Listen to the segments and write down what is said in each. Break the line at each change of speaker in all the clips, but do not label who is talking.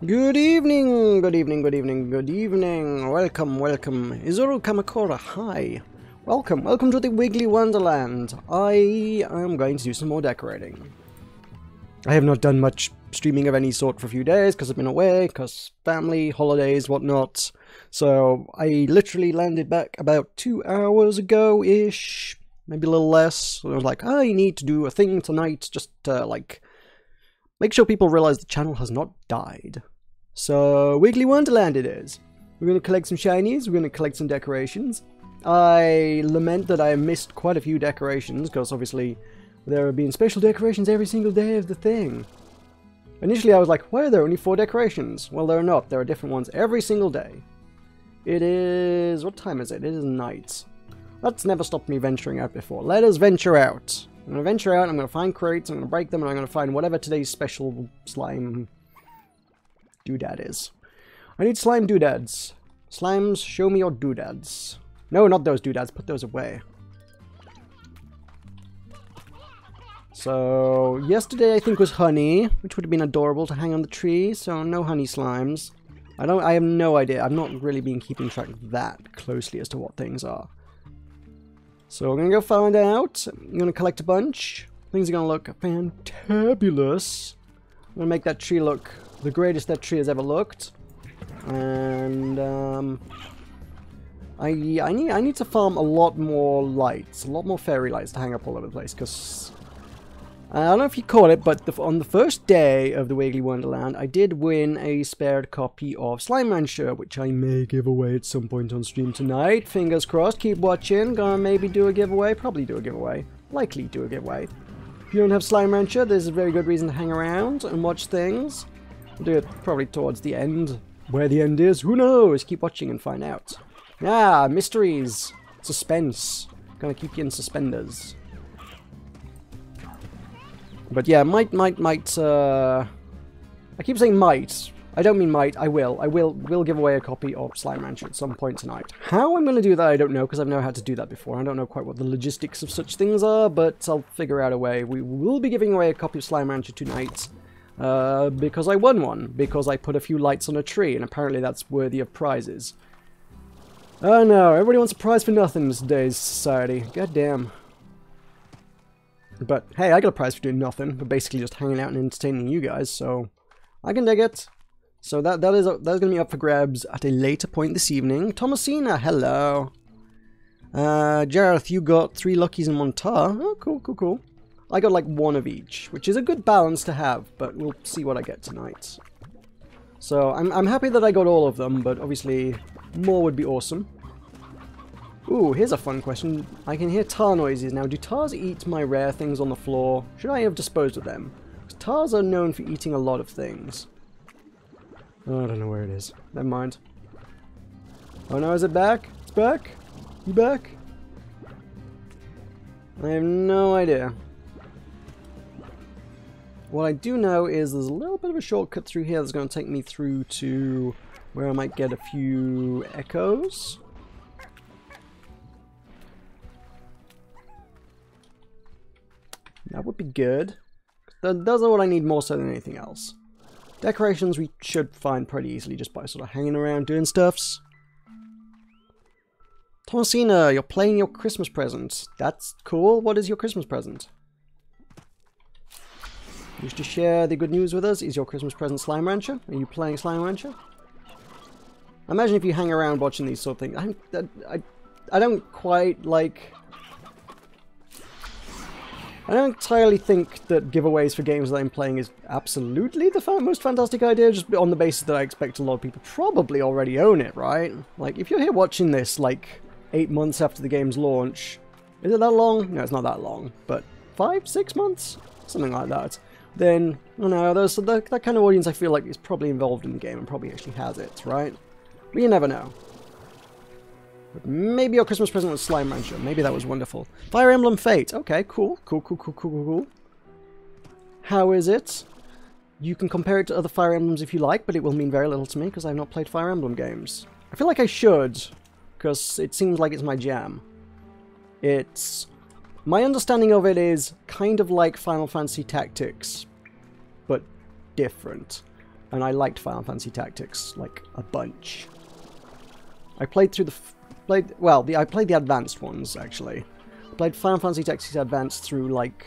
Good evening, good evening, good evening, good evening. Welcome, welcome. Izuru Kamakura, hi. Welcome to the Wiggly Wonderland. I am going to do some more decorating. I have not done much streaming of any sort for a few days because I've been away, because family, holidays, whatnot. So I literally landed back about 2 hours ago-ish, maybe a little less. And I was like, I need to do a thing tonight just to, like, make sure people realize the channel has not died. So, Wiggly Wonderland it is. We're going to collect some shinies, we're going to collect some decorations. I lament that I missed quite a few decorations, because obviously there have been special decorations every single day of the thing. Initially I was like, why are there only 4 decorations? Well, there are not. There are different ones every single day. It is... what time is it? It is night. That's never stopped me venturing out before. Let us venture out. I'm going to venture out, I'm going to find crates, I'm going to break them, and I'm going to find whatever today's special slime doodad is. I need slime doodads. Slimes, show me your doodads. No, not those doodads, put those away. So, yesterday I think was honey, which would have been adorable to hang on the tree, so no honey slimes. I have no idea, I've not really been keeping track that closely as to what things are. So we're going to go find out. I'm going to collect a bunch. Things are going to look fantabulous. I'm going to make that tree look the greatest that tree has ever looked. And I need to farm a lot more lights, a lot more fairy lights to hang up all over the place. Because I don't know if you caught it, but on the first day of the Wiggly Wonderland, I did win a spared copy of Slime Rancher, which I may give away at some point on stream tonight. Fingers crossed, keep watching. Gonna maybe do a giveaway, probably do a giveaway. Likely do a giveaway. If you don't have Slime Rancher, there's a very good reason to hang around and watch things. I'll do it probably towards the end. Where the end is, who knows? Keep watching and find out. Ah, mysteries. Suspense. Gonna keep you in suspenders. But yeah, might, I keep saying might. I don't mean might, I will give away a copy of Slime Rancher at some point tonight. How I'm going to do that, I don't know, because I've never had to do that before. I don't know quite what the logistics of such things are, but I'll figure out a way. We will be giving away a copy of Slime Rancher tonight, because I won one, because I put a few lights on a tree, and apparently that's worthy of prizes. Oh no, everybody wants a prize for nothing in today's society. God damn. But hey, I got a prize for doing nothing, but basically just hanging out and entertaining you guys, so I can dig it. So that's going to be up for grabs at a later point this evening. Thomasina, hello. Jareth, you got 3 luckies and 1 tar. Oh, cool, cool, cool. I got like 1 of each, which is a good balance to have, but we'll see what I get tonight. So I'm happy that I got all of them, but obviously more would be awesome. Ooh, here's a fun question. I can hear tar noises now. Do tars eat my rare things on the floor? Should I have disposed of them? Because tars are known for eating a lot of things. Oh, I don't know where it is. Never mind. Oh no, is it back? It's back? You back? I have no idea. What I do know is there's a little bit of a shortcut through here that's going to take me through to where I might get a few echoes. That would be good. Those are what I need more so than anything else. Decorations we should find pretty easily just by sort of hanging around doing stuffs. Thomasina, you're playing your Christmas present. That's cool. What is your Christmas present? Wish to share the good news with us? Is your Christmas present Slime Rancher? Are you playing Slime Rancher? I imagine if you hang around watching these sort of things, I don't quite like... I don't entirely think that giveaways for games that I'm playing is absolutely the most fantastic idea, just on the basis that I expect a lot of people probably already own it, right? Like, if you're here watching this, like, 8 months after the game's launch, is it that long? No, it's not that long, but 5, 6 months? Something like that. Then, I don't know, that kind of audience I feel like is probably involved in the game and probably actually has it, right? But you never know. Maybe your Christmas present was Slime Rancher. Maybe that was wonderful. Fire Emblem Fate. Okay, cool. Cool. How is it? You can compare it to other Fire Emblems if you like, but it will mean very little to me because I've not played Fire Emblem games. I feel like I should, because it seems like it's my jam. My understanding of it is kind of like Final Fantasy Tactics, but different. and I liked Final Fantasy Tactics like a bunch. I played through I played the advanced ones actually. I played Final Fantasy Tactics Advanced through like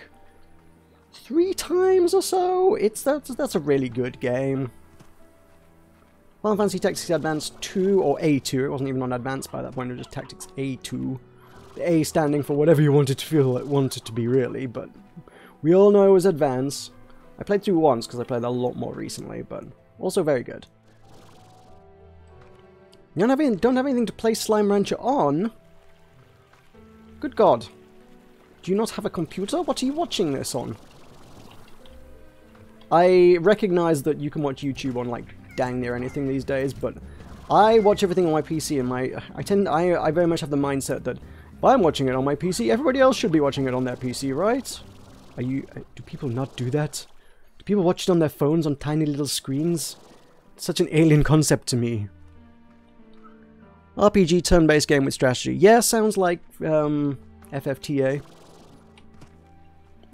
3 times or so. That's a really good game. Final Fantasy Tactics Advanced 2 or A2. It wasn't even on Advanced by that point. It was just Tactics A2. The A standing for whatever you wanted to feel it wanted to be really, but we all know it was Advanced. I played through once because I played that a lot more recently, but also very good. You don't have anything to play Slime Rancher on? Good God. Do you not have a computer? What are you watching this on? I recognize that you can watch YouTube on like dang near anything these days, but I watch everything on my PC, and I very much have the mindset that if I'm watching it on my PC, everybody else should be watching it on their PC, right? Do people not do that? Do people watch it on their phones on tiny little screens? It's such an alien concept to me. RPG turn-based game with strategy. Yeah, sounds like FFTA.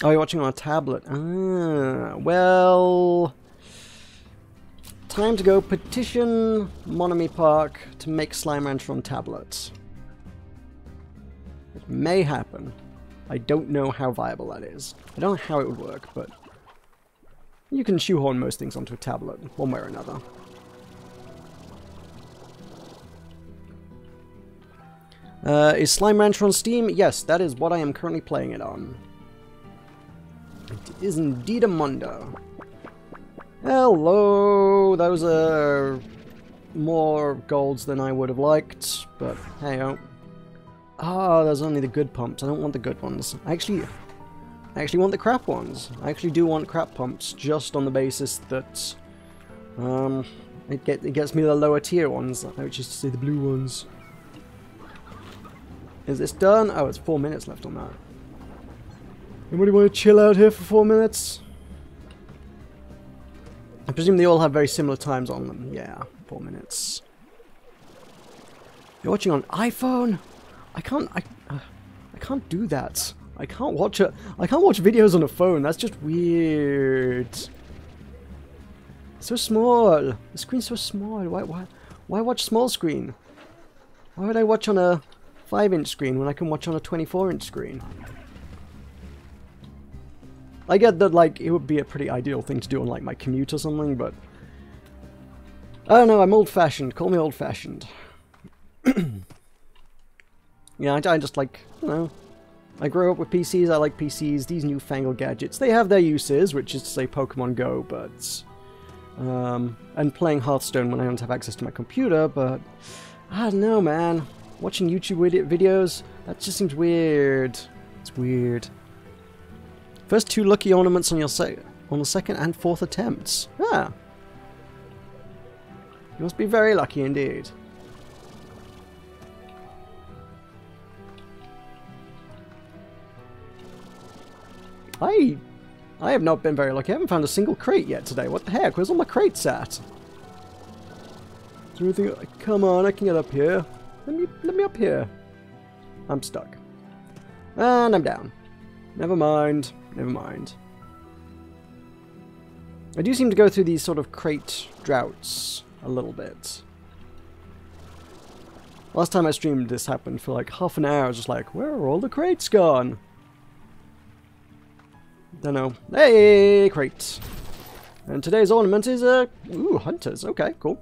Oh, you're watching on a tablet. Ah, well... Time to go petition Monomi Park to make Slime Rancher on tablets. It may happen. I don't know how viable that is. I don't know how it would work, but... You can shoehorn most things onto a tablet, one way or another. Is Slime Rancher on Steam? Yes, that is what I am currently playing it on. It is indeed a mundo. Hello! Those are more golds than I would have liked, but hey-oh. Ah, there's only the good pumps. I don't want the good ones. I actually want the crap ones. I actually do want crap pumps, just on the basis that it gets me the lower tier ones, which is to say the blue ones. Is this done? Oh, it's 4 minutes left on that. Anybody want to chill out here for 4 minutes? I presume they all have very similar times on them. Yeah, 4 minutes. You're watching on iPhone? I can't do that. I can't watch videos on a phone. That's just weird. So small. The screen's so small. Why watch small screen? Why would I watch on a 5-inch screen when I can watch on a 24-inch screen? I get that, like, it would be a pretty ideal thing to do on, like, my commute or something, but... I don't know, I'm old-fashioned. Call me old-fashioned. Yeah, I just, like, you know... I grew up with PCs, I like PCs, these newfangled gadgets. They have their uses, which is to say Pokemon Go, but... and playing Hearthstone when I don't have access to my computer, but... I don't know, man. Watching YouTube videos, that just seems weird. It's weird. First 2 lucky ornaments on on the second and fourth attempts. Ah. You must be very lucky indeed. I have not been very lucky. I haven't found a single crate yet today. What the heck? Where's all my crates at? Is there anything? Come on, I can get up here. Let me up here. I'm stuck. And I'm down. Never mind. Never mind. I do seem to go through these sort of crate droughts a little bit. Last time I streamed, this happened for like half an hour. I was just like, where are all the crates gone? Don't know. Hey, crate. And today's ornament is, ooh, hunters. Okay, cool.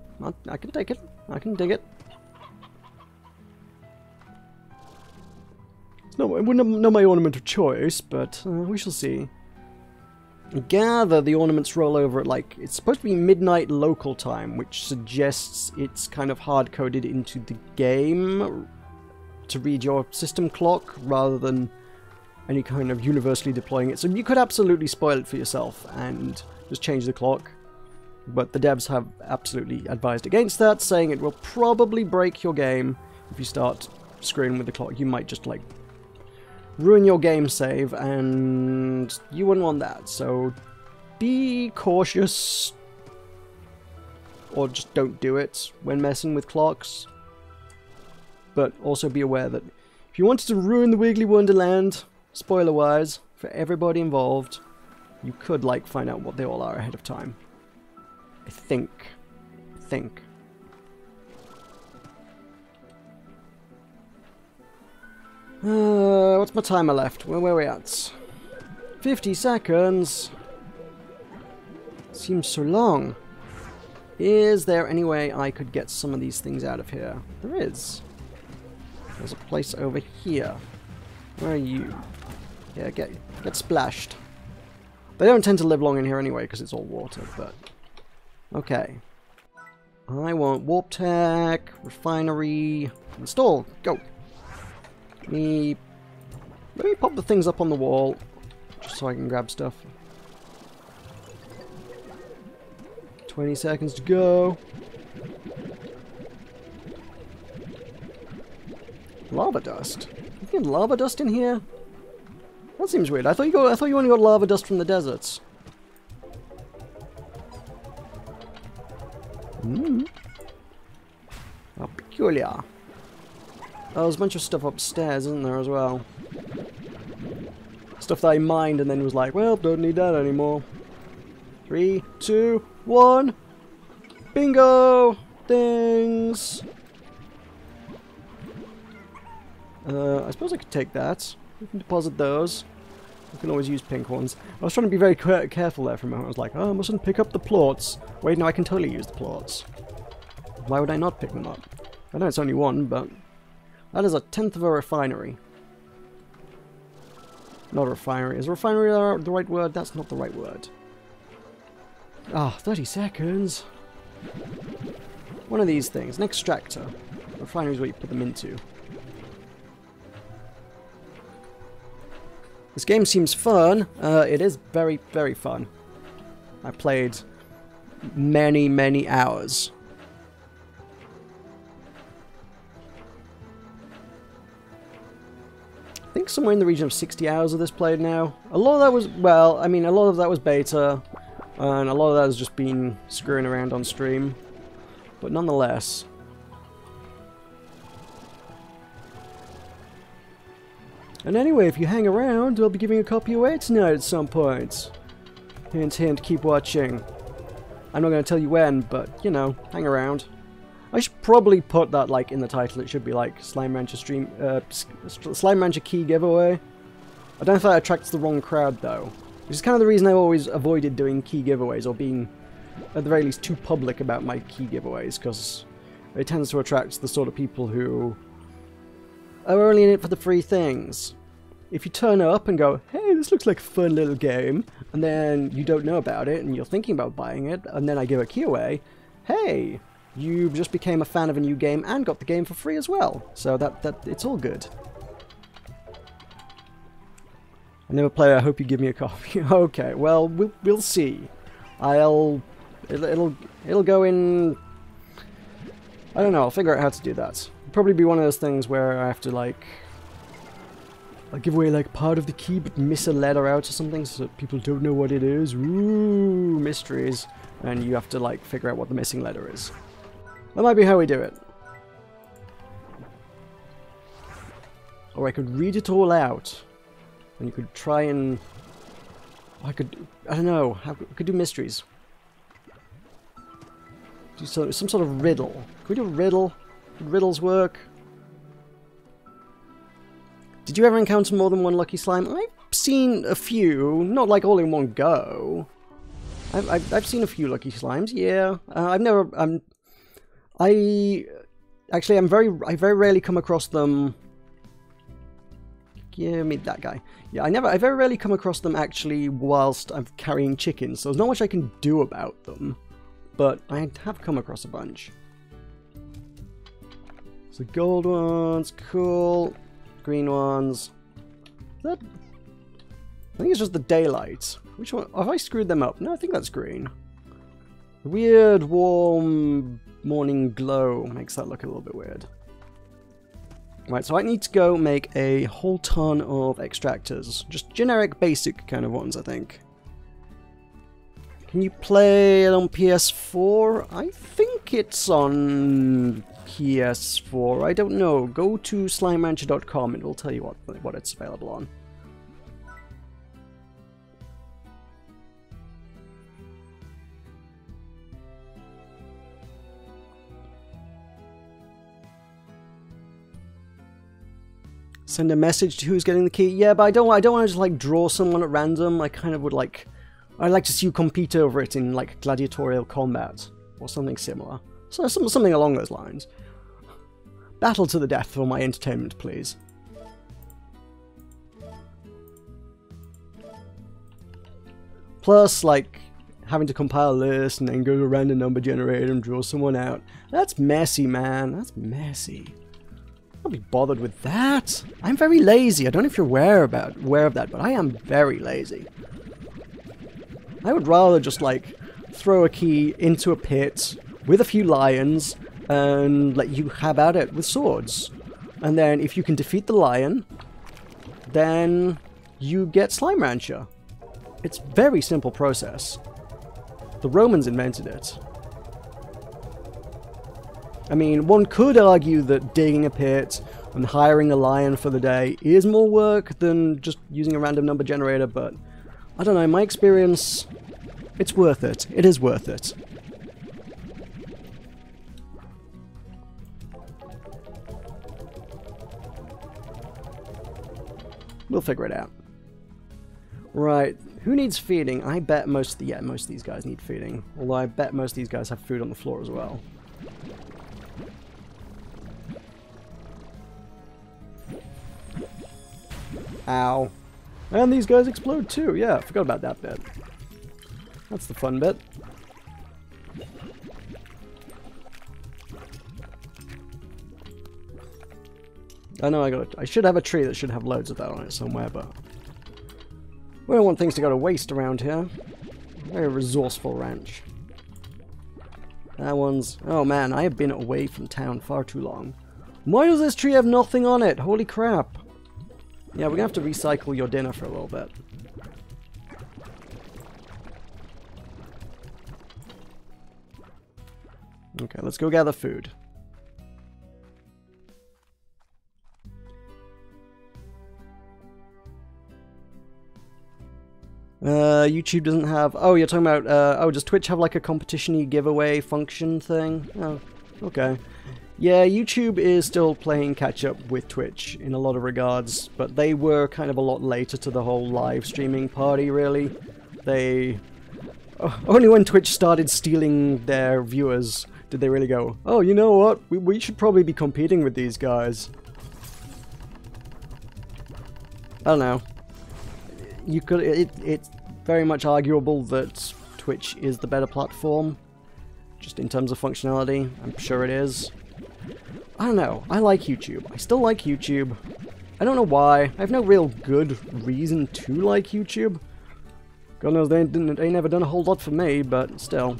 I can take it. I can dig it. No, it wouldn't know my ornament of choice, but we shall see. I gather the ornaments roll over at, like, it's supposed to be midnight local time, which suggests it's kind of hard-coded into the game to read your system clock rather than any kind of universally deploying it. So you could absolutely spoil it for yourself and just change the clock. But the devs have absolutely advised against that, saying it will probably break your game if you start screwing with the clock. You might just, like, ruin your game save, and you wouldn't want that. So be cautious, or just don't do it when messing with clocks. But also be aware that if you wanted to ruin the Wiggly Wonderland, spoiler-wise, for everybody involved, you could, like, find out what they all are ahead of time. I think. What's my timer left? Where are we at? 50 seconds. Seems so long. Is there any way I could get some of these things out of here? There is. There's a place over here. Where are you? Yeah, get splashed. They don't tend to live long in here anyway because it's all water, but... Okay. I want warp tech, refinery, install, go! Let me pop the things up on the wall, just so I can grab stuff. 20 seconds to go. Lava dust? You get lava dust in here? That seems weird. I thought you only got lava dust from the deserts. How peculiar. Oh, there's a bunch of stuff upstairs, isn't there, as well? Stuff that I mined and then was like, well, don't need that anymore. 3, 2, 1. Bingo! Things! I suppose I could take that. We can deposit those. We can always use pink ones. I was trying to be very careful there for a moment. I was like, oh, I mustn't pick up the plots. Wait, no, I can totally use the plots. Why would I not pick them up? I know it's only one, but... That is 1/10 of a refinery. Not a refinery. Is a refinery the right word? That's not the right word. Ah, 30 seconds. One of these things. An extractor. Refinery is what you put them into. This game seems fun. It is very, very fun. I played many, many hours. I think somewhere in the region of 60 hours of this played now. A lot of that was, well, I mean, a lot of that was beta, and a lot of that has just been screwing around on stream. But nonetheless. And anyway, if you hang around, I'll be giving a copy away tonight at some point. Hint, hint, keep watching. I'm not going to tell you when, but, you know, hang around. I should probably put that, like, in the title. It should be, like, Slime Rancher Slime Rancher key giveaway. I don't know if that attracts the wrong crowd, though. Which is kind of the reason I've always avoided doing key giveaways, or being, at the very least, too public about my key giveaways, because it tends to attract the sort of people who are only in it for the free things. If you turn up and go, hey, this looks like a fun little game, and then you don't know about it, and you're thinking about buying it, and then I give a key away, hey, you just became a fan of a new game and got the game for free as well. So that it's all good. I never play. I hope you give me a copy. Okay, well we'll see. It'll go in. I don't know. I'll figure out how to do that. It'll probably be one of those things where I have to like. I give away like part of the key but miss a letter out or something so that people don't know what it is. Ooh, mysteries. And you have to like figure out what the missing letter is. That might be how we do it. Or I could read it all out. And you could try and... I don't know. I could do mysteries. Do some sort of riddle. Can we do a riddle? Would riddles work? Did you ever encounter more than one lucky slime? I've seen a few. Not like all in one go. I've seen a few lucky slimes, yeah. I've never... I very rarely come across them. Give me that guy. Yeah, I very rarely come across them actually whilst I'm carrying chickens, so there's not much I can do about them. But I have come across a bunch. So gold ones, cool. Green ones. I think it's just the daylight. Which one? Have I screwed them up? No, I think that's green. The weird, warm morning glow makes that look a little bit weird. Right, so I need to go make a whole ton of extractors. Just generic, basic kind of ones, I think. Can you play it on PS4? I think it's on PS4. I don't know. Go to slimerancher.com and it'll tell you what it's available on. Send a message to who's getting the key. Yeah, but I don't want to just like draw someone at random. I kind of would like... I'd like to see you compete over it in like gladiatorial combat. Or something similar. So something along those lines. Battle to the death for my entertainment, please. Plus, like, having to compile a list and then go to a random number generator and draw someone out. That's messy, man. That's messy. I'll be bothered with that. I'm very lazy. I don't know if you're aware of that, but I am very lazy. I would rather just, like, throw a key into a pit with a few lions and let you have at it with swords. And then if you can defeat the lion, then you get Slime Rancher. It's a very simple process. The Romans invented it. I mean, one could argue that digging a pit and hiring a lion for the day is more work than just using a random number generator, but I don't know, in my experience, it's worth it. It is worth it. We'll figure it out. Right, who needs feeding? I bet most of these guys need feeding. Although I bet most of these guys have food on the floor as well. Ow. And these guys explode too. Yeah, I forgot about that bit. That's the fun bit. I know I should have a tree that should have loads of that on it somewhere, but we don't want things to go to waste around here. Very resourceful ranch. That one's... Oh man, I have been away from town far too long. Why does this tree have nothing on it? Holy crap. Yeah, we're gonna have to recycle your dinner for a little bit. Okay, let's go gather food. YouTube doesn't have... Oh, you're talking about... oh, does Twitch have like a competition-y giveaway function thing? Oh, okay. Yeah, YouTube is still playing catch-up with Twitch in a lot of regards, but they were kind of a lot later to the whole live streaming party, really. They... only when Twitch started stealing their viewers did they really go, oh, you know what? We should probably be competing with these guys. I don't know. You could... It's very much arguable that Twitch is the better platform, just in terms of functionality. I'm sure it is. I don't know. I like YouTube. I still like YouTube. I don't know why. I have no real good reason to like YouTube. God knows they never done a whole lot for me, but still.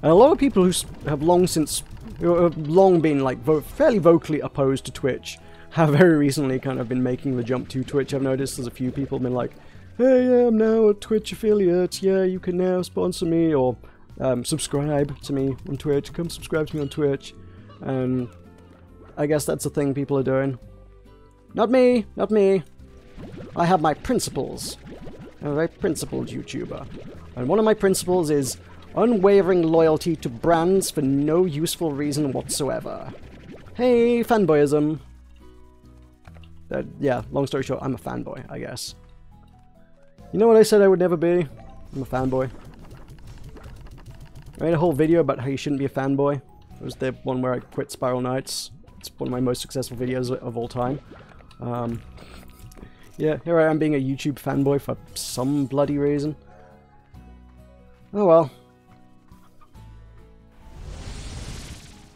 And a lot of people who have long been like fairly vocally opposed to Twitch have very recently kind of been making the jump to Twitch. I've noticed there's a few people been like, hey, yeah, I'm now a Twitch affiliate. Yeah, you can now sponsor me or subscribe to me on Twitch. Come subscribe to me on Twitch. And I guess that's the thing people are doing. Not me, not me. I have my principles. I'm a very principled YouTuber. And one of my principles is unwavering loyalty to brands for no useful reason whatsoever. Hey, fanboyism. Yeah, long story short, I'm a fanboy, I guess. You know what I said I would never be? I'm a fanboy. I made a whole video about how you shouldn't be a fanboy. It was the one where I quit Spiral Knights. It's one of my most successful videos of all time. Yeah, here I am being a YouTube fanboy for some bloody reason. Oh well.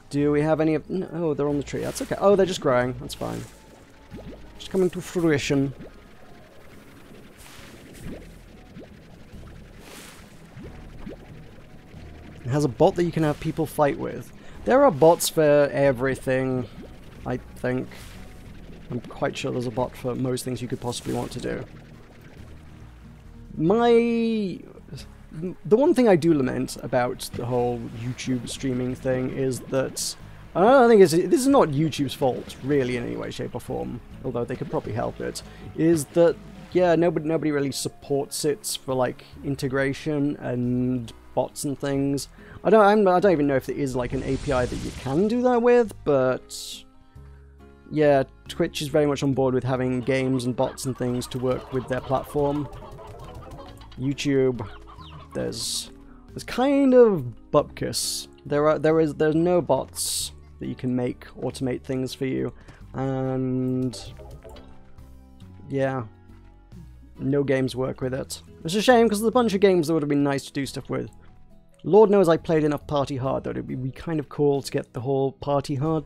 Do we have any of... Oh, they're on the tree. That's okay. Oh, they're just growing. That's fine. Just coming to fruition. It has a bot that you can have people fight with. There are bots for everything, I think. I'm quite sure there's a bot for most things you could possibly want to do. The one thing I do lament about the whole YouTube streaming thing is that... I don't think this is not YouTube's fault, really, in any way, shape or form, although they could probably help it, is that, yeah, nobody really supports it for, like, integration and bots and things. I don't even know if there is, like, an API that you can do that with, but... yeah, Twitch is very much on board with having games and bots and things to work with their platform. YouTube, there's kind of bupkis. There's no bots that you can make automate things for you, and yeah, no games work with it. It's a shame because there's a bunch of games that would have been nice to do stuff with. Lord knows I played enough Party Hard that it would be kind of cool to get the whole Party Hard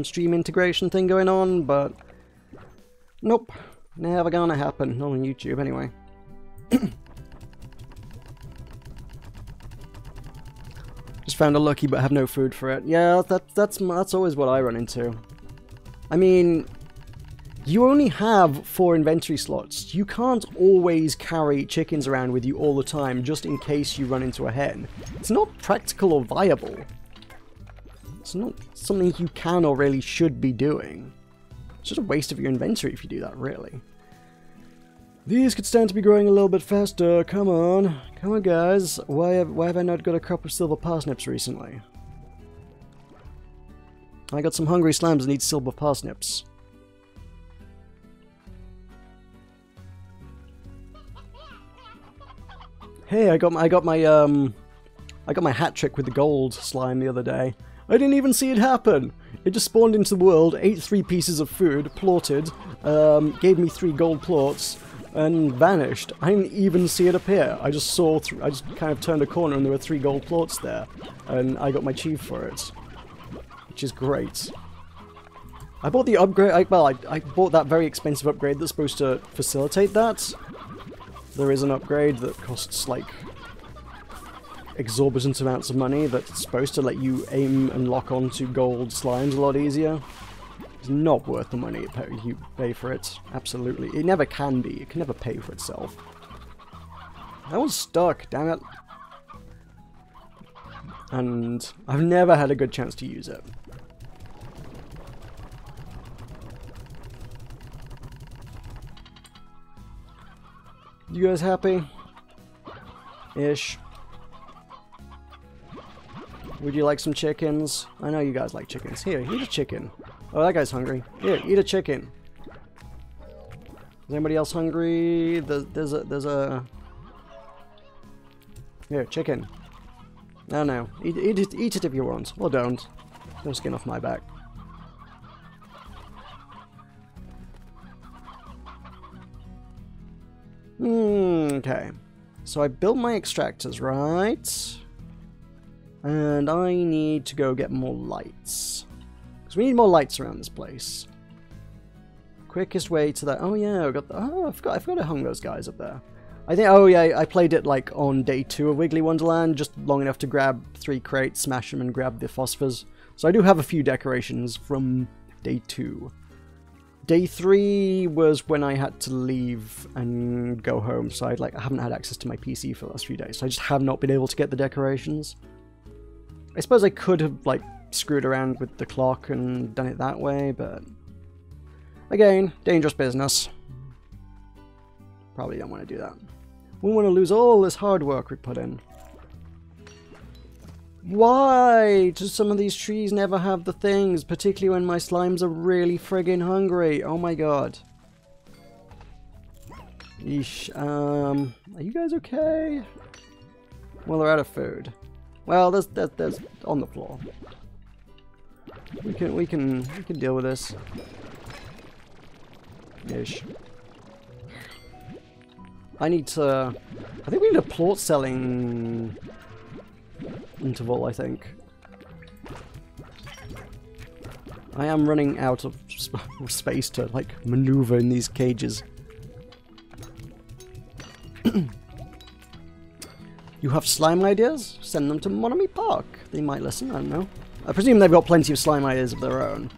stream integration thing going on, but nope, never gonna happen. Not on YouTube anyway. Just found a lucky but have no food for it. Yeah, that's always what I run into. I mean, you only have 4 inventory slots. You can't always carry chickens around with you all the time just in case you run into a hen. It's not practical or viable. It's not something you can or really should be doing. It's just a waste of your inventory if you do that, really. These could stand to be growing a little bit faster. Come on. Come on, guys. Why have I not got a crop of silver parsnips recently? I got some hungry slimes that need silver parsnips. Hey, I got my hat trick with the gold slime the other day. I didn't even see it happen. It just spawned into the world, ate 3 pieces of food, plorted, gave me 3 gold plorts, and vanished. I didn't even see it appear. I just I just kind of turned a corner and there were 3 gold plorts there, and I got my chief for it, which is great. I bought the upgrade. I bought that very expensive upgrade that's supposed to facilitate that. There is an upgrade that costs like exorbitant amounts of money that's supposed to let you aim and lock onto gold slimes a lot easier. It's not worth the money you pay for it. Absolutely. It never can be. It can never pay for itself. I was stuck, damn it. And I've never had a good chance to use it. You guys happy? Ish. Would you like some chickens? I know you guys like chickens. Here, eat a chicken. Oh, that guy's hungry. Here, eat a chicken. Is anybody else hungry? There's a... Here, chicken. No. Eat it if you want. Or don't. No skin off my back. Okay. So I built my extractors, right? And I need to go get more lights. Because we need more lights around this place. Quickest way to that... Oh yeah, I got the... Oh, I forgot I hung those guys up there. I think... Oh yeah, I played it like on day 2 of Wiggly Wonderland, just long enough to grab 3 crates, smash them and grab the phosphors. So I do have a few decorations from day 2. Day 3 was when I had to leave and go home, so I haven't had access to my PC for the last few days, so I just have not been able to get the decorations. I suppose I could have screwed around with the clock and done it that way, but again, dangerous business. Probably don't want to do that. We want to lose all this hard work we put in. Why do some of these trees never have the things, particularly when my slimes are really friggin' hungry? Oh my god. Yeesh. Are you guys okay? Well, they're out of food. Well, there's on the floor. We can deal with this. Ish. I think we need a plort selling interval, I think. I am running out of space to maneuver in these cages. You have slime ideas? Send them to Monomi Park. They might listen, I don't know. I presume they've got plenty of slime ideas of their own.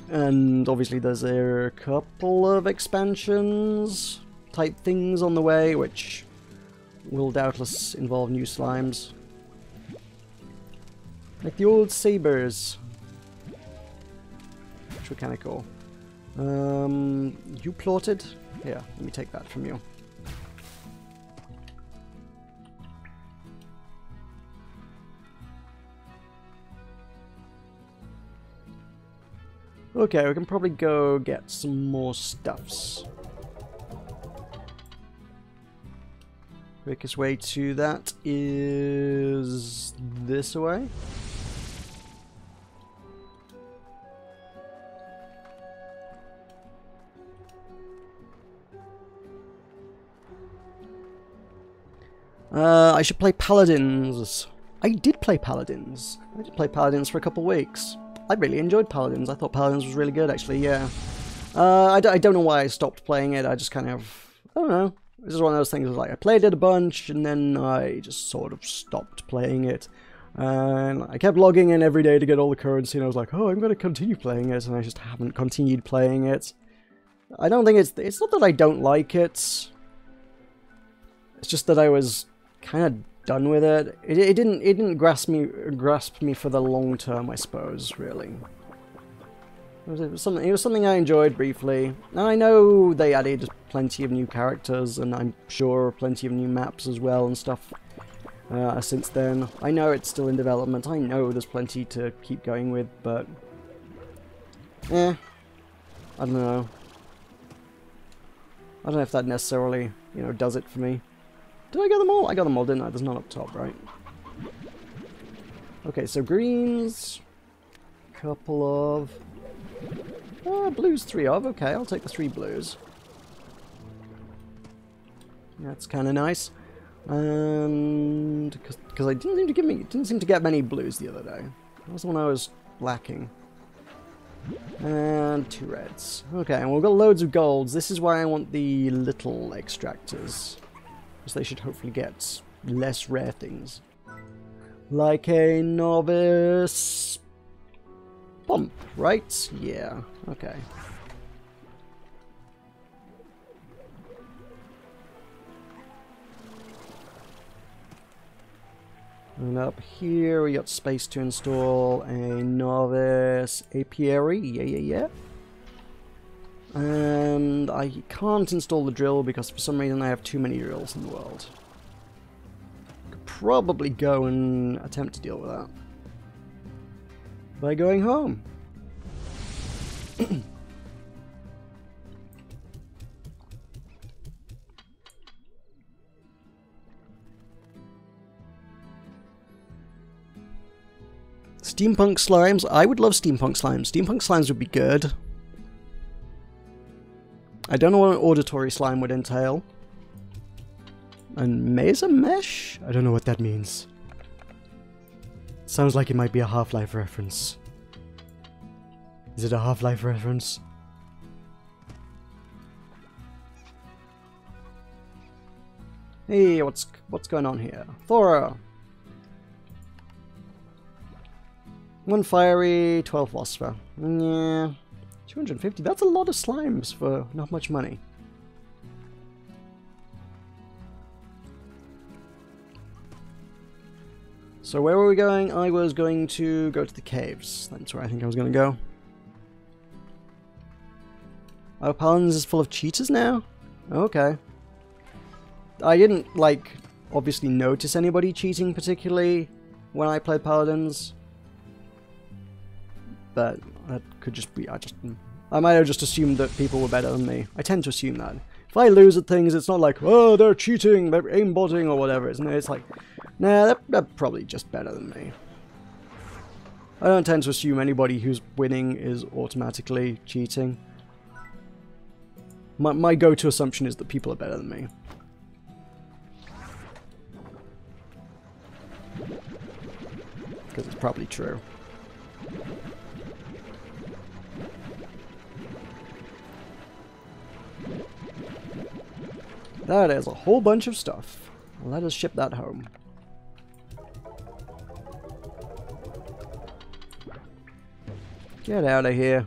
And obviously there's a couple of expansions type things on the way, which will doubtless involve new slimes. Like the old sabers. Which were kind of cool. You plotted? Here, let me take that from you. Okay, we can probably go get some more stuffs. Quickest way to that is this way. I should play Paladins. I did play Paladins. I did play Paladins for a couple weeks. I really enjoyed Paladins. I thought Paladins was really good, actually, yeah. I don't know why I stopped playing it. I just kind of... I don't know. This is one of those things like I played it a bunch, and then I just sort of stopped playing it. And I kept logging in every day to get all the currency, and I was like, oh, I'm going to continue playing it, and I just haven't continued playing it. I don't think it's not that I don't like it. It's just that I was kind of done with it. It didn't grasp me for the long term, I suppose, really. It was something I enjoyed briefly. Now I know they added plenty of new characters, and I'm sure plenty of new maps as well and stuff since then. I know it's still in development. I know there's plenty to keep going with, but I don't know. I don't know if that necessarily, you know, does it for me. Did I get them all? I got them all, didn't I? There's none up top, right? Okay, so greens. Couple of... blues 3 of. Okay, I'll take the 3 blues. That's kind of nice. And... Because I didn't seem to get many blues the other day. That was the one I was lacking. And 2 reds. Okay, and we've got loads of golds. This is why I want the little extractors. Because they should hopefully get less rare things. Like a novice pump, right? Yeah, okay. And up here we got space to install a novice apiary. Yeah. And I can't install the drill because for some reason I have too many drills in the world. Could probably go and attempt to deal with that by going home. Steampunk slimes. I would love steampunk slimes. Steampunk slimes would be good. I don't know what an auditory slime would entail. And mesa mesh? I don't know what that means. Sounds like it might be a Half-Life reference. Is it a Half-Life reference? Hey, what's going on here? Thora! 1 fiery, 12 phosphor. Yeah. 250, that's a lot of slimes for not much money. So where were we going? I was going to go to the caves. That's where I think I was going to go. Oh, Paladins is full of cheaters now? Okay. I didn't, like, obviously notice anybody cheating particularly when I played Paladins. But that could just be, I might have just assumed that people were better than me. I tend to assume that. If I lose at things, it's not like, oh, they're cheating, they're aimbotting or whatever. It's like, nah, they're probably just better than me. I don't tend to assume anybody who's winning is automatically cheating. My go-to assumption is that people are better than me. Because it's probably true. That is a whole bunch of stuff. Let us ship that home. Get out of here.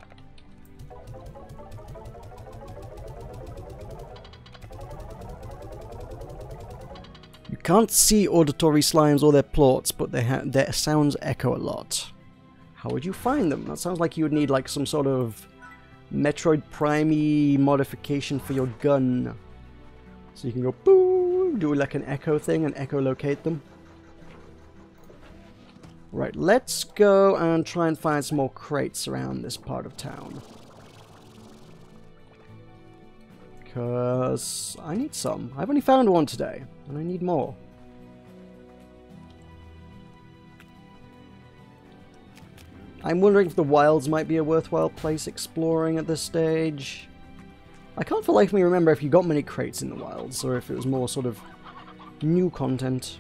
You can't see auditory slimes or their plots, but their sounds echo a lot. How would you find them? That sounds like you would need like some sort of Metroid Prime-y modification for your gun. So you can go boom, do like an echo thing and echolocate them. Right, let's go and try and find some more crates around this part of town. Because I need some. I've only found one today, and I need more. I'm wondering if the wilds might be a worthwhile place exploring at this stage. I can't for the life of me remember if you got many crates in the wilds, or if it was more sort of new content.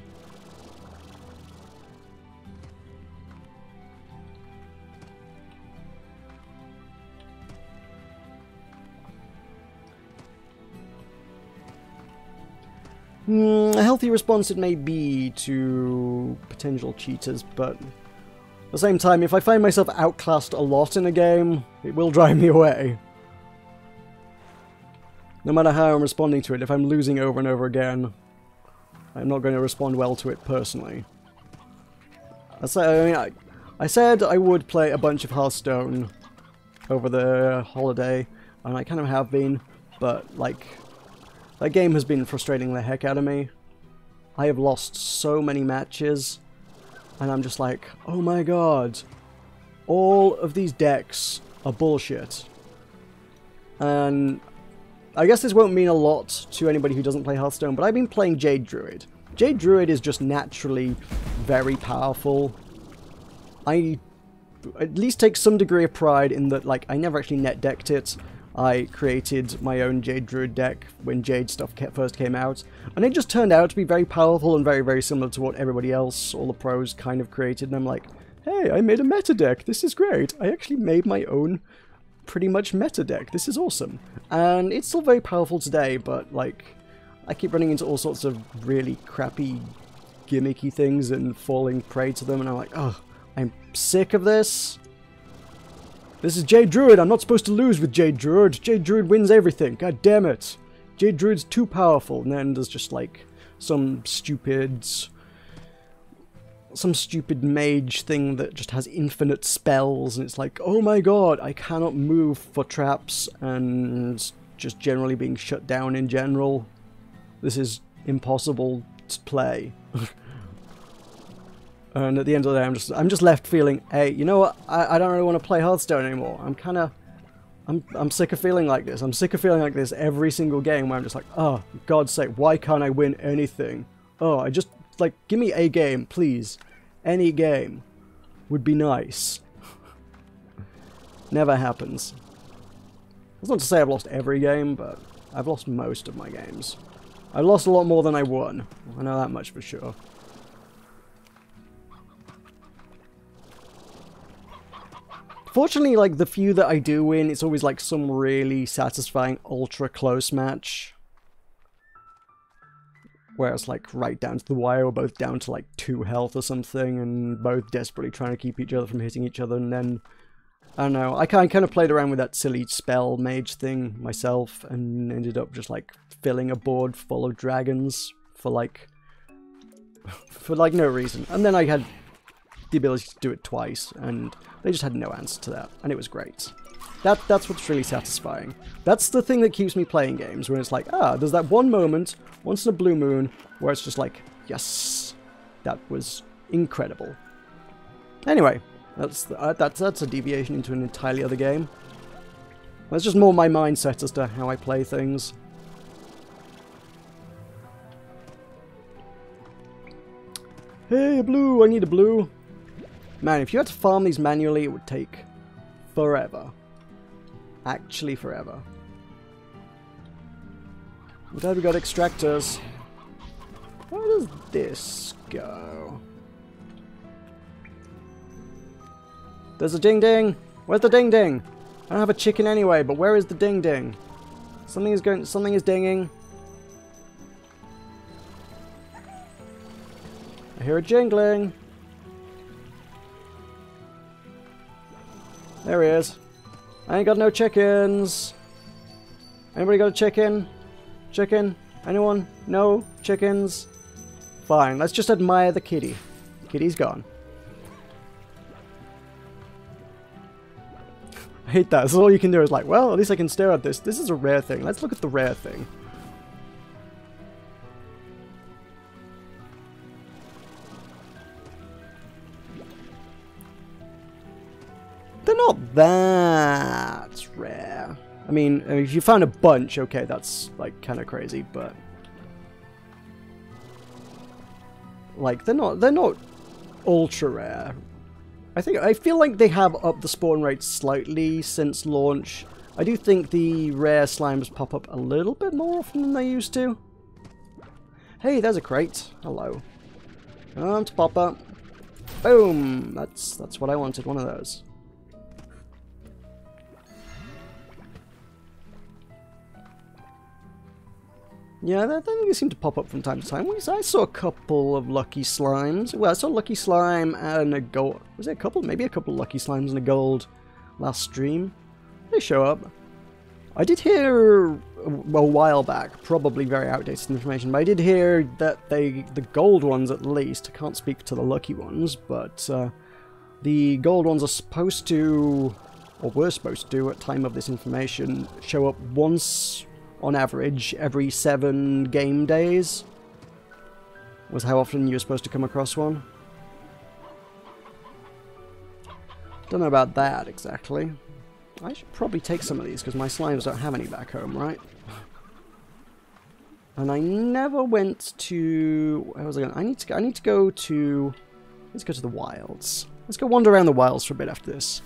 A healthy response it may be to potential cheaters, but at the same time, if I find myself outclassed a lot in a game, it will drive me away. No matter how I'm responding to it, if I'm losing over and over again, I'm not going to respond well to it personally. I said I would play a bunch of Hearthstone over the holiday, and I kind of have been, but like, that game has been frustrating the heck out of me. I have lost so many matches, and I'm just like, oh my god, all of these decks are bullshit. And I guess this won't mean a lot to anybody who doesn't play Hearthstone, but I've been playing Jade Druid. Jade Druid is just naturally very powerful. I at least take some degree of pride in that, like, I never actually net decked it. I created my own Jade Druid deck when Jade stuff first came out, and it just turned out to be very powerful and very, very similar to what everybody else, all the pros, kind of created, and I'm like, hey, I made a meta deck, this is great. I actually made my own pretty much meta deck, this is awesome. And it's still very powerful today, but, like, I keep running into all sorts of really crappy, gimmicky things and falling prey to them, and I'm like, oh, I'm sick of this. This is Jade Druid, I'm not supposed to lose with Jade Druid. Jade Druid wins everything, god damn it. Jade Druid's too powerful, and then there's just like some stupid mage thing that just has infinite spells, and it's like, oh my god, I cannot move for traps, and just generally being shut down in general. This is impossible to play. And at the end of the day, I'm just left feeling, hey, you know what? I don't really want to play Hearthstone anymore. I'm sick of feeling like this. I'm sick of feeling like this every single game where I'm just like, oh, God's sake, why can't I win anything? Oh, I just, like, give me a game, please. Any game would be nice. Never happens. That's not to say I've lost every game, but I've lost most of my games. I've lost a lot more than I won. I know that much for sure. Fortunately, like, the few that I do win, it's always, like, some really satisfying ultra-close match. Where it's, like, right down to the wire, or both down to, like, 2 health or something, and both desperately trying to keep each other from hitting each other, and then, I don't know, I kind of played around with that silly spell mage thing myself, and ended up just, like, filling a board full of dragons for, like, no reason. And then I had the ability to do it twice, and they just had no answer to that, and it was great. That's what's really satisfying. That's the thing that keeps me playing games, when it's like, there's that one moment, once in a blue moon, where it's just like, yes, that was incredible. Anyway, that's a deviation into an entirely other game. That's just more my mindset as to how I play things. Hey, a blue, I need a blue. Man, if you had to farm these manually, it would take forever. Actually forever. I'm glad we got extractors. Where does this go? There's a ding-ding! Where's the ding-ding? I don't have a chicken anyway, but where is the ding-ding? Something is dinging. I hear a jingling. There he is. I ain't got no chickens. Anybody got a chicken? Chicken? Anyone? No? Chickens? Fine, let's just admire the kitty. Kitty's gone. I hate that. So all you can do is like, well, at least I can stare at this. This is a rare thing. Let's look at the rare thing. That's rare. I mean, if you found a bunch, okay, that's like kind of crazy, but like they're not ultra rare. I feel like they have upped the spawn rate slightly since launch. I do think the rare slimes pop up a little bit more often than they used to. Hey, there's a crate. Hello. Come to pop up. Boom! That's what I wanted, one of those. Yeah, I think they seem to pop up from time to time. I saw a couple of lucky slimes. Well, I saw a lucky slime and a gold. Was it a couple? Maybe a couple of lucky slimes and a gold last stream. They show up. I did hear a while back, probably very outdated information, but I did hear that the gold ones at least, I can't speak to the lucky ones, but the gold ones are supposed to, or were supposed to at time of this information, show up once on average every 7 game days. Was how often you were supposed to come across one. Don't know about that exactly. I should probably take some of these because my slimes don't have any back home, right? And I never went to... Where was I going? I need to go to... Let's go to the wilds. Let's go wander around the wilds for a bit after this.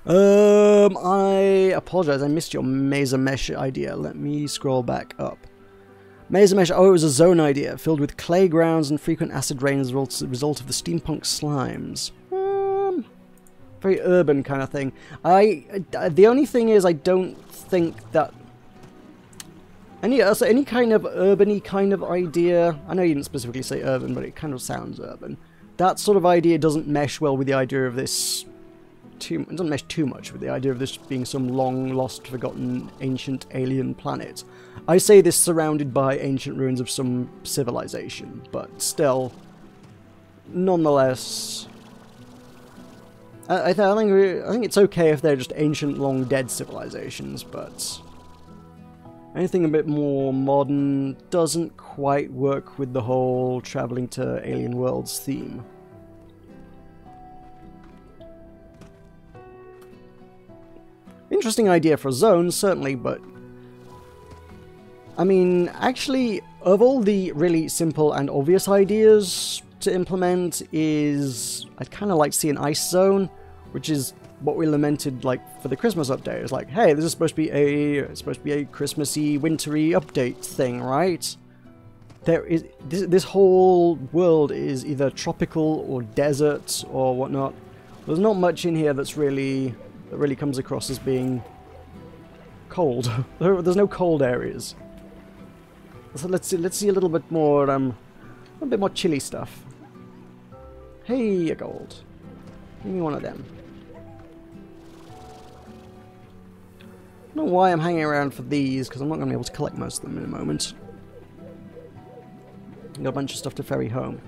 I apologize. I missed your Mesa Mesh idea. Let me scroll back up. Mesa Mesh. Oh, it was a zone idea filled with clay grounds and frequent acid rain as a result of the steampunk slimes. Very urban kind of thing. The only thing is I don't think that any kind of urban-y kind of idea, I know you didn't specifically say urban, but it kind of sounds urban. That sort of idea doesn't mesh well with the idea of this it doesn't mesh too much with the idea of this being some long lost forgotten ancient alien planet. I say this surrounded by ancient ruins of some civilization, but still nonetheless I think it's okay if they're just ancient, long dead civilizations, but anything a bit more modern doesn't quite work with the whole traveling to alien worlds theme. Interesting idea for a zone, certainly, but I mean, actually, of all the really simple and obvious ideas to implement is I'd kind of like to see an ice zone, which is what we lamented like for the Christmas update. It's like, hey, this is supposed to be a Christmassy, wintry update thing, right? There is this whole world is either tropical or desert or whatnot. There's not much in here that really comes across as being cold. There's no cold areas. So let's see a little bit more chilly stuff. Hey, a gold. Give me one of them. I don't know why I'm hanging around for these, because I'm not going to be able to collect most of them in a moment. Got a bunch of stuff to ferry home.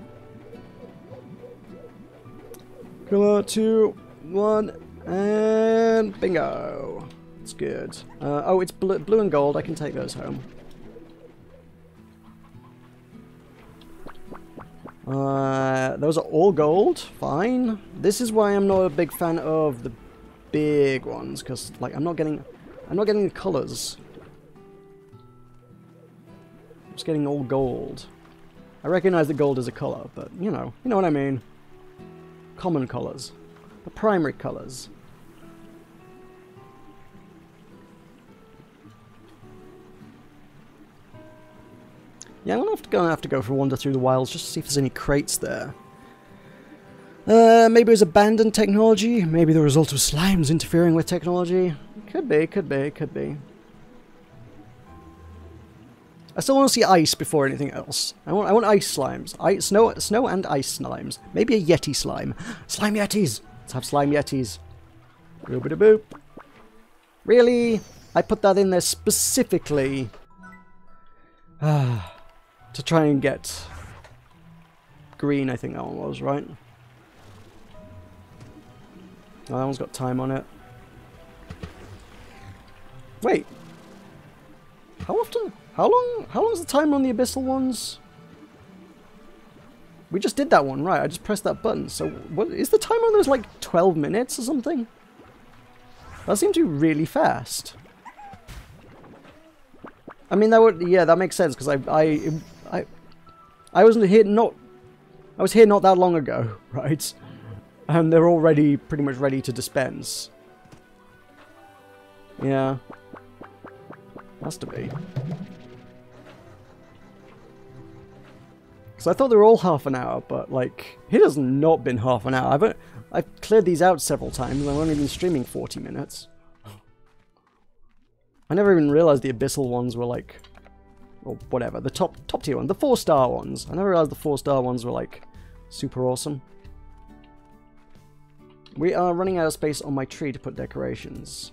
Come on, 2, 1, and bingo. It's good. Oh, it's blue and gold. I can take those home. Those are all gold. Fine. This is why I'm not a big fan of the big ones, because like I'm not getting the colors. I'm just getting all gold. I recognize that gold is a color, but you know what I mean. Common colors, the primary colors. Yeah, I'm gonna have to go for a wander through the wilds just to see if there's any crates there. Maybe it was abandoned technology. Maybe the result of slimes interfering with technology. Could be. I still want to see ice before anything else. I want ice slimes. Snow and ice slimes. Maybe a yeti slime. Slime yetis. Let's have slime yetis. Boop-a-da-boop. Really? I put that in there specifically to try and get green, I think that one was, right? Oh, that one's got time on it. Wait. How often? How long is the timer on the abyssal ones? We just did that one, right? I just pressed that button. So what is the timer on those, like 12 minutes or something? That seemed to be really fast. I mean, that would, yeah, that makes sense because I wasn't here not, I was here not that long ago, right? And they're already pretty much ready to dispense. Yeah. Has to be. Because I thought they were all half an hour, but like, it has not been half an hour. I've cleared these out several times and I've only been streaming 40 minutes. I never even realized the abyssal ones were like, or whatever, the top tier ones, the 4-star ones. I never realized the 4-star ones were like super awesome. We are running out of space on my tree to put decorations.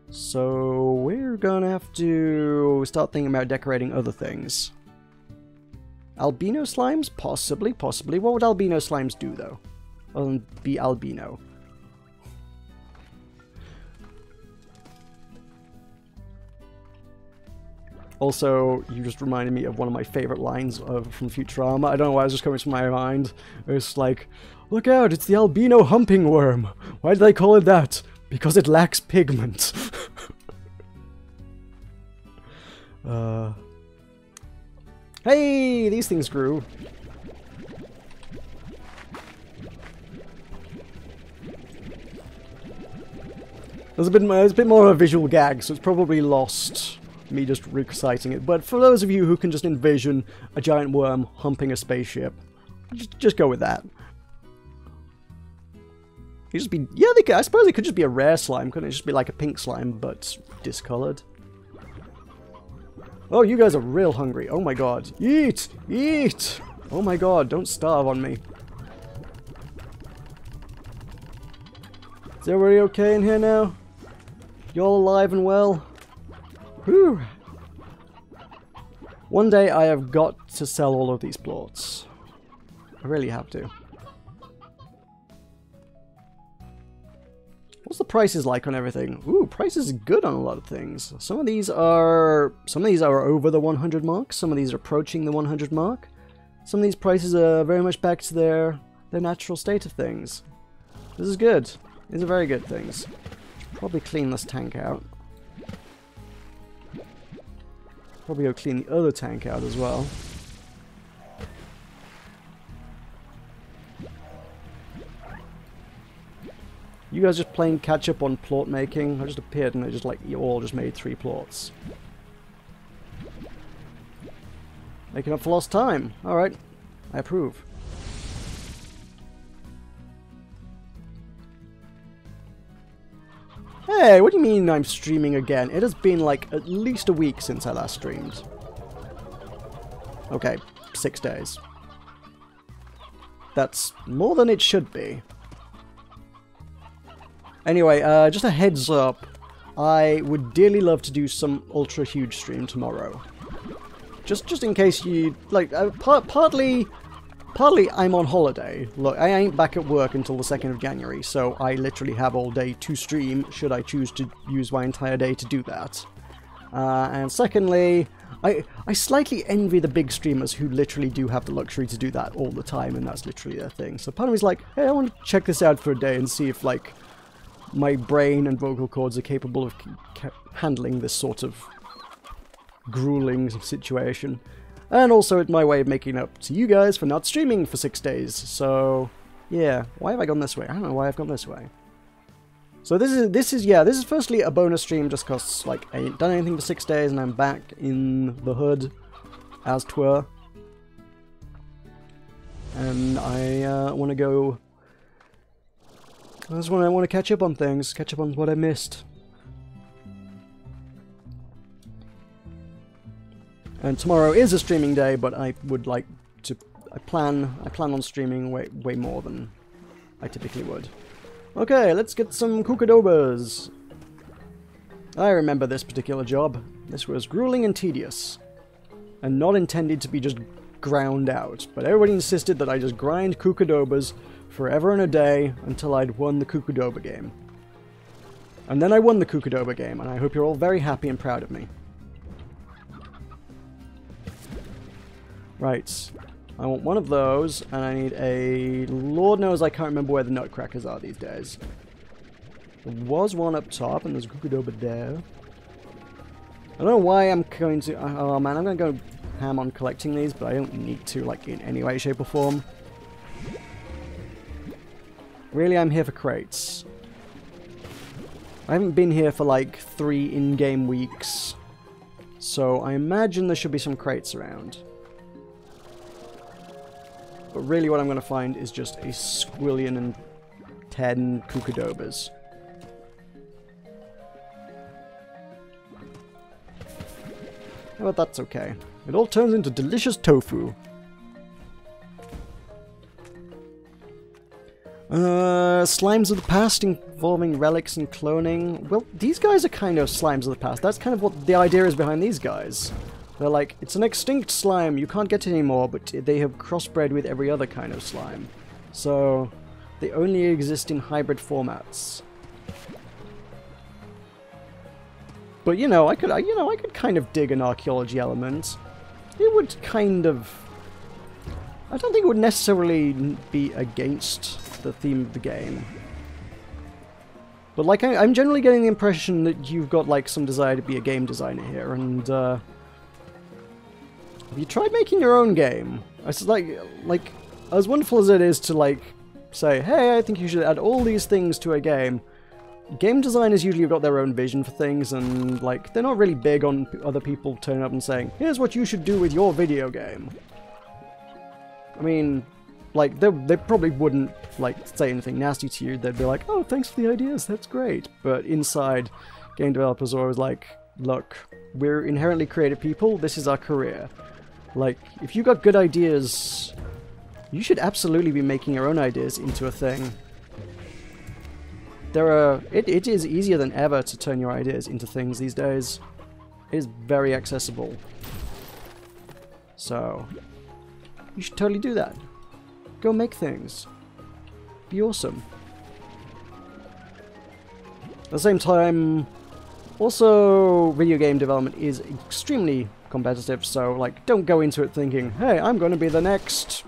So we're gonna have to start thinking about decorating other things. Albino slimes? Possibly. What would albino slimes do though? Other than be albino. Also, you just reminded me of one of my favorite lines from Futurama. I don't know why it was just coming to my mind. It's like, look out, it's the albino humping worm. Why do they call it that? Because it lacks pigment. Hey, these things grew. There's a bit more of a visual gag, so it's probably lost me just reciting it. But for those of you who can just envision a giant worm humping a spaceship, just go with that. You just be, yeah, I suppose it could just be a rare slime, couldn't it? Just be like a pink slime, but discolored. Oh, you guys are real hungry. Oh my god. Eat! Eat! Oh my god, don't starve on me. Is everybody okay in here now? You all alive and well? Whew. One day I have got to sell all of these plots. I really have to. What's the prices like on everything? Ooh, prices are good on a lot of things. Some of these are over the 100 mark. Some of these are approaching the 100 mark. Some of these prices are very much back to their natural state of things. This is good. These are very good things. Should probably clean this tank out. Probably go clean the other tank out as well. You guys just playing catch up on plot making? I just appeared and it just like you all just made 3 plots. Making up for lost time. Alright. I approve. Hey, what do you mean I'm streaming again? It has been like at least a week since I last streamed. Okay, 6 days. That's more than it should be. Anyway, just a heads up. I would dearly love to do some ultra huge stream tomorrow. Just in case you like. Partly I'm on holiday. Look, I ain't back at work until the 2nd of January, so I literally have all day to stream, should I choose to use my entire day to do that. And secondly, I slightly envy the big streamers who literally do have the luxury to do that all the time, and that's literally their thing. So part of me is like, hey, I want to check this out for a day and see if, like, my brain and vocal cords are capable of handling this sort of grueling situation. And also it's my way of making up to you guys for not streaming for 6 days. So, yeah. Why have I gone this way? I don't know why I've gone this way. So this is firstly a bonus stream just because, like, I ain't done anything for 6 days and I'm back in the hood, as 'twere. And I want to go... I want to catch up on things, catch up on what I missed. And tomorrow is a streaming day, but I would like to... I plan on streaming way more than I typically would. Okay, let's get some cucadobas. I remember this particular job. This was grueling and tedious. And not intended to be just ground out. But everybody insisted that I just grind cucadobas forever and a day until I'd won the cucadoba game. And then I won the cucadoba game, and I hope you're all very happy and proud of me. Right. I want one of those, and I need a... Lord knows I can't remember where the nutcrackers are these days. There was one up top, and there's a good over there. I don't know why I'm going to... Oh man, I'm going to go ham on collecting these, but I don't need to, like, in any way, shape, or form. Really, I'm here for crates. I haven't been here for, like, 3 in-game weeks. So I imagine there should be some crates around. But really what I'm going to find is just a squillion and 10 Kukadobas. But that's okay. It all turns into delicious tofu. Slimes of the past involving relics and cloning. Well, these guys are kind of slimes of the past. That's kind of what the idea is behind these guys. They're like, it's an extinct slime, you can't get it anymore, but they have crossbred with every other kind of slime. So, they only exist in hybrid formats. But you know, I could kind of dig an archaeology element. It would kind of... I don't think it would necessarily be against the theme of the game. But like, I'm generally getting the impression that you've got like some desire to be a game designer here, and have you tried making your own game? It's like as wonderful as it is to like say, hey, I think you should add all these things to a game. Game designers usually have got their own vision for things, and like they're not really big on other people turning up and saying, here's what you should do with your video game. I mean, like, they probably wouldn't, like, say anything nasty to you. They'd be like, oh, thanks for the ideas, that's great. But inside, game developers are always like, look, we're inherently creative people, this is our career. Like, if you got good ideas, you should absolutely be making your own ideas into a thing. It is easier than ever to turn your ideas into things these days. It is very accessible. So, you should totally do that. Go make things. Be awesome. At the same time, also, video game development is extremely competitive, so, like, don't go into it thinking, hey, I'm going to be the next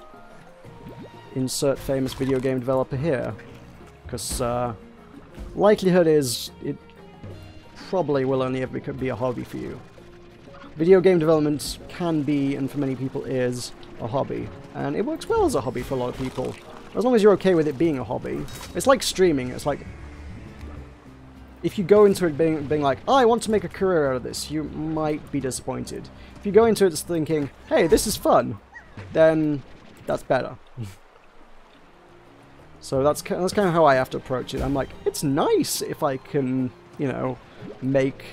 insert famous video game developer here. Because, likelihood is it probably will only ever be a hobby for you. Video game development can be, and for many people is, a hobby. And it works well as a hobby for a lot of people. As long as you're okay with it being a hobby. It's like streaming. It's like, if you go into it being like, oh, I want to make a career out of this, you might be disappointed. If you go into it just thinking, hey, this is fun, then that's better. So that's kind of how I have to approach it. I'm like, it's nice if I can, you know, make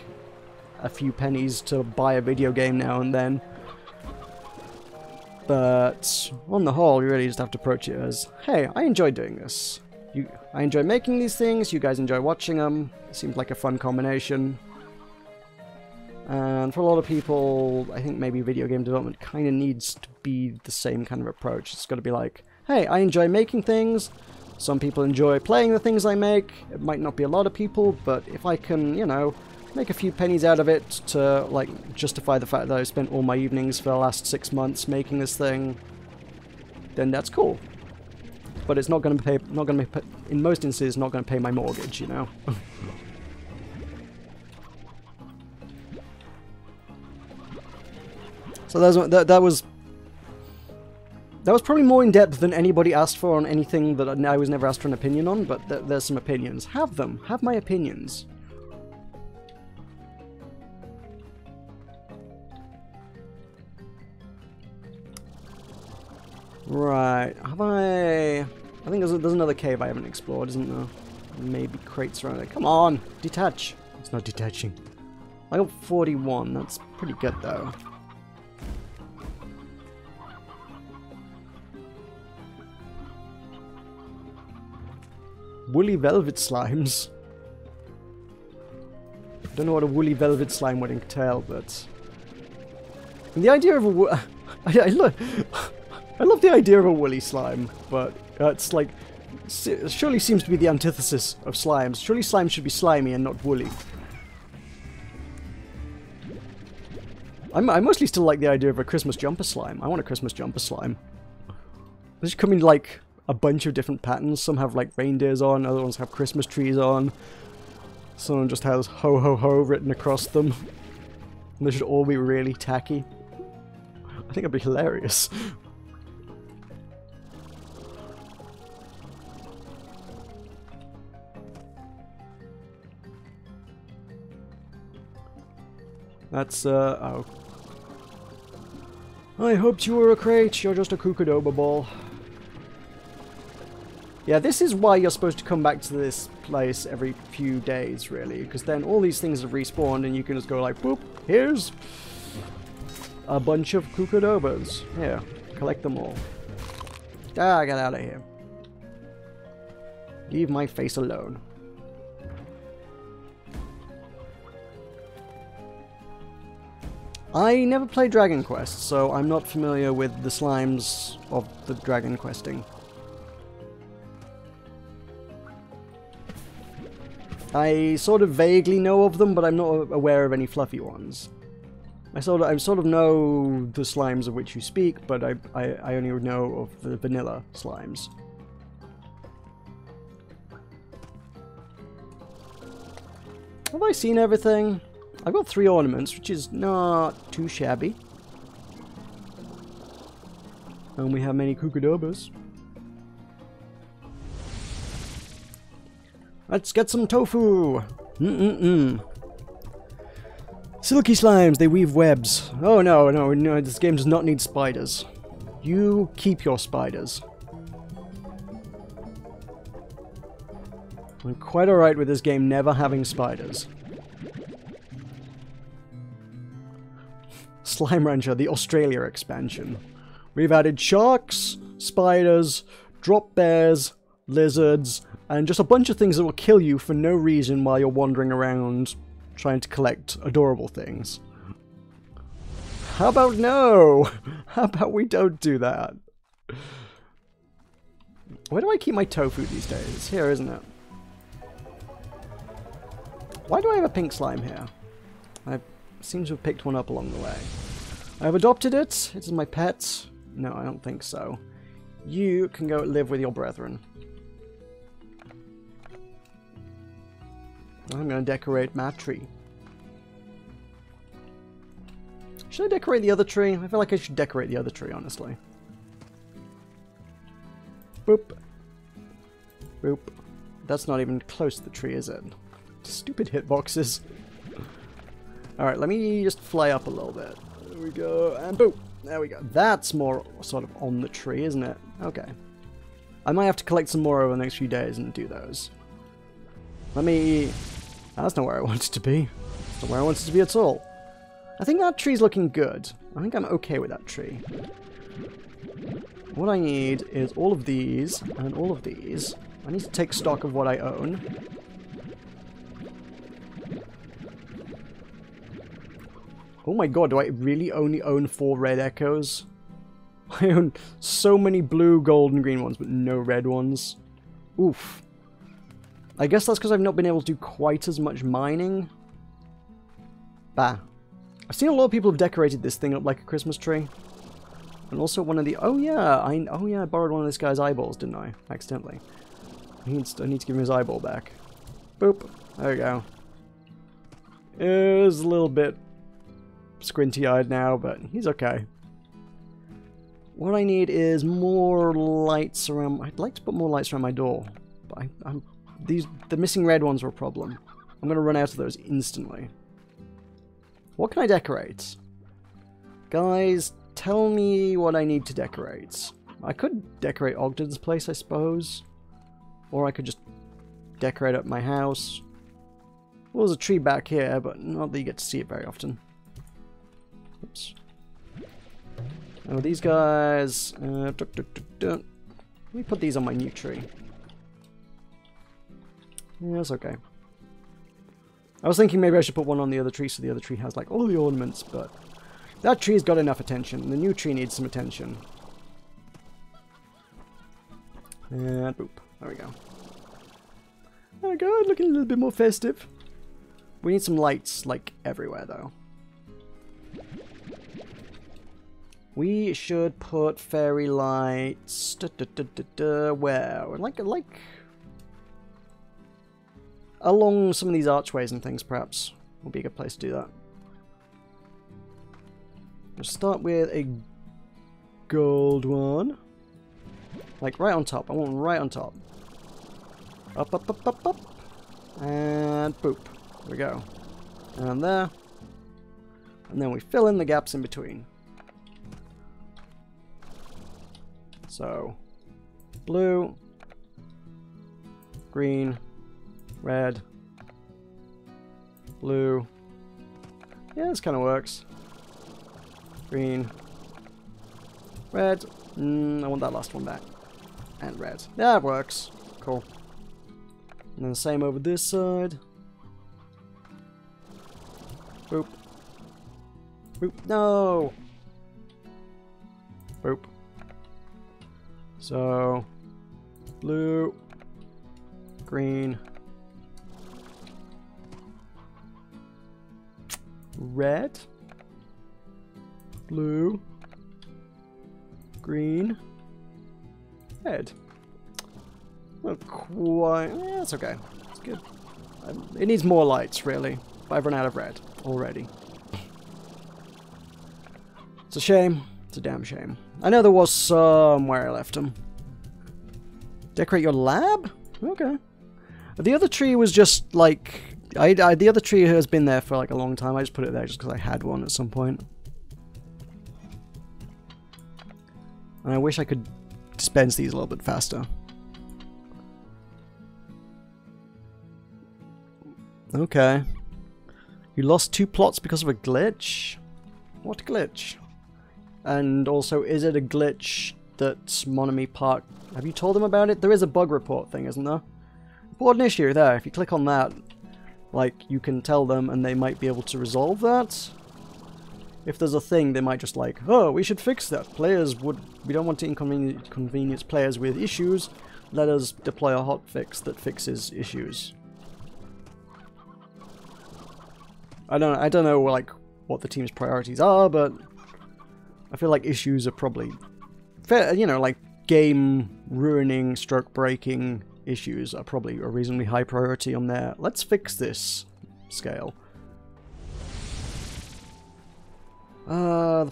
a few pennies to buy a video game now and then. But on the whole, you really just have to approach it as, hey, I enjoy doing this. I enjoy making these things, you guys enjoy watching them. It seems like a fun combination. And for a lot of people, I think maybe video game development kind of needs to be the same kind of approach. It's got to be like, hey, I enjoy making things. Some people enjoy playing the things I make. It might not be a lot of people, but if I can, you know, make a few pennies out of it to, like, justify the fact that I spent all my evenings for the last 6 months making this thing, then that's cool. But it's not going to pay, in most instances, not going to pay my mortgage, you know? So that was probably more in-depth than anybody asked for on anything that I was never asked for an opinion on, but there's some opinions. Have them. Have my opinions. Right, have I think there's another cave I haven't explored, isn't there? Maybe crates around there. Come on, detach. It's not detaching. I got 41, that's pretty good though. Woolly velvet slimes. I don't know what a woolly velvet slime would entail, but the idea of a I love the idea of a woolly slime, but it's like, surely seems to be the antithesis of slimes. Surely slime should be slimy and not woolly. I mostly still like the idea of a Christmas jumper slime. I want a Christmas jumper slime. They just come in like a bunch of different patterns. Some have like reindeers on, other ones have Christmas trees on. Some just has ho ho ho written across them. And they should all be really tacky. I think it'd be hilarious. That's, oh. I hoped you were a crate, you're just a Kookadoba ball. Yeah, this is why you're supposed to come back to this place every few days, really. Because then all these things have respawned and you can just go like, boop, here's a bunch of Kookadobas. Here, collect them all. Ah, get out of here. Leave my face alone. I never played Dragon Quest, so I'm not familiar with the slimes of the Dragon Questing. I sort of vaguely know of them, but I'm not aware of any fluffy ones. I sort of know the slimes of which you speak, but I only know of the vanilla slimes. Have I seen everything? I've got 3 ornaments, which is not too shabby. And we have many Kookadobas. Let's get some tofu! Silky slimes, they weave webs. Oh no, this game does not need spiders. You keep your spiders. I'm quite alright with this game never having spiders. Slime Rancher, the Australia expansion. We've added sharks, spiders, drop bears, lizards, and just a bunch of things that will kill you for no reason while you're wandering around trying to collect adorable things. How about no? How about we don't do that? Where do I keep my tofu these days? Here, isn't it? Why do I have a pink slime here? I seem to have picked one up along the way. I've adopted it. It's my pet. No, I don't think so. You can go live with your brethren. I'm going to decorate my tree. Should I decorate the other tree? I feel like I should decorate the other tree, honestly. Boop. Boop. That's not even close to the tree, is it? Stupid hitboxes. Alright, let me just fly up a little bit. There we go, and boom! There we go. That's more sort of on the tree, isn't it? Okay. I might have to collect some more over the next few days and do those. Let me... That's not where I want it to be. That's not where I want it to be at all. I think that tree's looking good. I think I'm okay with that tree. What I need is all of these and all of these. I need to take stock of what I own. Oh my god, do I really only own 4 red echoes? I own so many blue, gold, and green ones, but no red ones. Oof. I guess that's because I've not been able to do quite as much mining. Bah. I've seen a lot of people have decorated this thing up like a Christmas tree. And also one of the... Oh yeah, I borrowed one of this guy's eyeballs, didn't I? Accidentally. I need to give him his eyeball back. Boop. There we go. It was a little bit squinty-eyed now, but he's okay. What I need is more lights around... I'd like to put more lights around my door, but the missing red ones were a problem. I'm going to run out of those instantly. What can I decorate? Guys, tell me what I need to decorate. I could decorate Ogden's place, I suppose. Or I could just decorate up my house. Well, there's a tree back here, but not that you get to see it very often. Oops. Oh, these guys... Let me put these on my new tree. Yeah, that's okay. I was thinking maybe I should put one on the other tree so the other tree has like all the ornaments, but that tree's got enough attention. The new tree needs some attention. And boop. There we go. Oh my god, looking a little bit more festive. We need some lights like everywhere though. We should put fairy lights... where? Like... along some of these archways and things, perhaps. Would be a good place to do that. We'll start with a gold one. Like right on top. I want right on top. Up, up, up, up, up. And boop. There we go. And there. And then we fill in the gaps in between. So, blue, green, red, blue. Yeah, this kind of works. Green, red. I want that last one back. And red. Yeah, it works. Cool. And then the same over this side. Boop. Boop. No! Boop. So, blue, green, red, blue, green, red. Not quite. Yeah, that's okay. It's good. It needs more lights, really. But I've run out of red already. It's a shame. It's a damn shame. I know there was somewhere I left them. Decorate your lab? Okay. The other tree was just like... the other tree has been there for like a long time. I just put it there just because I had one at some point. And I wish I could dispense these a little bit faster. Okay. You lost 2 plots because of a glitch? What glitch? And also, is it a glitch that Monomi Park... Have you told them about it? There is a bug report thing, isn't there? Report an issue there. If you click on that, like, you can tell them and they might be able to resolve that. If there's a thing, they might just like, oh, we should fix that. We don't want to inconvenience players with issues. Let us deploy a hotfix that fixes issues. I don't know, like, what the team's priorities are, but I feel like issues are probably fair, you know, like game ruining, stroke breaking issues are probably a reasonably high priority on their let's fix this scale. The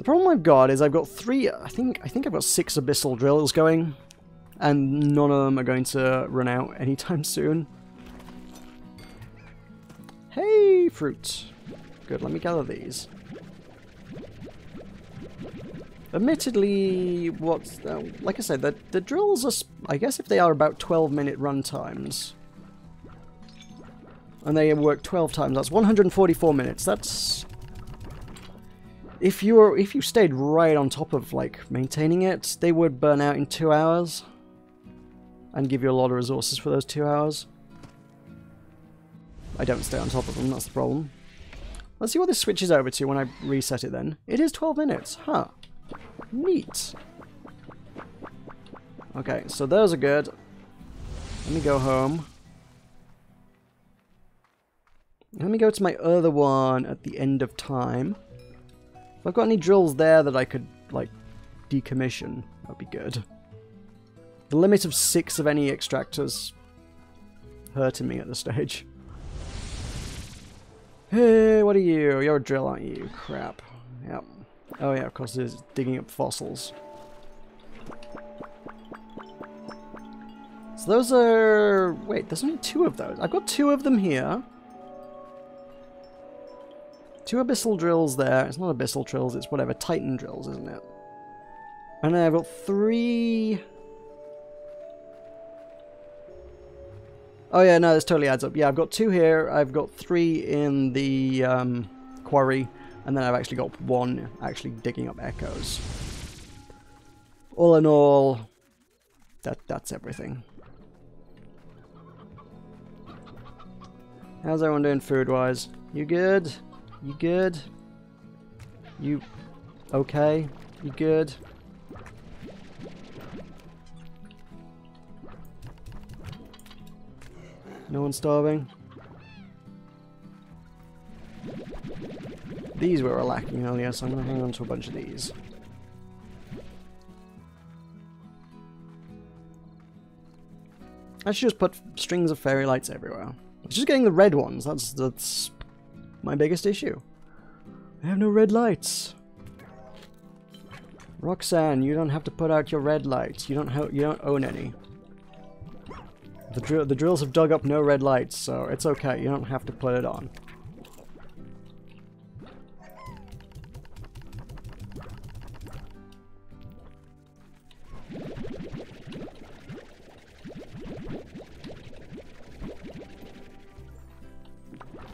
problem I've got is I've got 3, I think I've got 6 abyssal drills going, and none of them are going to run out anytime soon. Hey, fruit. Good, let me gather these. Admittedly, like I said, the drills are, I guess if they are about 12-minute run times, and they work 12 times, that's 144 minutes. That's... If you stayed right on top of, like, maintaining it, they would burn out in 2 hours, and give you a lot of resources for those 2 hours. I don't stay on top of them, that's the problem. Let's see what this switches over to when I reset it then. It is 12 minutes, huh. Neat. Okay, so those are good. Let me go home. Let me go to my other one at the end of time. If I've got any drills there that I could, like, decommission, that'd be good. The limit of 6 of any extractors hurting me at this stage. Hey, what are you? You're a drill, aren't you? Crap. Yep. Oh yeah, of course it is digging up fossils. So those are... Wait, there's only 2 of those. I've got 2 of them here. 2 abyssal drills there. It's not abyssal drills, it's whatever. Titan drills, isn't it? And then I've got 3... Oh yeah, no, this totally adds up. Yeah, I've got 2 here, I've got 3 in the quarry, and then I've actually got 1 actually digging up echoes. All in all, that's everything. How's everyone doing food-wise? You good? You good? You okay? You good? No one starving? these we were lacking earlier, so I'm going to hang on to a bunch of these. I should just put strings of fairy lights everywhere. It's just getting the red ones. That's my biggest issue. I have no red lights. Roxanne, you don't have to put out your red lights. You don't own any. The drills have dug up no red lights, so it's okay. You don't have to put it on.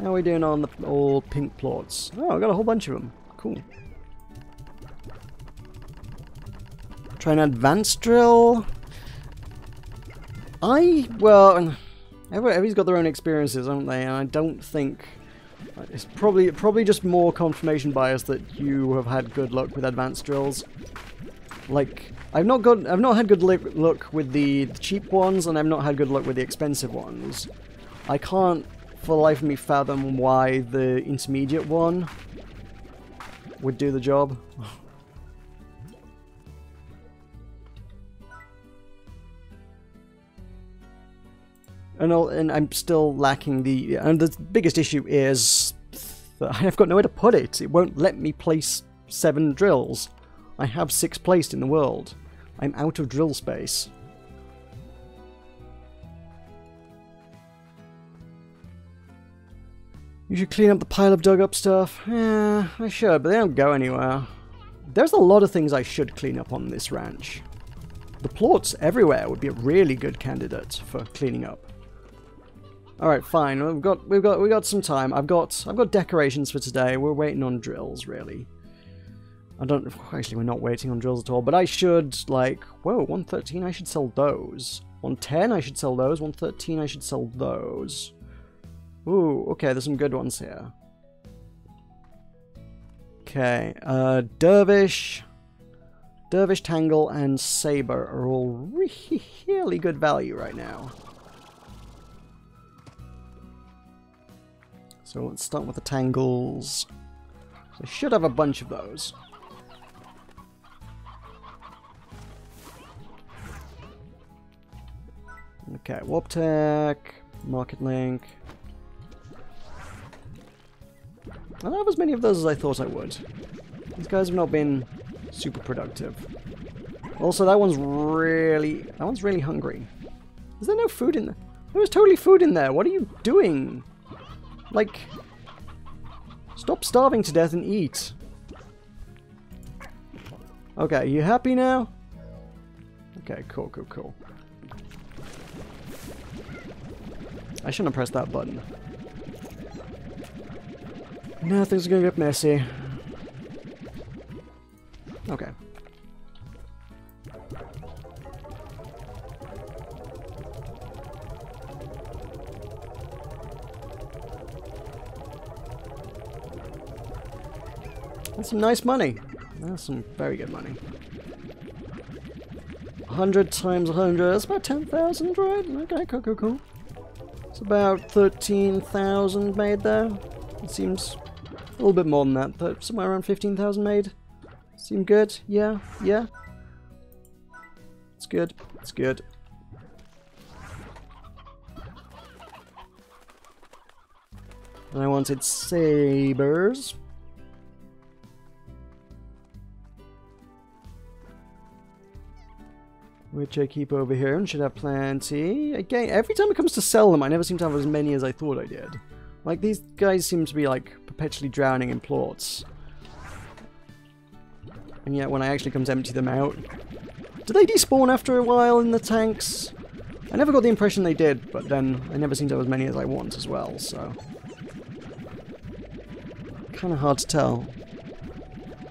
How are we doing on the old pink plots? Oh, I got a whole bunch of them. Cool. Try an advanced drill. Well, everybody's got their own experiences, haven't they? And I don't think it's probably just more confirmation bias that you have had good luck with advanced drills. Like, I've not had good luck with the cheap ones, and I've not had good luck with the expensive ones. I can't for the life of me fathom why the intermediate one would do the job. And I'm still lacking and the biggest issue is that I've got nowhere to put it. It won't let me place 7 drills. I have 6 placed in the world. I'm out of drill space. You should clean up the pile of dug up stuff. Yeah, I should, but they don't go anywhere. There's a lot of things I should clean up on this ranch. The plots everywhere would be a really good candidate for cleaning up. Alright, fine. We've got some time. I've got decorations for today. We're waiting on drills, really. Actually, we're not waiting on drills at all, but I should, like, whoa, 113, I should sell those. 110, I should sell those. 113, I should sell those. Ooh, okay, there's some good ones here. Okay, Dervish, Tangle, and Saber are all really good value right now. So let's start with the Tangles. So I should have a bunch of those. Okay, Warp Tech, Market Link. I don't have as many of those as I thought I would. These guys have not been super productive. Also, that one's really hungry. Is there no food in there? There was totally food in there. What are you doing? Like, stop starving to death and eat. Okay, you happy now? Okay, cool. I shouldn't have pressed that button. Now things are gonna get messy. Okay. That's some nice money. That's some very good money. 100 times 100, that's about 10,000, right? Okay, cool. It's about 13,000 made there. It seems a little bit more than that, but somewhere around 15,000 made. Seem good? Yeah. It's good. And I wanted sabers. Which I keep over here and should have plenty. Again, every time it comes to sell them, I never seem to have as many as I thought I did. Like, these guys seem to be, like, perpetually drowning in plots. And yet, when I actually come to empty them out... Do they despawn after a while in the tanks? I never got the impression they did, but then I never seem to have as many as I want as well, so... Kind of hard to tell.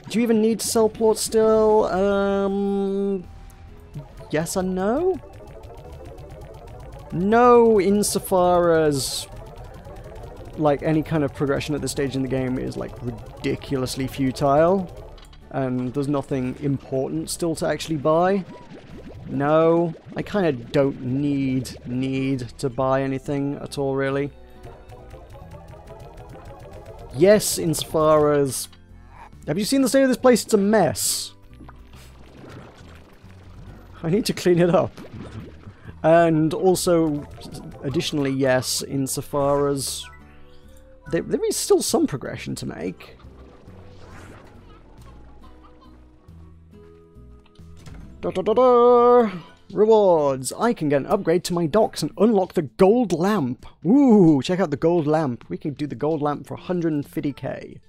Do you even need to sell plots still? Yes and no? No, insofar as... like, any kind of progression at this stage in the game is, like, ridiculously futile. And there's nothing important still to actually buy. No, I kind of don't need to buy anything at all, really. yes, insofar as... Have you seen the state of this place? It's a mess. I need to clean it up. And also, additionally, yes, insofar as... There is still some progression to make. Da da da da! Rewards! I can get an upgrade to my docks and unlock the gold lamp. Ooh, check out the gold lamp. We can do the gold lamp for 150k.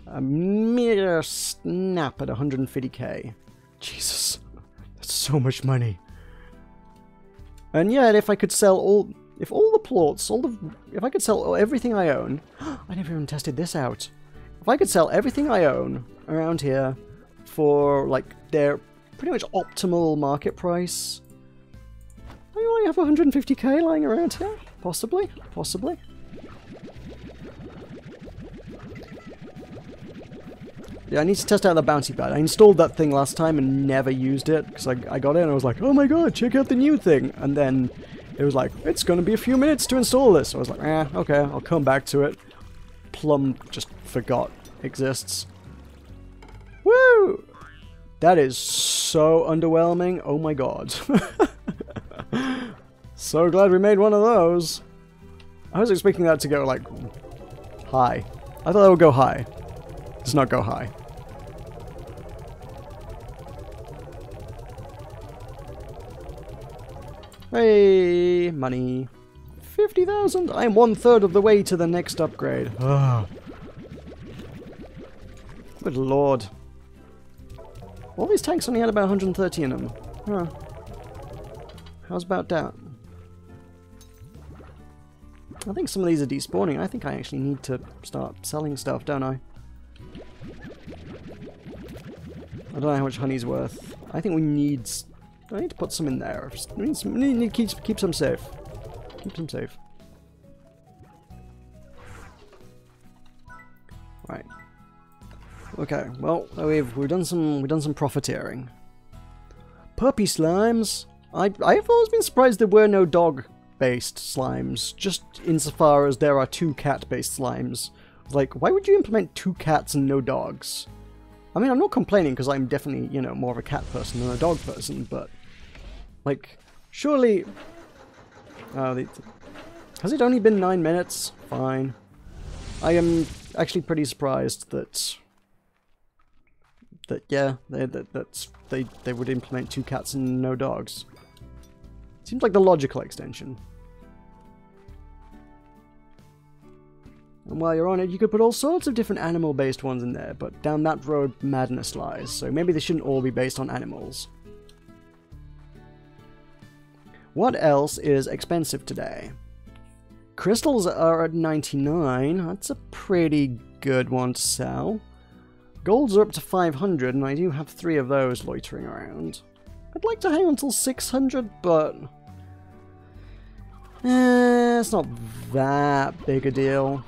A mere snap at 150k. Jesus, that's so much money. And yet, if I could sell all... If all the plots, if I could sell everything I own... I never even tested this out. If I could sell everything I own around here for, like, their pretty much optimal market price... I only have 150k lying around here. Possibly. Possibly. Yeah, I need to test out the bouncy pad. I installed that thing last time and never used it, because I got it and I was like, oh my god, check out the new thing! And then... It was like, it's going to be a few minutes to install this. I was like, okay, I'll come back to it. Plum just forgot exists. Woo! That is so underwhelming. Oh my god. So glad we made one of those. I was expecting that to go, like, high. I thought that would go high. It does not go high. Hey, money. 50,000? I am 1/3 of the way to the next upgrade. Ugh. Good lord. All these tanks only had about 130 in them. Huh. How's about that? I think some of these are despawning. I think I actually need to start selling stuff, don't I? I don't know how much honey's worth. I think we need... I need to put some in there. We need to keep some safe. Keep some safe. Right. Okay. Well, we've done some profiteering. Puppy slimes. I've always been surprised there were no dog-based slimes. Just insofar as there are 2 cat-based slimes. Like, why would you implement 2 cats and no dogs? I mean, I'm not complaining because I'm definitely, you know, more of a cat person than a dog person, but... Like, surely... has it only been 9 minutes? Fine. I am actually pretty surprised that... yeah, they would implement 2 cats and no dogs. Seems like the logical extension. And while you're on it, you could put all sorts of different animal-based ones in there, but down that road madness lies, so maybe they shouldn't all be based on animals. What else is expensive today? Crystals are at 99. That's a pretty good one to sell. Golds are up to 500, and I do have 3 of those loitering around. I'd like to hang on till 600, but... it's not that big a deal.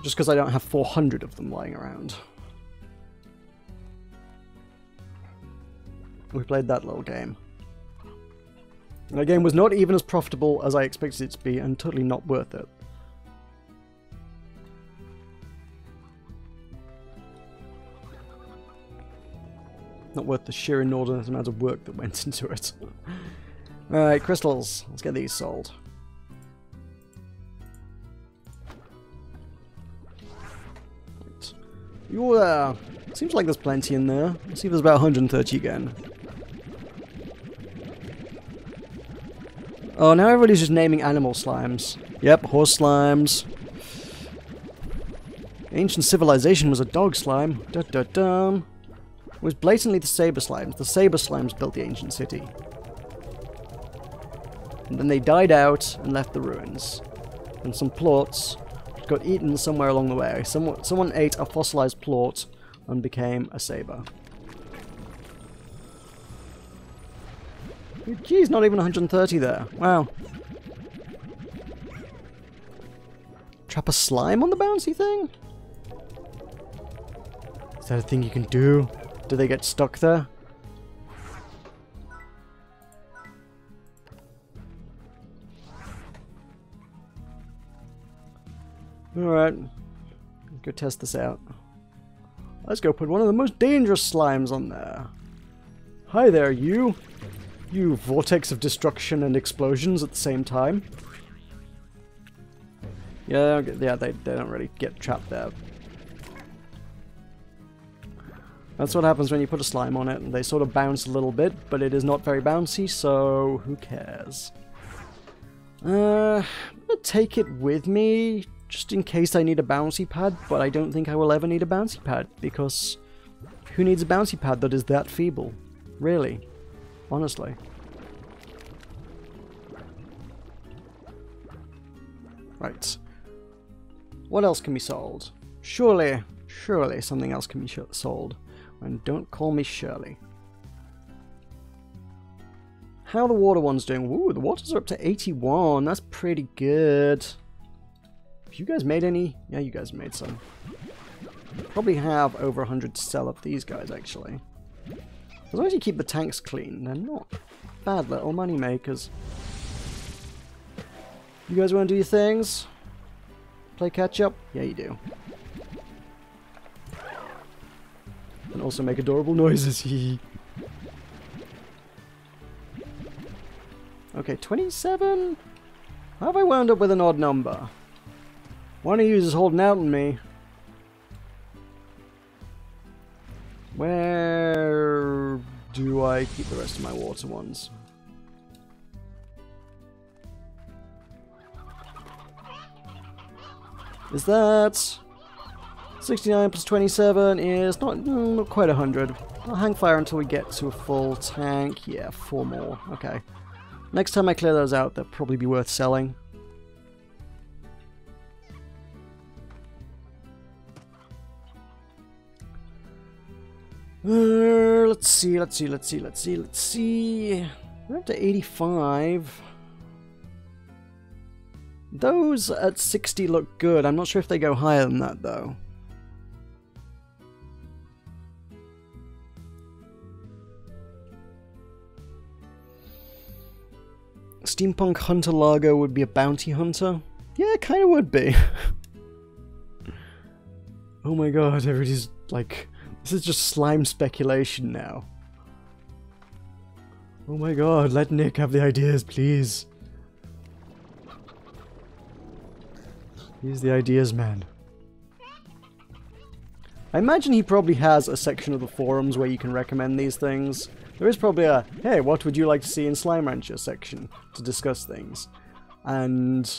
Just because I don't have 400 of them lying around. We played that little game. And that game was not even as profitable as I expected it to be, and totally not worth it. Not worth the sheer inordinate amount of work that went into it. Alright, crystals. Let's get these sold. Right. You there. Seems like there's plenty in there. Let's see if there's about 130 again. Oh, now everybody's just naming animal slimes. Yep, horse slimes. Ancient civilization was a dog slime. Dun-dun-dun. It was blatantly the saber slimes. The saber slimes built the ancient city. And then they died out and left the ruins. And some plorts got eaten somewhere along the way. Someone ate a fossilized plort and became a saber. Geez, not even 130 there. Wow. Trap a slime on the bouncy thing? Is that a thing you can do? Do they get stuck there? Alright. Go test this out. Let's go put one of the most dangerous slimes on there. Hi there, you. You vortex of destruction and explosions at the same time. Yeah, they don't really get trapped there. That's what happens when you put a slime on it. They sort of bounce a little bit, but it is not very bouncy, so who cares? I'm gonna take it with me, just in case I need a bouncy pad, but I don't think I will ever need a bouncy pad, because who needs a bouncy pad that is that feeble? Really? Honestly. Right. What else can be sold? Surely something else can be sold. And don't call me Shirley. How are the water ones doing? Ooh, the waters are up to 81. That's pretty good. Have you guys made any? Yeah, you guys made some. Probably have over 100 to sell up these guys, actually. As long as you keep the tanks clean, they're not bad little money makers. You guys want to do your things? Play catch up? Yeah, you do. And also make adorable noises. Okay, 27? How have I wound up with an odd number? One of you is holding out on me. Where do I keep the rest of my water ones? Is that 69 plus 27 is not quite 100. I'll hang fire until we get to a full tank. Yeah, 4 more. Okay. Next time I clear those out, they'll probably be worth selling. Let's see. We're up to 85. Those at 60 look good. I'm not sure if they go higher than that, though. Steampunk Hunter Largo would be a bounty hunter? Yeah, it kind of would be. Oh my god, everybody's like... This is just slime speculation now. Oh my god, let Nick have the ideas, please. He's the ideas man. I imagine he probably has a section of the forums where you can recommend these things. There is probably a, hey, what would you like to see in Slime Rancher section to discuss things. And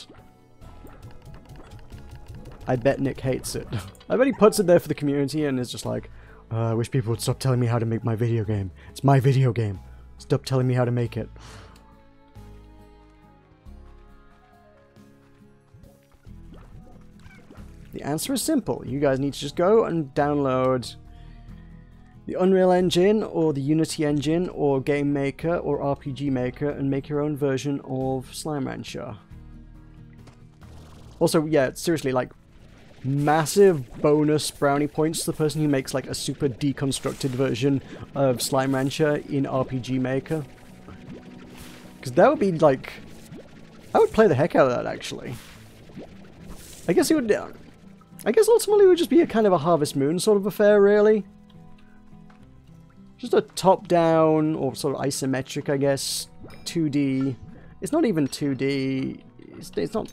I bet Nick hates it. I bet he puts it there for the community and is just like, I wish people would stop telling me how to make my video game. It's my video game. Stop telling me how to make it. The answer is simple. You guys need to just go and download the Unreal Engine or the Unity Engine or Game Maker or RPG Maker and make your own version of Slime Rancher. Also, yeah, seriously, like, massive bonus brownie points to the person who makes like a super deconstructed version of Slime Rancher in RPG Maker. Because that would be like... I would play the heck out of that, actually. I guess it would... I guess ultimately it would just be a kind of a Harvest Moon sort of affair, really. Just a top-down, or sort of isometric, I guess, 2D. It's not even 2D. It's not...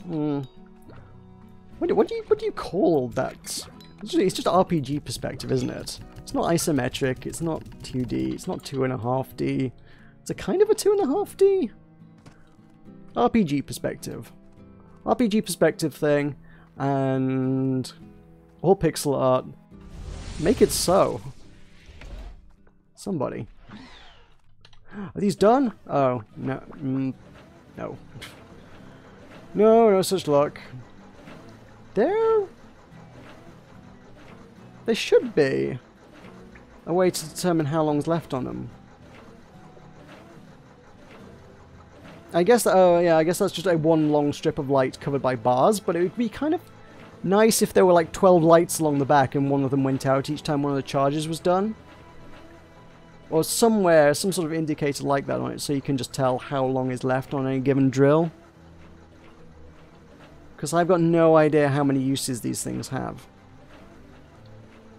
What do you call that? It's just RPG perspective, isn't it? It's not isometric, it's not 2D, it's not 2.5D. It's a kind of a 2.5D? RPG perspective. RPG perspective thing, and all pixel art. Make it so. Somebody. Are these done? Oh, no. No. No such luck. There should be a way to determine how long's left on them. I guess, oh yeah, I guess that's just a one long strip of light covered by bars, but it would be kind of nice if there were like 12 lights along the back and one of them went out each time one of the charges was done. Or somewhere, some sort of indicator like that on it, so you can just tell how long is left on any given drill. Because I've got no idea how many uses these things have.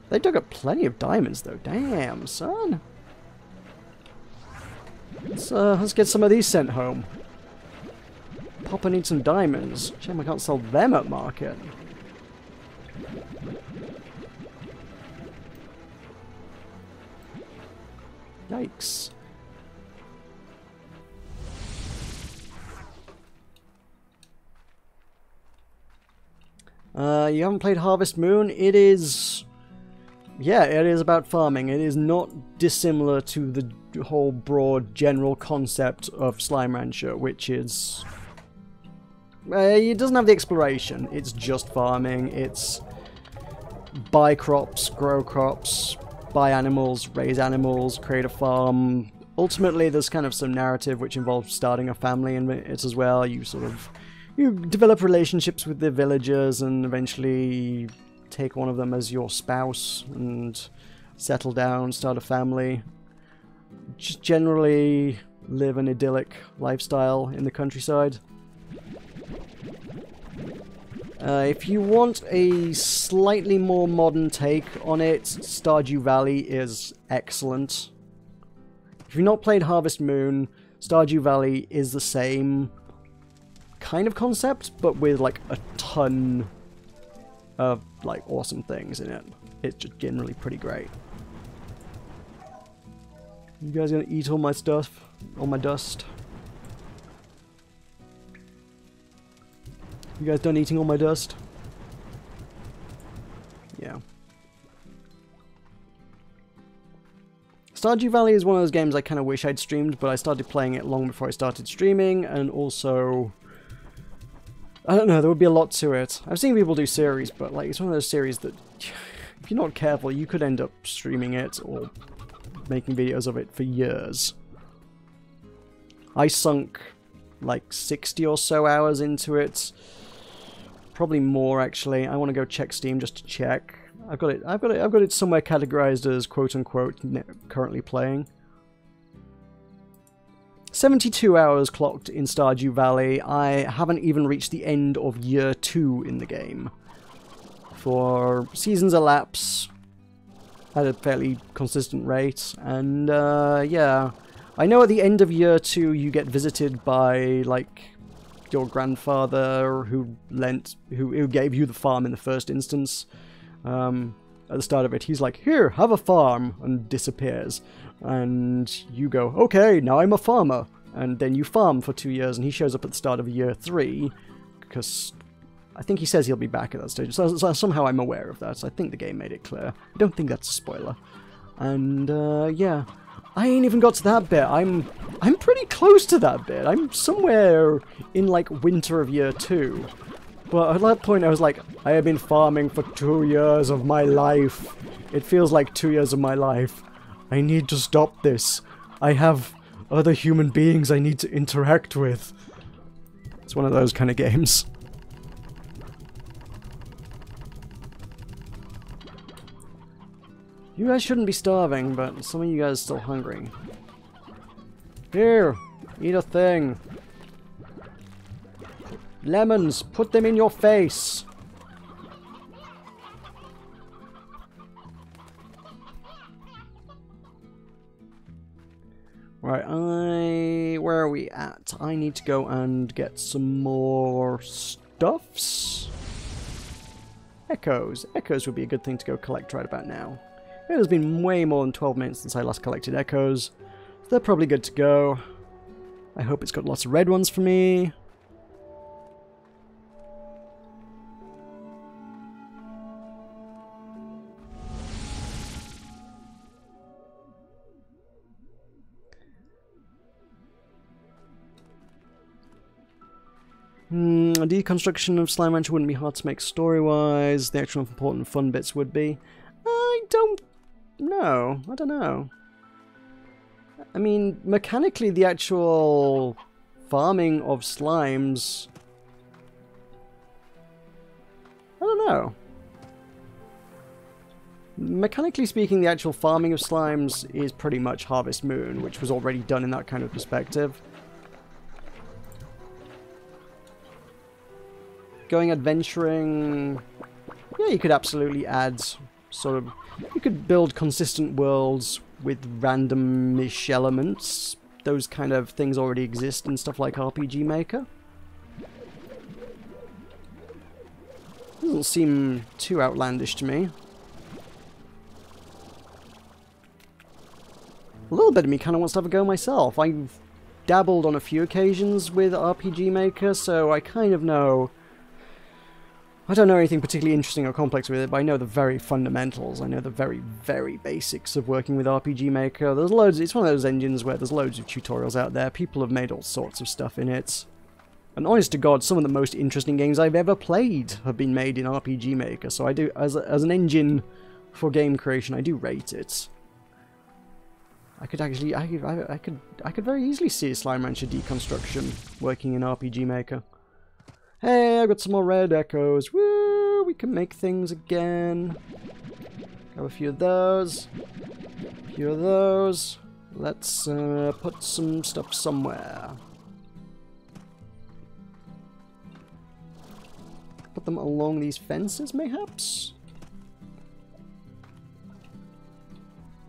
They dug up plenty of diamonds, though. Damn, son. Let's get some of these sent home. Papa needs some diamonds. Shame I can't sell them at market. Yikes. You haven't played Harvest Moon? It is... Yeah, it is about farming. It is not dissimilar to the whole broad general concept of Slime Rancher, which is... it doesn't have the exploration. It's just farming. It's buy crops, grow crops, buy animals, raise animals, create a farm. Ultimately, there's kind of some narrative which involves starting a family in it as well. You develop relationships with the villagers and eventually take one of them as your spouse and settle down, start a family. Just generally live an idyllic lifestyle in the countryside. If you want a slightly more modern take on it, Stardew Valley is excellent. If you've not played Harvest Moon, Stardew Valley is the same kind of concept, but with like a ton of like awesome things in it. It's just generally pretty great. You guys gonna eat all my stuff? All my dust? You guys done eating all my dust? Yeah. Stardew Valley is one of those games I kind of wish I'd streamed, but I started playing it long before I started streaming, and also... I don't know, there would be a lot to it. I've seen people do series, but like it's one of those series that, if you're not careful, you could end up streaming it or making videos of it for years. I sunk like 60 or so hours into it. Probably more, actually. I want to go check Steam just to check. I've got it somewhere categorized as quote-unquote currently playing. 72 hours clocked in Stardew Valley. I haven't even reached the end of year 2 in the game. For seasons elapse at a fairly consistent rate, and yeah. I know at the end of year 2 you get visited by, like, your grandfather who gave you the farm in the first instance. At the start of it, he's like, "Here, have a farm," and disappears. And you go, "Okay, now I'm a farmer." And then you farm for 2 years, and he shows up at the start of year 3, because I think he says he'll be back at that stage. So somehow I'm aware of that, so I think the game made it clear. I don't think that's a spoiler. And, yeah. I ain't even got to that bit. I'm pretty close to that bit. I'm somewhere in, like, winter of year 2. But at that point I was like, I have been farming for 2 years of my life. It feels like 2 years of my life. I need to stop this. I have other human beings I need to interact with. It's one of those kind of games. You guys shouldn't be starving, but some of you guys are still hungry. Here, eat a thing. Lemons, put them in your face. Right, where are we at? I need to go and get some more stuffs. Echoes. Echoes would be a good thing to go collect right about now. It has been way more than 12 minutes since I last collected echoes. So they're probably good to go. I hope it's got lots of red ones for me. A deconstruction of Slime Rancher wouldn't be hard to make story-wise. The actual important fun bits would be. I don't know. I don't know. I mean, mechanically, the actual farming of slimes... I don't know. Mechanically speaking, the actual farming of slimes is pretty much Harvest Moon, which was already done in that kind of perspective. Going adventuring... Yeah, you could absolutely add sort of... You could build consistent worlds with random-ish elements. Those kind of things already exist in stuff like RPG Maker. Doesn't seem too outlandish to me. A little bit of me kind of wants to have a go myself. I've dabbled on a few occasions with RPG Maker, so I kind of know... I don't know anything particularly interesting or complex with it, but I know the very fundamentals. I know the very, very basics of working with RPG Maker. There's loads... It's one of those engines where there's loads of tutorials out there. People have made all sorts of stuff in it. And honest to God, some of the most interesting games I've ever played have been made in RPG Maker, so I do... As an engine for game creation, I do rate it. I could actually, I could very easily see a Slime Rancher deconstruction working in RPG Maker. Hey, I got some more red echoes. Woo! We can make things again. Grab a few of those. A few of those. Let's put some stuff somewhere. Put them along these fences, mayhaps?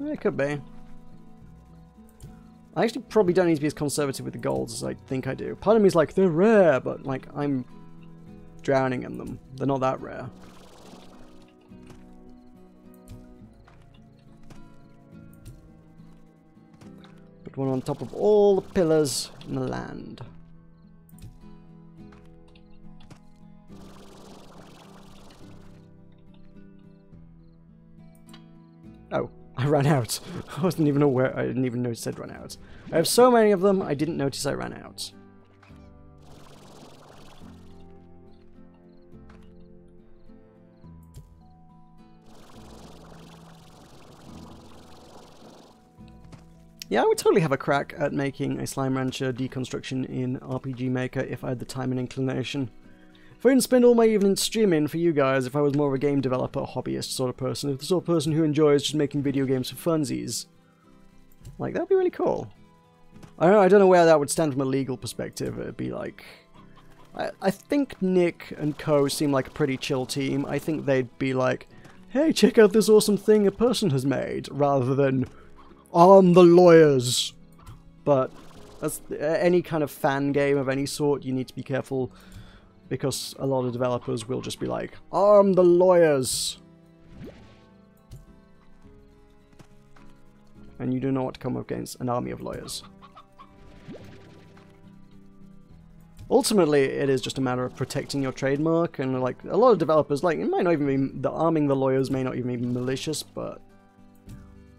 It could be. I actually probably don't need to be as conservative with the golds as I think I do. Part of me is like, they're rare, but like, I'm drowning in them. They're not that rare. Put one on top of all the pillars in the land. Oh. I ran out. I wasn't even aware. I didn't even notice I'd run out. I have so many of them, I didn't notice I ran out. Yeah, I would totally have a crack at making a Slime Rancher deconstruction in RPG Maker if I had the time and inclination. If I didn't spend all my evening streaming for you guys, if I was more of a game developer, hobbyist sort of person, if the sort of person who enjoys just making video games for funsies, like, that'd be really cool. I don't know where that would stand from a legal perspective. It'd be like... I think Nick and co seem like a pretty chill team. I think they'd be like, hey, check out this awesome thing a person has made, rather than, arm the lawyers. But as any kind of fan game of any sort, you need to be careful, because a lot of developers will just be like, arm the lawyers! And you do not want to come up against an army of lawyers. Ultimately, it is just a matter of protecting your trademark, and like, a lot of developers, like, it might not even be, the arming the lawyers may not even be malicious, but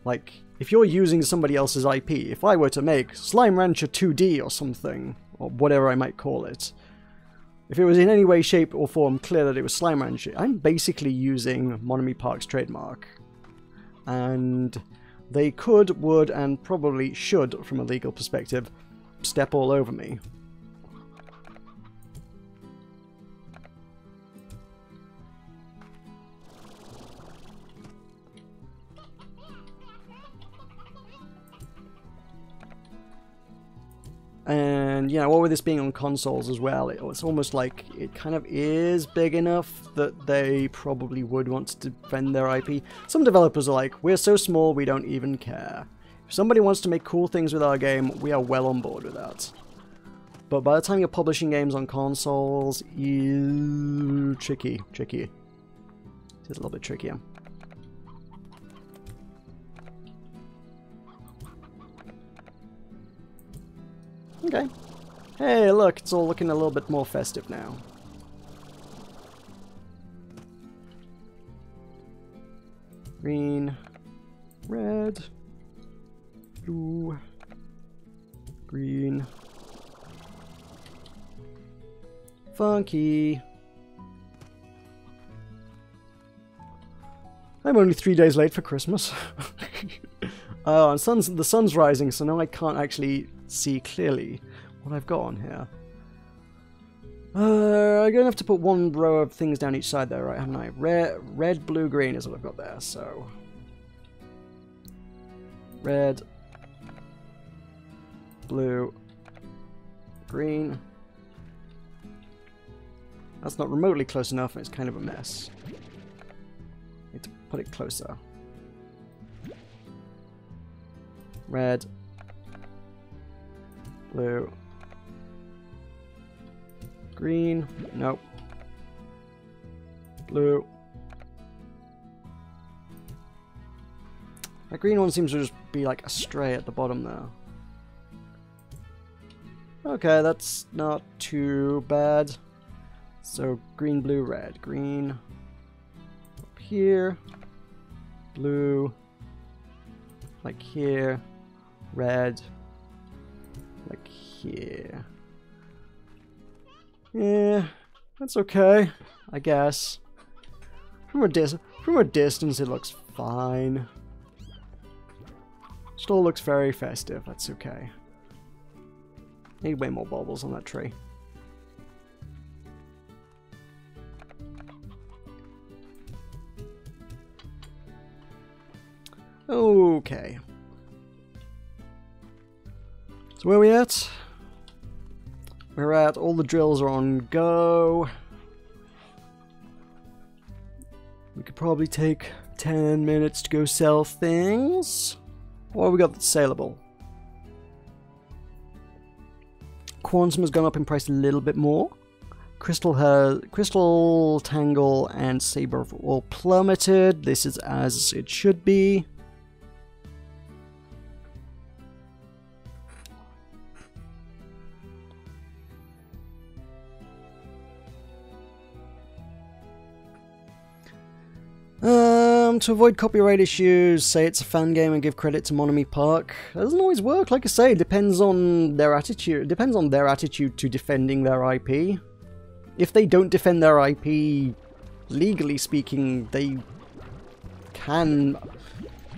like, if you're using somebody else's IP, if I were to make Slime Rancher 2D or something, or whatever I might call it, if it was in any way, shape, or form clear that it was Slime Rancher, I'm basically using Monomi Park's trademark. And they could, would, and probably should, from a legal perspective, step all over me. And, you know, what with this being on consoles as well, it's almost like it kind of is big enough that they probably would want to defend their IP. Some developers are like, we're so small we don't even care. If somebody wants to make cool things with our game, we are well on board with that. But by the time you're publishing games on consoles, tricky. It is a little bit trickier. Okay. Hey, look, it's all looking a little bit more festive now. Green, red, blue, green, funky. I'm only 3 days late for Christmas. Oh, and the sun's rising, so now I can't actually see clearly what I've got on here. I'm gonna have to put one row of things down each side there, right, haven't I? Red, blue, green is what I've got there, so... Red, blue, green. That's not remotely close enough, and it's kind of a mess. I need to put it closer. Red. Blue. Green. Nope. Blue. That green one seems to just be like astray at the bottom there. Okay, that's not too bad. So green, blue, red. Green up here. Blue like here. Red like here. Yeah, that's okay, I guess. From a distance it looks fine. Still looks very festive, that's okay. Need way more baubles on that tree. Okay. So where are we at? We're at all the drills are on go. We could probably take 10 minutes to go sell things. What have we got that's saleable? Quantum has gone up in price a little bit more. Crystal Tangle and Saber have all plummeted. This is as it should be. To avoid copyright issues, say it's a fan game and give credit to Monomi Park. That doesn't always work, like I say, it depends on their attitude. It depends on their attitude to defending their IP. If they don't defend their IP, legally speaking, they can,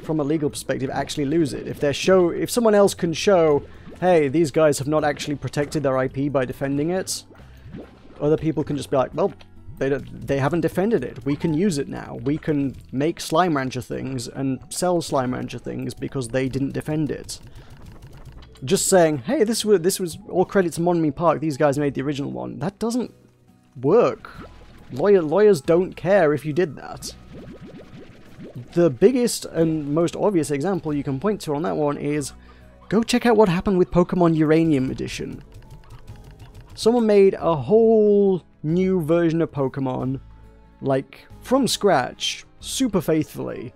from a legal perspective, actually lose it. If someone else can show, hey, these guys have not actually protected their IP by defending it, other people can just be like, well, they haven't defended it. We can use it now. We can make Slime Rancher things and sell Slime Rancher things because they didn't defend it. Just saying, hey, this was all credit to Monomi Park. These guys made the original one. That doesn't work. Lawyers don't care if you did that. The biggest and most obvious example you can point to on that one is go check out what happened with Pokemon Uranium Edition. Someone made a whole new version of Pokemon, like, from scratch, super faithfully.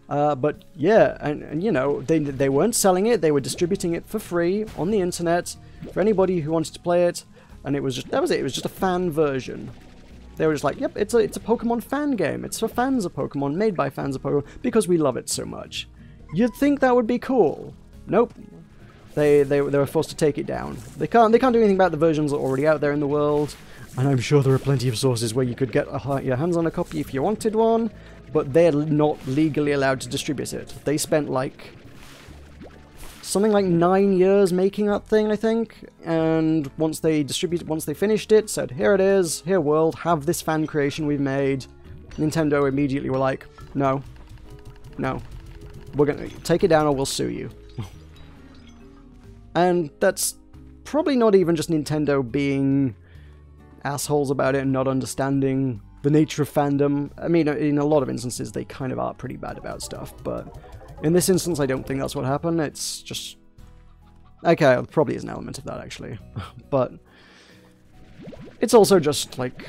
But yeah, and you know, they weren't selling it, they were distributing it for free on the internet for anybody who wanted to play it, and it was just, that was it, it was just a fan version. They were just like, yep, it's a Pokemon fan game, it's for fans of Pokemon, made by fans of Pokemon, because we love it so much. You'd think that would be cool. Nope. They were forced to take it down. They can't do anything about the versions that are already out there in the world. And I'm sure there are plenty of sources where you could get your hands on a copy if you wanted one, but they're not legally allowed to distribute it. They spent like something like 9 years making that thing, I think, and once they finished it, said, here it is, here world, have this fan creation we've made. Nintendo immediately were like, no, we're gonna take it down or we'll sue you. And that's probably not even just Nintendo being assholes about it and not understanding the nature of fandom. I mean, in a lot of instances, they kind of are pretty bad about stuff, but in this instance, I don't think that's what happened. It's just... okay, there probably is an element of that, actually. But it's also just, like,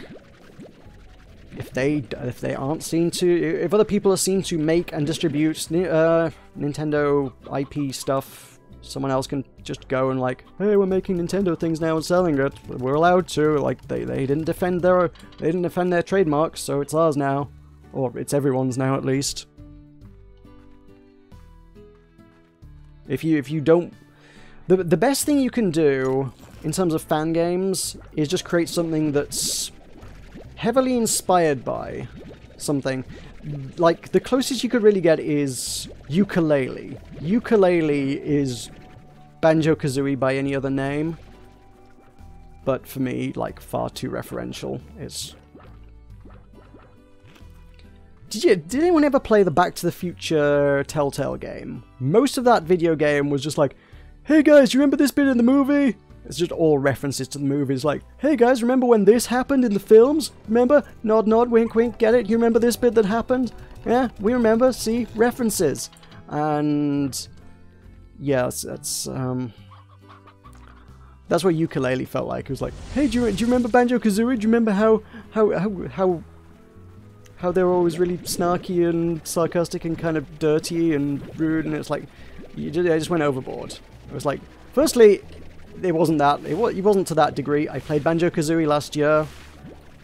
if they aren't seen to... if other people are seen to make and distribute Nintendo IP stuff, someone else can just go and like, hey, we're making Nintendo things now and selling it. We're allowed to. Like, they didn't defend their trademarks, so it's ours now, or it's everyone's now at least. If you don't, the best thing you can do in terms of fan games is just create something that's heavily inspired by something. Like, the closest you could really get is Ukulele. Ukulele is Banjo-Kazooie by any other name, but for me, like, far too referential. Did anyone ever play the Back to the Future Telltale game? Most of that video game was just like, hey guys, you remember this bit in the movie? It's just all references to the movies, like, hey guys, remember when this happened in the films? Remember? Nod nod, wink wink, get it? You remember this bit that happened? Yeah, we remember. See, references. And yes, that's what Ukulele felt like. It was like, hey, do you remember Banjo-Kazooie? Do you remember how they were always really snarky and sarcastic and kind of dirty and rude? And it's like, I just went overboard. It was like, firstly, it wasn't to that degree. I played Banjo-Kazooie last year.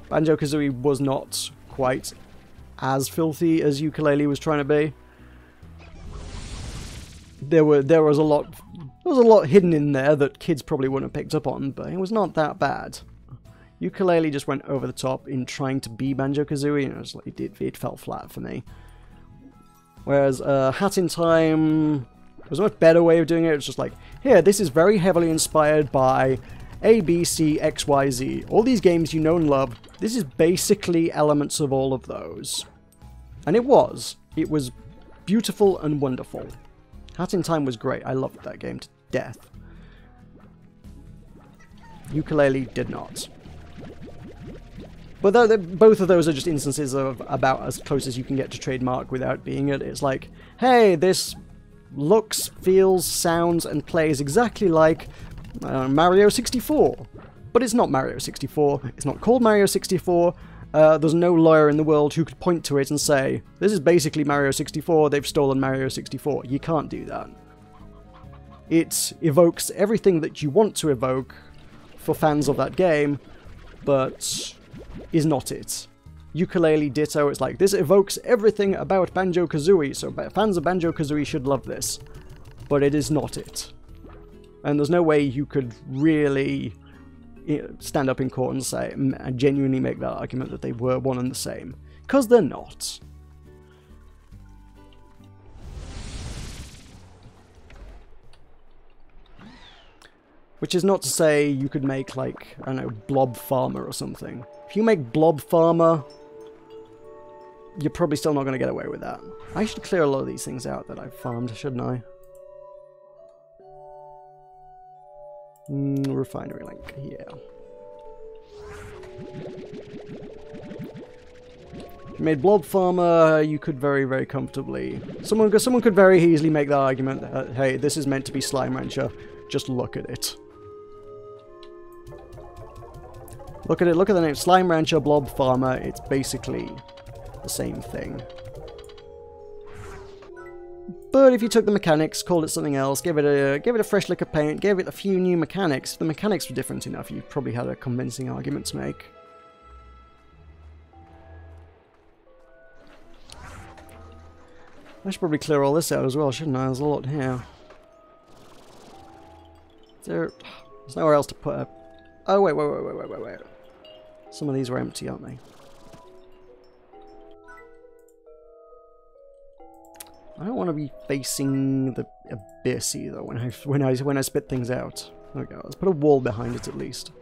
Banjo-Kazooie was not quite as filthy as Ukulele was trying to be. There was a lot hidden in there that kids probably wouldn't have picked up on, but it was not that bad. Ukulele just went over the top in trying to be Banjo-Kazooie, and it was like it fell flat for me. Whereas Hat in Time was a much better way of doing it. It's just like, here, this is very heavily inspired by A, B, C, X, Y, Z. All these games you know and love, this is basically elements of all of those. And it was beautiful and wonderful. Hat in Time was great. I loved that game to death. Ukulele did not. But both of those are just instances of about as close as you can get to trademark without being it. It's like, hey, this looks, feels, sounds, and plays exactly like Mario 64. But it's not Mario 64. It's not called Mario 64. There's no lawyer in the world who could point to it and say, this is basically Mario 64, they've stolen Mario 64. You can't do that. It evokes everything that you want to evoke for fans of that game, but is not it. Ukulele ditto, it's like, this evokes everything about Banjo-Kazooie, so fans of Banjo-Kazooie should love this. But it is not it. And there's no way you could really stand up in court and say, and genuinely make that argument that they were one and the same. Because they're not. Which is not to say you could make, like, I don't know, Blob Farmer or something. If you make Blob Farmer, you're probably still not going to get away with that. I should clear a lot of these things out that I've farmed, shouldn't I? Refinery link, yeah. If you made Blob Farmer, you could very, very comfortably... Someone could very easily make that argument that, hey, this is meant to be Slime Rancher. Just look at it. Look at it, look at the name. Slime Rancher, Blob Farmer, it's basically the same thing. But if you took the mechanics, called it something else, gave it a fresh lick of paint, gave it a few new mechanics, if the mechanics were different enough, you probably had a convincing argument to make. I should probably clear all this out as well, shouldn't I? There's a lot here. There's nowhere else to put a... Oh, wait. Some of these were empty, aren't they? I don't want to be facing the abyss either when I spit things out. There we go. Let's put a wall behind it at least.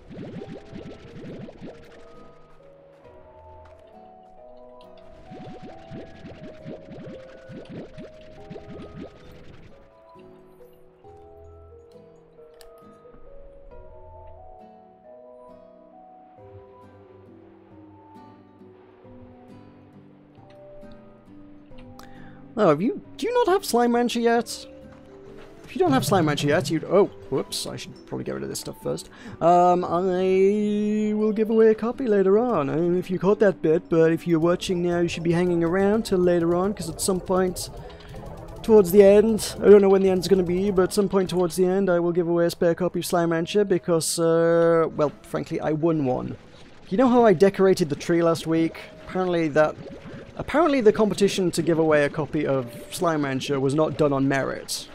Oh, do you not have Slime Rancher yet? If you don't have Slime Rancher yet, you'd... Oh, whoops, I should probably get rid of this stuff first. I will give away a copy later on. I don't know if you caught that bit, but if you're watching now, you should be hanging around till later on, because at some point towards the end, I don't know when the end's going to be, but at some point towards the end, I will give away a spare copy of Slime Rancher, because, well, frankly, I won one. You know how I decorated the tree last week? Apparently the competition to give away a copy of Slime Rancher was not done on merit.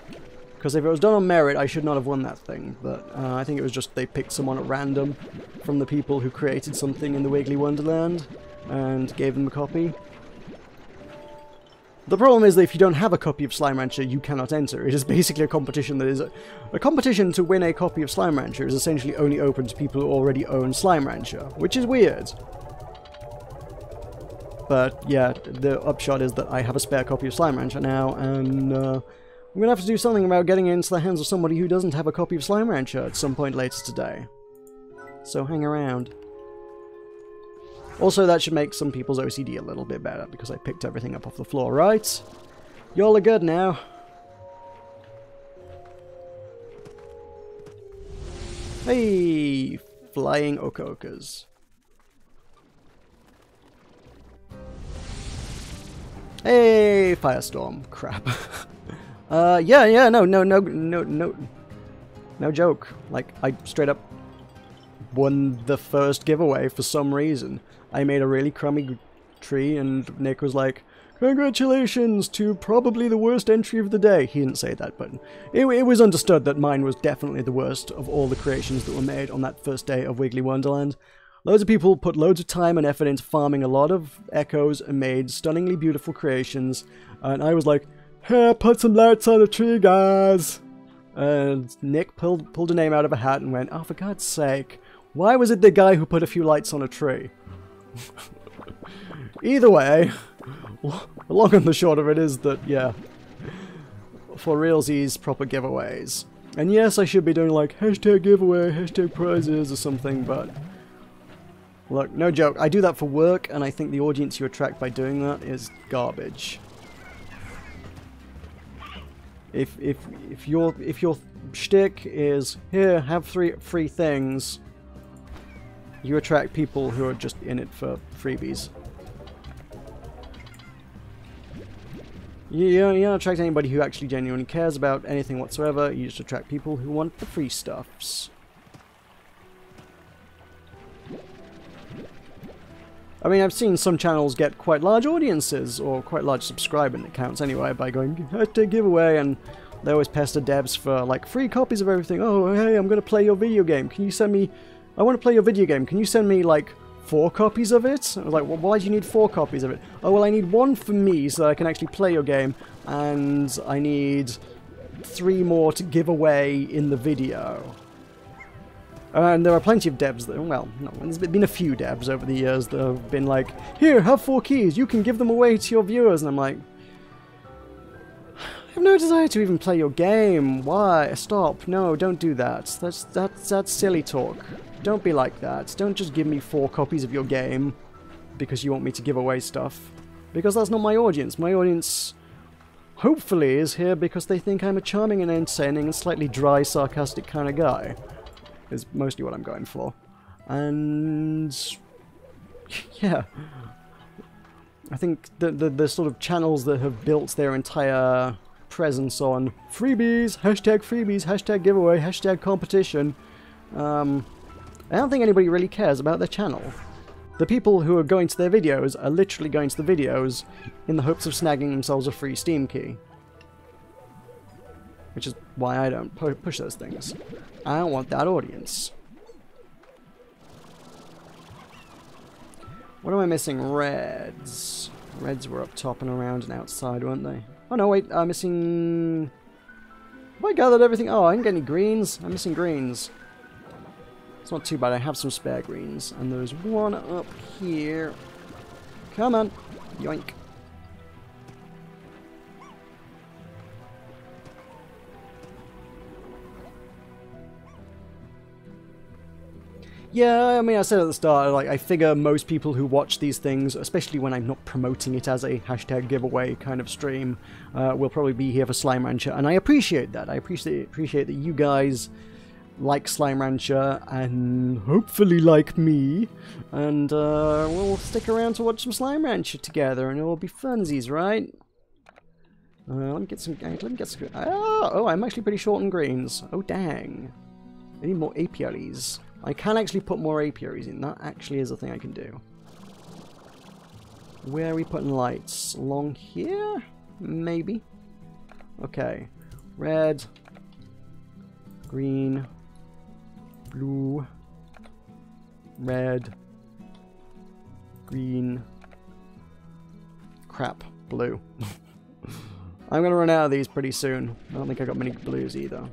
Because if it was done on merit, I should not have won that thing. But I think it was just they picked someone at random from the people who created something in the Wiggly Wonderland and gave them a copy. The problem is that if you don't have a copy of Slime Rancher, you cannot enter. It is basically a competition that is... A competition to win a copy of Slime Rancher is essentially only open to people who already own Slime Rancher, which is weird. But yeah, the upshot is that I have a spare copy of Slime Rancher now, and I'm going to have to do something about getting it into the hands of somebody who doesn't have a copy of Slime Rancher at some point later today. So hang around. Also, that should make some people's OCD a little bit better, because I picked everything up off the floor, right? Y'all are good now. Hey, flying okokas. Hey, firestorm. Crap. Yeah, no joke. Like, I straight up won the first giveaway for some reason. I made a really crummy tree, and Nick was like, "Congratulations to probably the worst entry of the day." He didn't say that, but it was understood that mine was definitely the worst of all the creations that were made on that first day of Wiggly Wonderland. Loads of people put loads of time and effort into farming a lot of echoes and made stunningly beautiful creations, and I was like, "Hey, put some lights on the tree, guys!" And Nick pulled a name out of a hat and went, "Oh, for God's sake, why was it the guy who put a few lights on a tree?" Either way, the long and the short of it is that, yeah, for realsies, proper giveaways. And yes, I should be doing like hashtag giveaway, hashtag prizes or something, but look, no joke, I do that for work, and I think the audience you attract by doing that is garbage. If your shtick is, here, have 3 free things, you attract people who are just in it for freebies. You don't attract anybody who actually genuinely cares about anything whatsoever, you just attract people who want the free stuffs. I mean, I've seen some channels get quite large audiences, or quite large subscriber accounts anyway, by going, hashtag giveaway, and they always pester devs for, like, free copies of everything. "Oh, hey, I'm gonna play your video game. Can you send me... I want to play your video game. Can you send me, like, 4 copies of it?" I was like, "Well, why do you need 4 copies of it?" "Oh, well, I need 1 for me so that I can actually play your game, and I need 3 more to give away in the video." And there are plenty of devs that, well, no, there's been a few devs over the years that have been like, "Here, have 4 keys, you can give them away to your viewers," and I'm like, I have no desire to even play your game. Why? Stop. No, don't do that. That's silly talk. Don't be like that. Don't just give me 4 copies of your game because you want me to give away stuff. Because that's not my audience. My audience, hopefully, is here because they think I'm a charming and entertaining and slightly dry, sarcastic kind of guy. Is mostly what I'm going for. And yeah, I think the sort of channels that have built their entire presence on freebies, hashtag giveaway, hashtag competition, I don't think anybody really cares about their channel. The people who are going to their videos are literally going to the videos in the hopes of snagging themselves a free Steam key. Which is why I don't push those things. I don't want that audience. What am I missing? Reds. Reds were up top and around and outside, weren't they? Oh no, wait, I'm missing... Have I gathered everything? Oh, I didn't get any greens. I'm missing greens. It's not too bad, I have some spare greens. And there's one up here. Come on. Yoink. Yeah, I mean, I said at the start, like, I figure most people who watch these things, especially when I'm not promoting it as a hashtag giveaway kind of stream, will probably be here for Slime Rancher, and I appreciate that. I appreciate that you guys like Slime Rancher, and hopefully like me, and we'll stick around to watch some Slime Rancher together, and it'll be funsies, right? Let me get some... Oh, I'm actually pretty short on greens. Oh, dang. I need more apiaries. I can actually put more apiaries in. That actually is a thing I can do. Where are we putting lights? Along here? Maybe. Okay. Red. Green. Blue. Red. Green. Crap. Blue. I'm going to run out of these pretty soon. I don't think I got many blues either.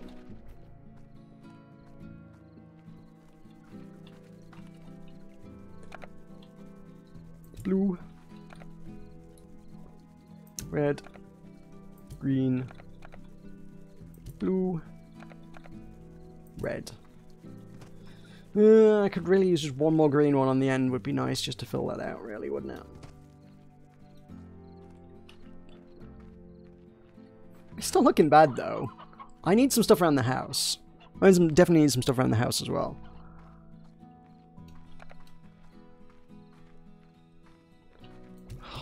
Blue, red, green, blue, red. I could really use just one more green one on the end. Would be nice just to fill that out, really, wouldn't it? It's still looking bad, though. I need some stuff around the house. I definitely need some stuff around the house as well.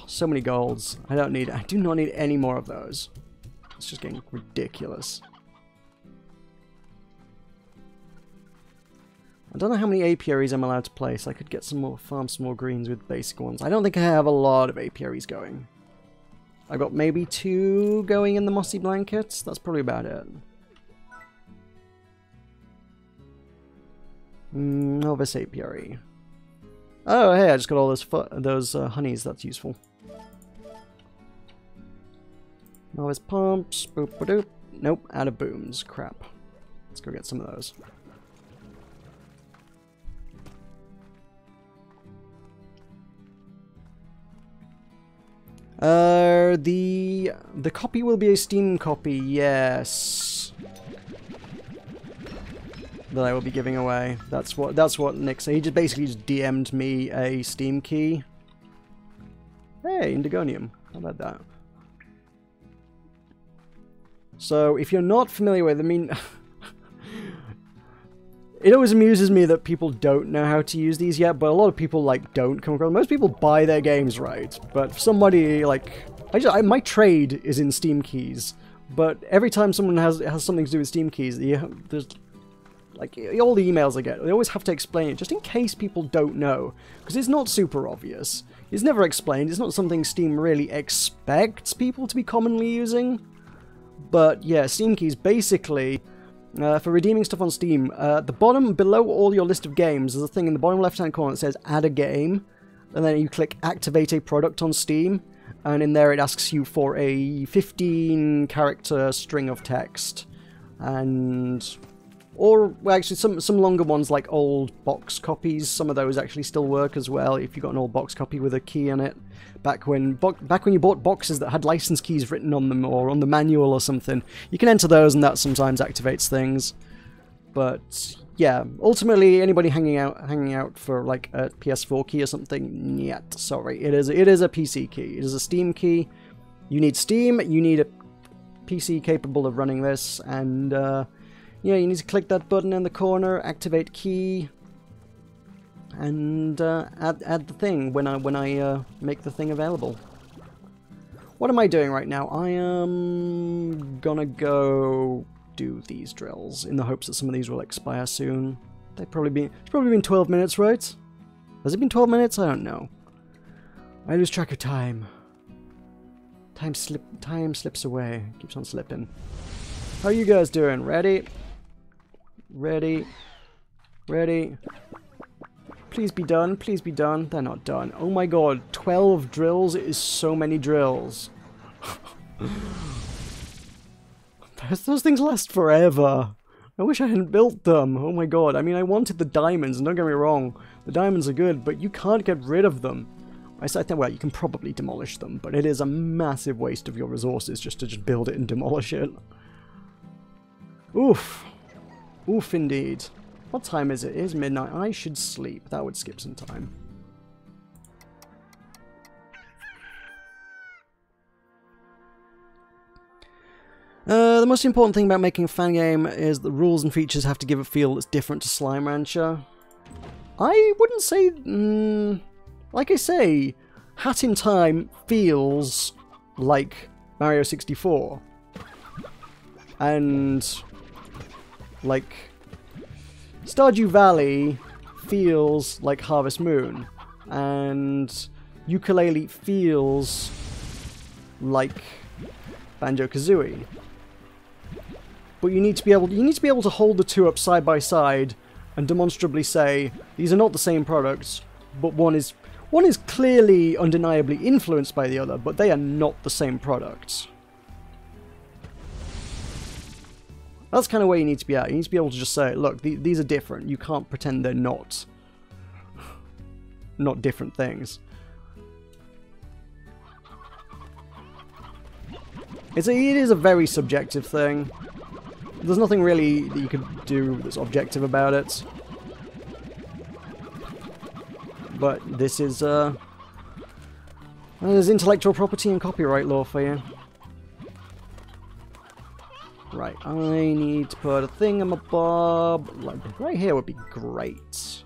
So many golds. I do not need any more of those. It's just getting ridiculous. I don't know how many apiaries I'm allowed to place. I could get farm some more greens with basic ones. I don't think I have a lot of apiaries going. I got maybe 2 going in the mossy blankets. That's probably about it. Novice apiary. Oh, hey, I just got all those honeys. That's useful. Novice pumps. Boop, ba doop. Nope, out of booms. Crap. Let's go get some of those. The copy will be a Steam copy, yes. That I will be giving away. That's what Nick said. He just basically DM'd me a Steam key. Hey, Indigonium. How about that? So, if you're not familiar with, I mean, it always amuses me that people don't know how to use these yet, but a lot of people, like, don't come across. Most people buy their games right, but for somebody, like, my trade is in Steam keys, but every time someone has something to do with Steam keys, there's, like, all the emails I get, they always have to explain it, just in case people don't know, because it's not super obvious. It's never explained, it's not something Steam really expects people to be commonly using. But yeah, Steam keys basically, for redeeming stuff on Steam, the bottom, below all your list of games, there's a thing in the bottom left-hand corner that says add a game, and then you click activate a product on Steam, and in there it asks you for a 15-character string of text, or well, actually some longer ones like old box copies, some of those actually still work as well if you got an old box copy with a key in it. Back when you bought boxes that had license keys written on them or on the manual or something, you can enter those and that sometimes activates things. But yeah, ultimately anybody hanging out for like a PS4 key or something, yet sorry, it is a PC key. It is a Steam key. You need Steam, you need a PC capable of running this, and yeah, you need to click that button in the corner, activate key, and add the thing when I make the thing available. What am I doing right now? I am gonna go do these drills in the hopes that some of these will expire soon. It's probably been 12 minutes, right? Has it been 12 minutes? I don't know. I lose track of time. Time slips away. Keeps on slipping. How are you guys doing? Ready? Ready. Ready. Please be done. Please be done. They're not done. Oh my god. 12 drills is so many drills. Those things last forever. I wish I hadn't built them. Oh my god. I mean, I wanted the diamonds. Don't get me wrong. The diamonds are good, but you can't get rid of them. I think, well, you can probably demolish them, but it is a massive waste of your resources just to build it and demolish it. Oof. Oof, indeed. What time is it? It is midnight. I should sleep. That would skip some time. The most important thing about making a fan game is the rules and features have to give a feel that's different to Slime Rancher. I wouldn't say... like I say, Hat in Time feels like Mario 64. And... like... Stardew Valley feels like Harvest Moon, and Ukulele feels like Banjo-Kazooie. But you need to be able to hold the two up side by side and demonstrably say these are not the same products, but one is clearly undeniably influenced by the other, but they are not the same products. That's kind of where you need to be at. You need to be able to just say, look, these are different. You can't pretend they're not different things. It is a very subjective thing. There's nothing really that you could do that's objective about it. but this is there's intellectual property and copyright law for you. Right, I need to put a thingamabob like right here would be great.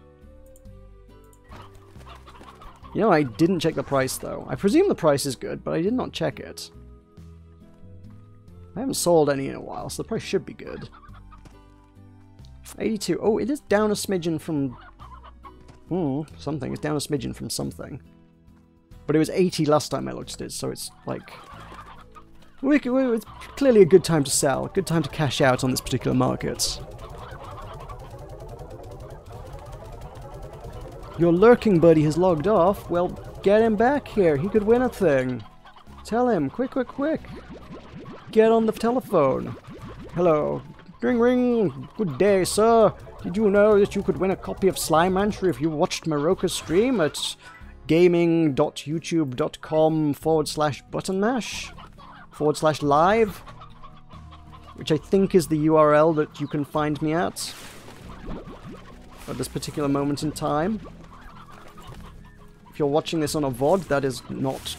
You know, I didn't check the price though. I presume the price is good, but I did not check it. I haven't sold any in a while, so the price should be good. 82. Oh, it is down a smidgen from... something. It's down a smidgen from something. But it was 80 last time I looked at it, so it's like... It's clearly a good time to sell. A good time to cash out on this particular market. Your lurking buddy has logged off. Well, get him back here. He could win a thing. Tell him. Quick, quick, quick. Get on the telephone. Hello. Ring, ring. Good day, sir. Did you know that you could win a copy of Slime Rancher if you watched Maroka's stream at gaming.youtube.com/buttonmash/live? Which I think is the URL that you can find me at this particular moment in time. If you're watching this on a VOD, that is not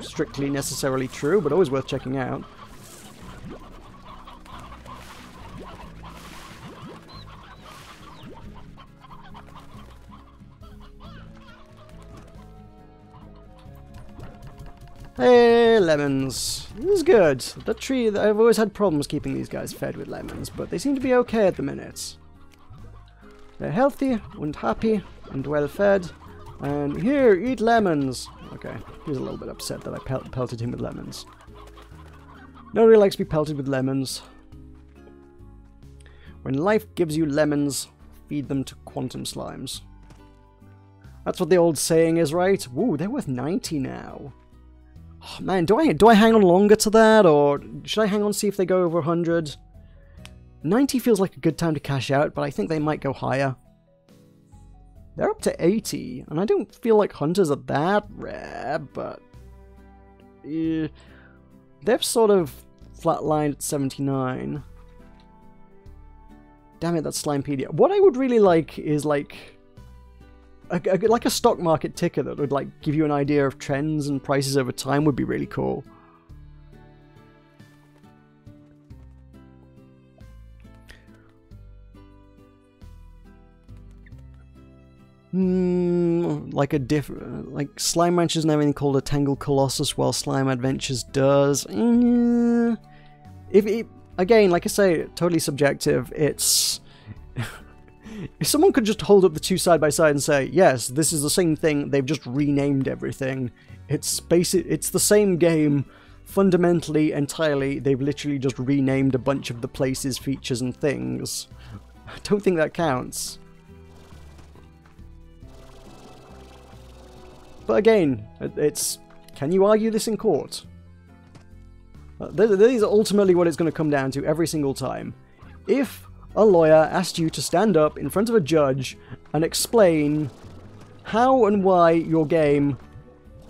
strictly necessarily true, but always worth checking out. Hey, lemons. This is good. That tree, I've always had problems keeping these guys fed with lemons, but they seem to be okay at the minute. They're healthy and happy and well fed. And here, eat lemons. Okay, he was a little bit upset that I pelted him with lemons. Nobody likes to be pelted with lemons. When life gives you lemons, feed them to quantum slimes. That's what the old saying is, right? Woo, they're worth 90 now. Oh, man, do I hang on longer to that, or should I hang on to see if they go over 100? 90 feels like a good time to cash out, but I think they might go higher. They're up to 80, and I don't feel like hunters are that rare, but... they've sort of flatlined at 79. Damn it, that's Slimepedia. What I would really like is, like a stock market ticker that would, like, give you an idea of trends and prices over time would be really cool. Like like Slime Ranchers and everything called a Tangled Colossus, while Slime Adventures does. If it, again, like I say, totally subjective. It's if someone could just hold up the two side by side and say, yes, this is the same thing, they've just renamed everything. It's the same game, fundamentally, entirely. They've literally just renamed a bunch of the places, features, and things. I don't think that counts. But again, it's... can you argue this in court? These are ultimately what it's going to come down to every single time. If a lawyer asked you to stand up in front of a judge and explain how and why your game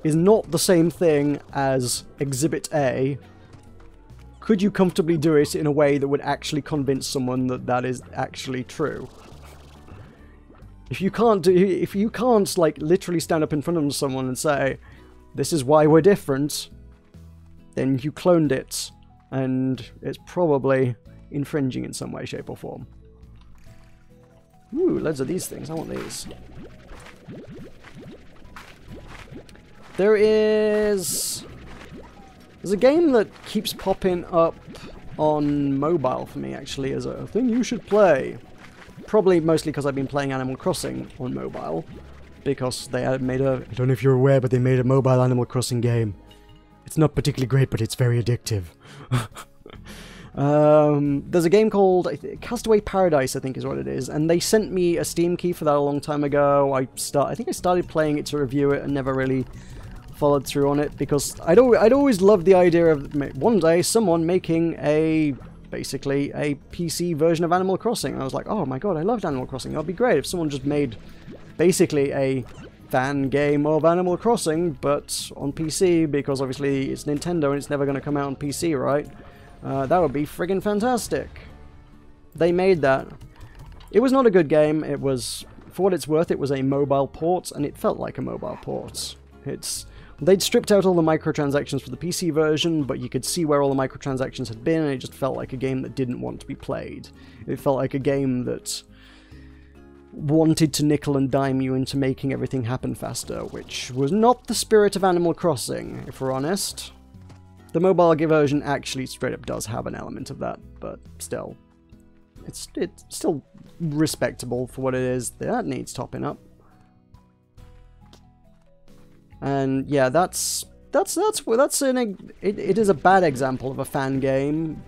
is not the same thing as Exhibit A, could you comfortably do it in a way that would actually convince someone that that is actually true? If you can't, like, literally stand up in front of someone and say, this is why we're different, then you cloned it, and it's probably infringing in some way, shape, or form. Ooh, loads of these things. I want these. There's a game that keeps popping up on mobile for me, actually, as a thing you should play. Probably mostly because I've been playing Animal Crossing on mobile, because they had made a... I don't know if you're aware, but they made a mobile Animal Crossing game. It's not particularly great, but it's very addictive. There's a game called Castaway Paradise, I think is what it is, and they sent me a Steam key for that a long time ago. I think I started playing it to review it and never really followed through on it, because I'd always loved the idea of one day someone making basically a PC version of Animal Crossing. I was like, oh my god, I loved Animal Crossing. That'd be great if someone just made basically a fan game of Animal Crossing, but on PC, because obviously it's Nintendo and it's never going to come out on PC, right? That would be friggin' fantastic. They made that. It was not a good game. It was for what it's worth, it was a mobile port, and it felt like a mobile port. They'd stripped out all the microtransactions for the PC version, but you could see where all the microtransactions had been, and it just felt like a game that didn't want to be played. It felt like a game that wanted to nickel and dime you into making everything happen faster, which was not the spirit of Animal Crossing, if we're honest. The mobile version actually straight up does have an element of that, but still. It's still respectable for what it is. That needs topping up. And yeah, it is a bad example of a fan game,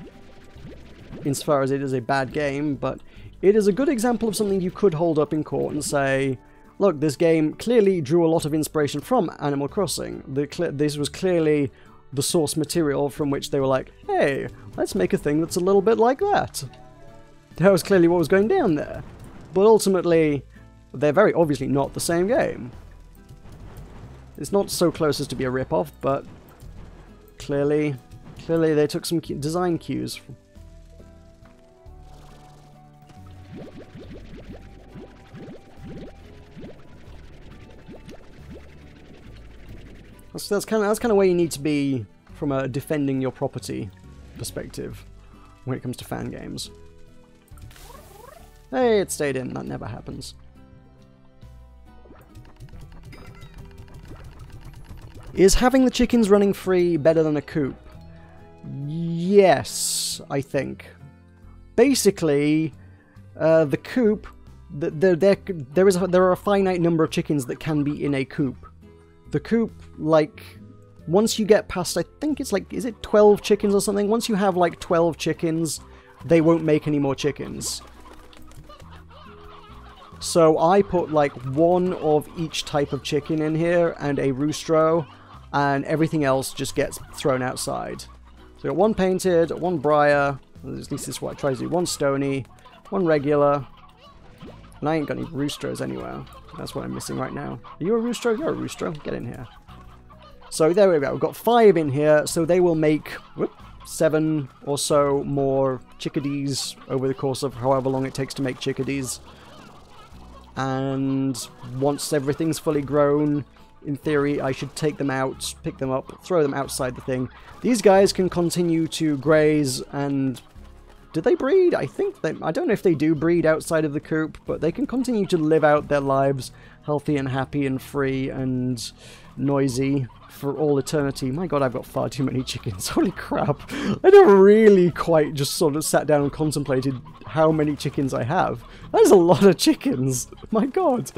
insofar as it is a bad game, but it is a good example of something you could hold up in court and say, look, this game clearly drew a lot of inspiration from Animal Crossing. This was clearly the source material from which they were like, hey, let's make a thing that's a little bit like that. That was clearly what was going down there. But ultimately, they're very obviously not the same game. It's not so close as to be a rip-off, but clearly they took some design cues. That's kind of where you need to be from a defending your property perspective when it comes to fan games. Hey, it stayed in. That never happens. Is having the chickens running free better than a coop? Yes, I think. Basically, the coop, there are a finite number of chickens that can be in a coop. The coop, like, once you get past, I think it's like, is it 12 chickens or something? Once you have like 12 chickens, they won't make any more chickens. So I put like one of each type of chicken in here and a roostro, and everything else just gets thrown outside. So I got one painted, one briar, at least this is what I try to do, one stony, one regular, and I ain't got any roostros anywhere. That's what I'm missing right now. Are you a roostro? You're a roostro. Get in here. So there we go. We've got 5 in here, so they will make 7 or so more chickadees over the course of however long it takes to make chickadees. And once everything's fully grown, in theory, I should take them out, pick them up, throw them outside the thing. These guys can continue to graze and... do they breed? I think they... I don't know if they do breed outside of the coop, but they can continue to live out their lives healthy and happy and free and noisy for all eternity. My god, I've got far too many chickens. Holy crap. I never really quite just sort of sat down and contemplated how many chickens I have. That is a lot of chickens. My god.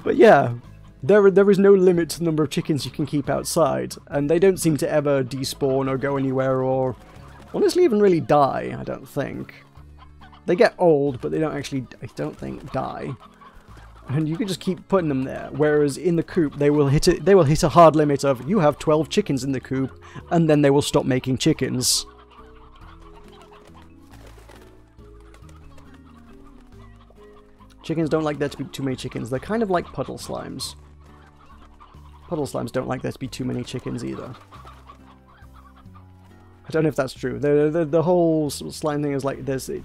But yeah. There is no limit to the number of chickens you can keep outside, and they don't seem to ever despawn or go anywhere or honestly even really die, I don't think. They get old, but they don't actually, I don't think, die. And you can just keep putting them there, whereas in the coop they will hit a hard limit of you have 12 chickens in the coop, and then they will stop making chickens. Chickens don't like there to be too many chickens. They're kind of like puddle slimes. Puddle slimes don't like there to be too many chickens either. I don't know if that's true. The whole slime thing is like this. I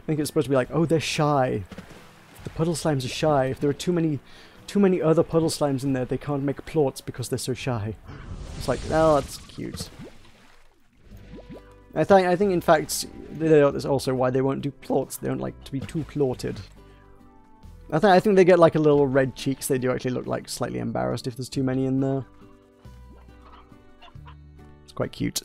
think it's supposed to be like, oh, they're shy. The puddle slimes are shy. If there are too many other puddle slimes in there, they can't make plorts because they're so shy. It's like, oh, that's cute. I think in fact that's also why they won't do plorts. They don't like to be too plorted. I think they get like a little red cheeks. They do actually look like slightly embarrassed if there's too many in there. It's quite cute.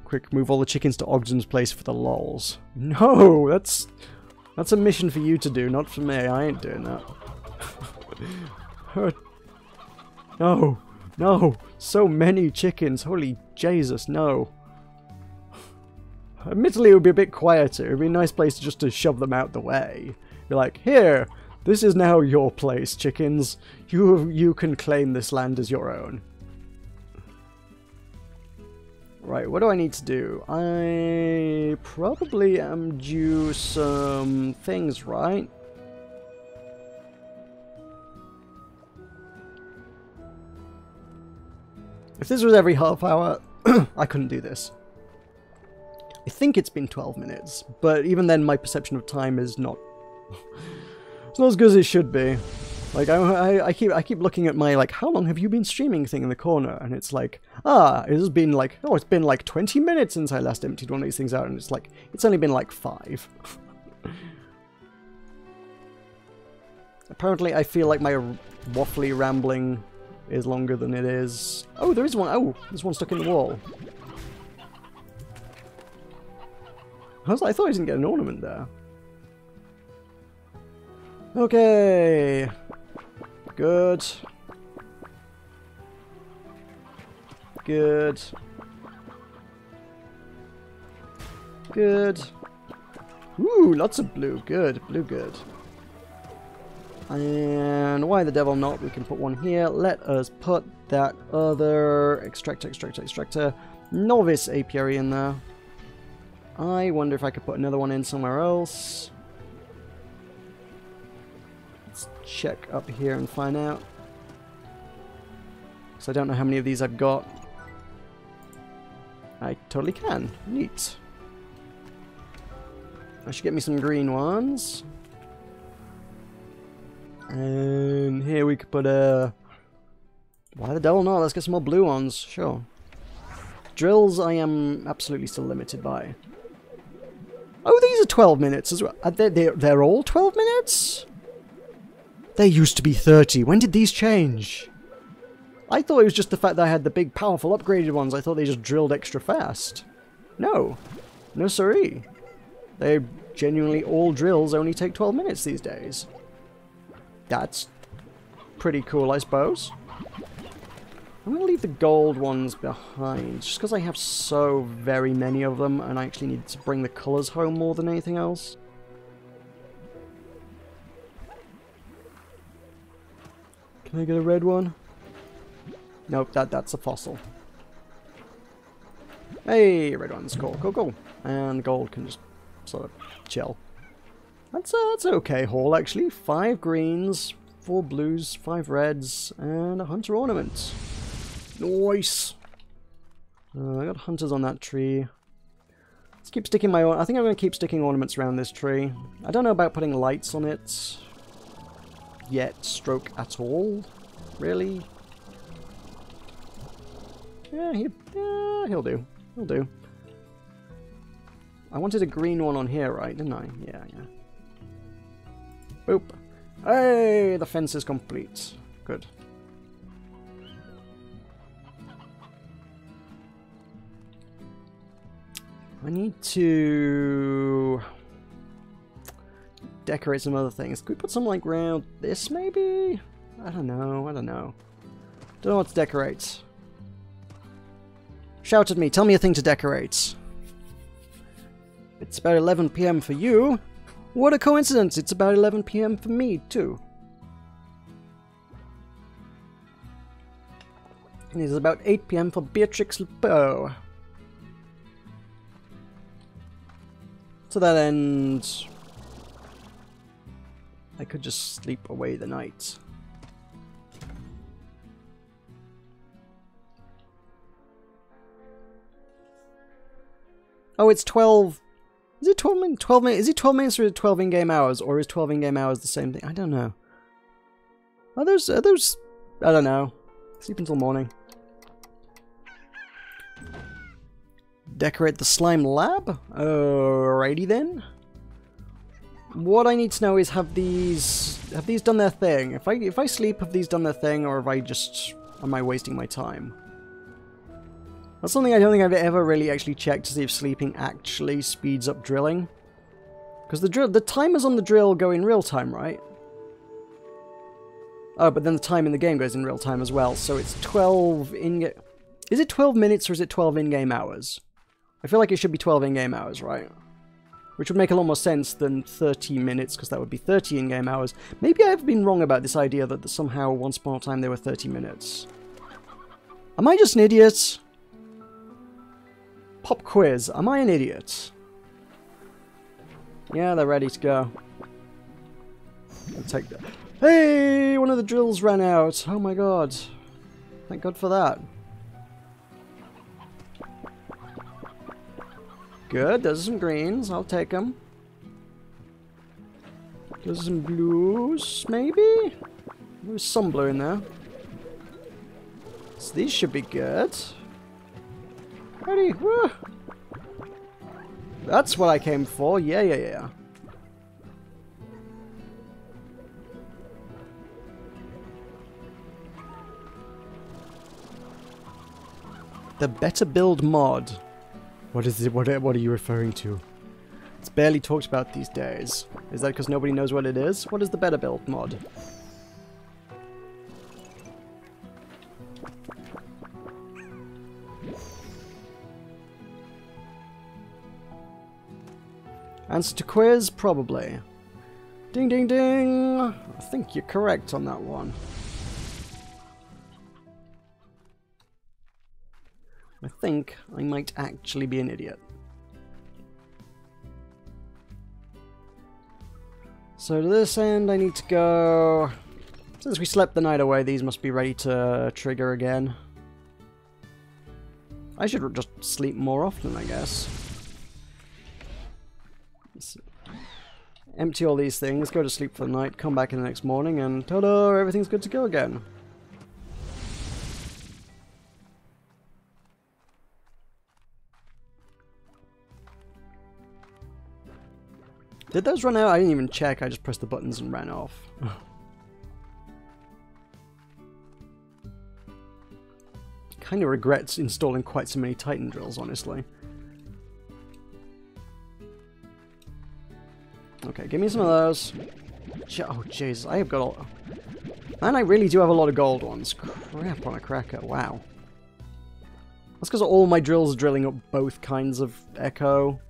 Quick, move all the chickens to Ogden's place for the lols. No, that's a mission for you to do, not for me. I ain't doing that. No, no, so many chickens. Holy Jesus, no. Admittedly, it would be a bit quieter. It would be a nice place just to shove them out the way. You're like, here, this is now your place, chickens. You can claim this land as your own. Right, what do I need to do? I probably am due some things, right? If this was every half hour, I couldn't do this. I think it's been 12 minutes, but even then my perception of time is not... it's not as good as it should be. Like, I keep looking at my, like, how long have you been streaming thing in the corner? And it's like, it has been like, oh, it's been like 20 minutes since I last emptied one of these things out, and it's like, it's only been like 5. Apparently I feel like my waffly rambling is longer than it is. Oh, there is one. Oh, there's one stuck in the wall. I thought I didn't get an ornament there. Okay. Good. Good. Good. Ooh, lots of blue. Good. Blue good. And why the devil not? We can put one here. Let us put that other extractor novice apiary in there. I wonder if I could put another one in somewhere else. Let's check up here and find out. Because I don't know how many of these I've got. I totally can. Neat. I should get me some green ones. And here we could put a... Why the devil not? Let's get some more blue ones. Sure. Drills I am absolutely still limited by. Oh, these are 12 minutes as well. They're all 12 minutes? They used to be 30. When did these change? I thought it was just the fact that I had the big, powerful, upgraded ones. I thought they just drilled extra fast. No. No siree. They genuinely, all drills only take 12 minutes these days. That's pretty cool, I suppose. I'm going to leave the gold ones behind, just because I have so very many of them, and I actually need to bring the colours home more than anything else. Can I get a red one? Nope, that's a fossil. Hey, red one's cool, cool, cool. And gold can just sort of chill. That's an okay haul, actually. 5 greens, 4 blues, 5 reds, and a hunter ornament. Nice! I got hunters on that tree. Let's keep sticking my... I think I'm going to keep sticking ornaments around this tree. I don't know about putting lights on it yet, stroke at all. Really? Yeah, he'll do. He'll do. I wanted a green one on here, right? Didn't I? Yeah, yeah. Boop. Hey, the fence is complete. Good. I need to decorate some other things. Could we put some like around this maybe? I don't know. I don't know. Don't know what to decorate. Shout at me. Tell me a thing to decorate. It's about 11 PM for you. What a coincidence. It's about 11 PM for me too. And it's about 8 PM for Beatrix Lebeau. To that end, I could just sleep away the night. Oh, it's 12. Is it 12 minutes? 12 minutes? Is it 12 minutes or is it 12 in-game hours? Or is 12 in-game hours the same thing? I don't know. Are those... I don't know. Sleep until morning. Decorate the slime lab? Alrighty then. What I need to know is have these done their thing? If I sleep, have these done their thing, or am I wasting my time? That's something I don't think I've ever really actually checked to see if sleeping actually speeds up drilling. Because the timers on the drill go in real time, right? Oh, but then the time in the game goes in real time as well, so it's 12 in-game... Is it 12 minutes or is it 12 in-game hours? I feel like it should be 12 in-game hours, right? Which would make a lot more sense than 30 minutes, because that would be 30 in-game hours. Maybe I've been wrong about this idea that somehow once upon a time they were 30 minutes. Am I just an idiot? Pop quiz. Am I an idiot? Yeah, they're ready to go. I'll take that. Hey! One of the drills ran out. Oh my god. Thank god for that. Good, those are some greens. I'll take them. There's some blues, maybe? There's some blue in there. So these should be good. Ready? Woo! That's what I came for. Yeah. The better build mod. What is it? What are you referring to? It's barely talked about these days. Is that because nobody knows what it is? What is the better build mod? Answer to quiz? Probably. Ding ding ding! I think you're correct on that one. I think I might actually be an idiot. So to this end I need to go... Since we slept the night away, these must be ready to trigger again. I should just sleep more often, I guess. Empty all these things, go to sleep for the night, come back in the next morning, and ta-da! Everything's good to go again. Did those run out? I didn't even check, I just pressed the buttons and ran off. Kind of regrets installing quite so many Titan drills, honestly. Okay, give me some of those. Oh, jeez, I have got all... And I really do have a lot of gold ones. Crap on a cracker, wow. That's because all my drills are drilling up both kinds of echo.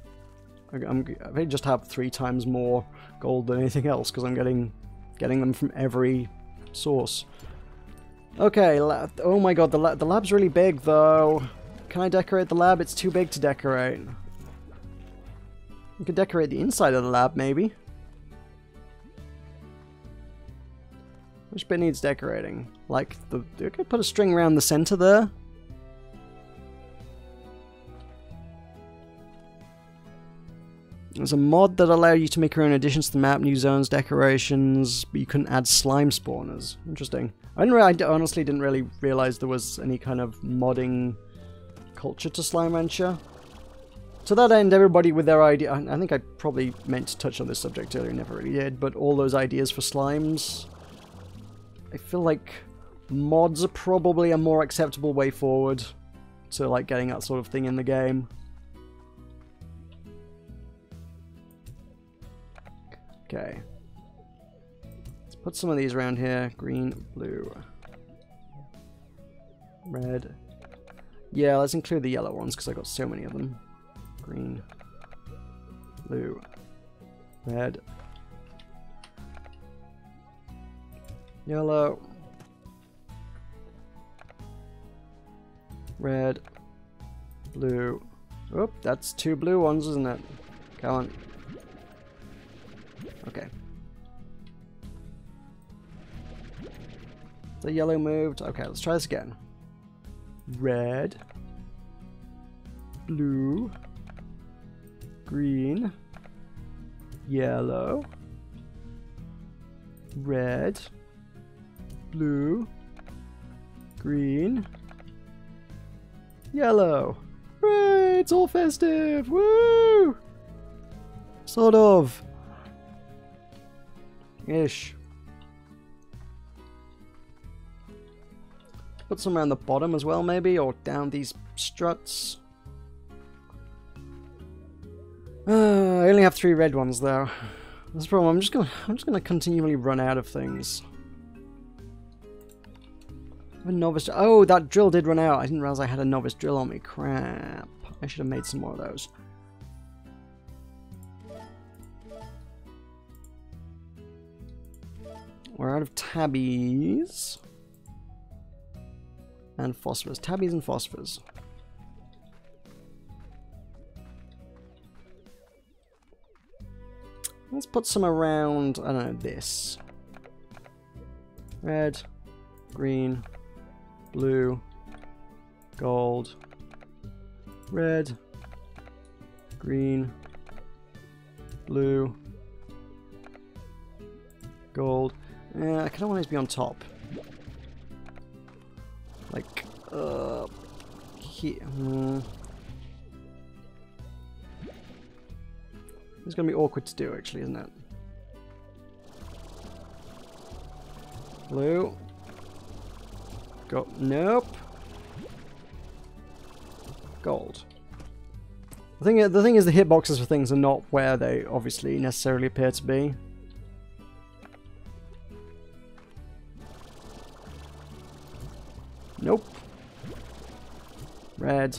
I just have 3 times more gold than anything else because I'm getting them from every source. Okay, oh my god, the lab's really big though. Can I decorate the lab? It's too big to decorate. You could decorate the inside of the lab, maybe. Which bit needs decorating? Like, you could put a string around the center there. There's a mod that allows you to make your own additions to the map, new zones, decorations, but you couldn't add slime spawners. Interesting. I honestly didn't really realize there was any kind of modding culture to Slime Rancher. To that end, everybody with their idea... I think I probably meant to touch on this subject earlier, never really did, but all those ideas for slimes... I feel like mods are probably a more acceptable way forward to like getting that sort of thing in the game. Okay. Let's put some of these around here. Green, blue, red. Yeah, let's include the yellow ones because I got so many of them. Green, blue, red, yellow, red, blue. Oop, that's 2 blue ones, isn't it? Come on. Okay. The yellow moved. Okay, let's try this again. Red, blue, green, yellow, red, blue, green, yellow. Hooray, it's all festive! Woo! Sort of. Ish. Put some around the bottom as well, maybe, or down these struts. I only have 3 red ones though. That's the problem. I'm just gonna continually run out of things. A novice. Oh, that drill did run out. I didn't realize I had a novice drill on me. Crap. I should have made some more of those. We're out of tabbies. And phosphors. Tabbies and phosphors. Let's put some around, I don't know, this. Red, green, blue, gold, red, green, blue, gold. Yeah, I kind of want it to be on top. Like, here. It's gonna be awkward to do, actually, isn't it? Blue. Go. Nope. Gold. The thing is, the hitboxes for things are not where they obviously necessarily appear to be. Nope. Red.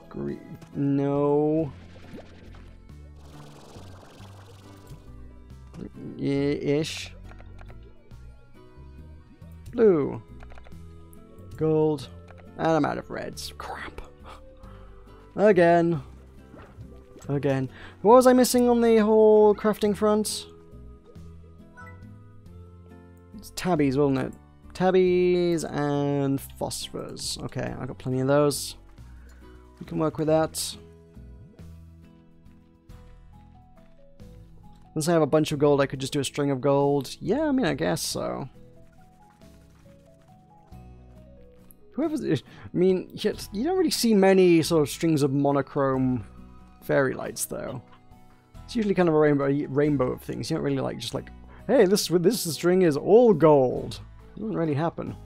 Green. No. Yeah-ish. Blue. Gold. And I'm out of reds. Crap. Again. Again. What was I missing on the whole crafting front? It's tabbies, wasn't it? Tabbies and phosphors. Okay, I got plenty of those. We can work with that. Since I have a bunch of gold, I could just do a string of gold. Yeah, I mean, I guess so. Whoever's... I mean, you don't really see many sort of strings of monochrome fairy lights, though. It's usually kind of a rainbow of things. You don't really like, just like, hey, this string is all gold. It doesn't really happen.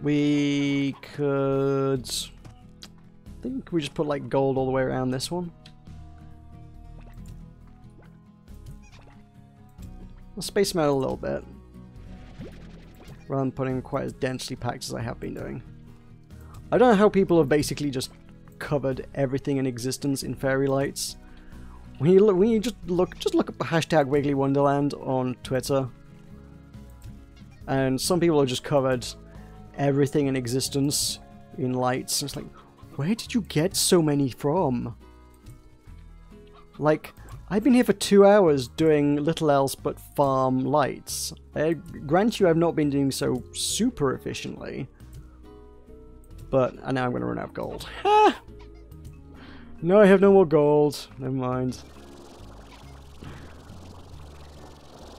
We could... I think we just put like gold all the way around this one. I'll space them out a little bit, rather than putting them quite as densely packed as I have been doing. I don't know how people have basically just covered everything in existence in fairy lights. When you just look up the hashtag Wiggly Wonderland on Twitter, and some people have just covered everything in existence in lights. It's like, where did you get so many from? Like, I've been here for 2 hours doing little else but farm lights. Grant you, I've not been doing so super efficiently. But now I'm going to run out of gold. Ha! No, I have no more gold. Never mind.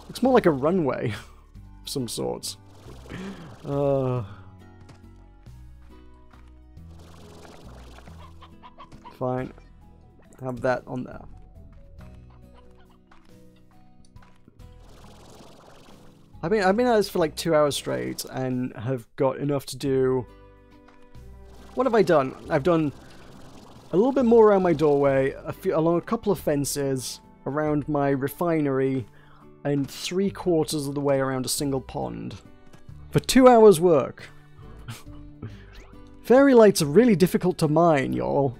Looks more like a runway of some sorts. Fine. Have that on there. I've been at this for like 2 hours straight and have got enough to do. What have I done? I've done a little bit more around my doorway, along a couple of fences, around my refinery, and 3/4 of the way around a single pond. For 2 hours work. Fairy lights are really difficult to mine, y'all.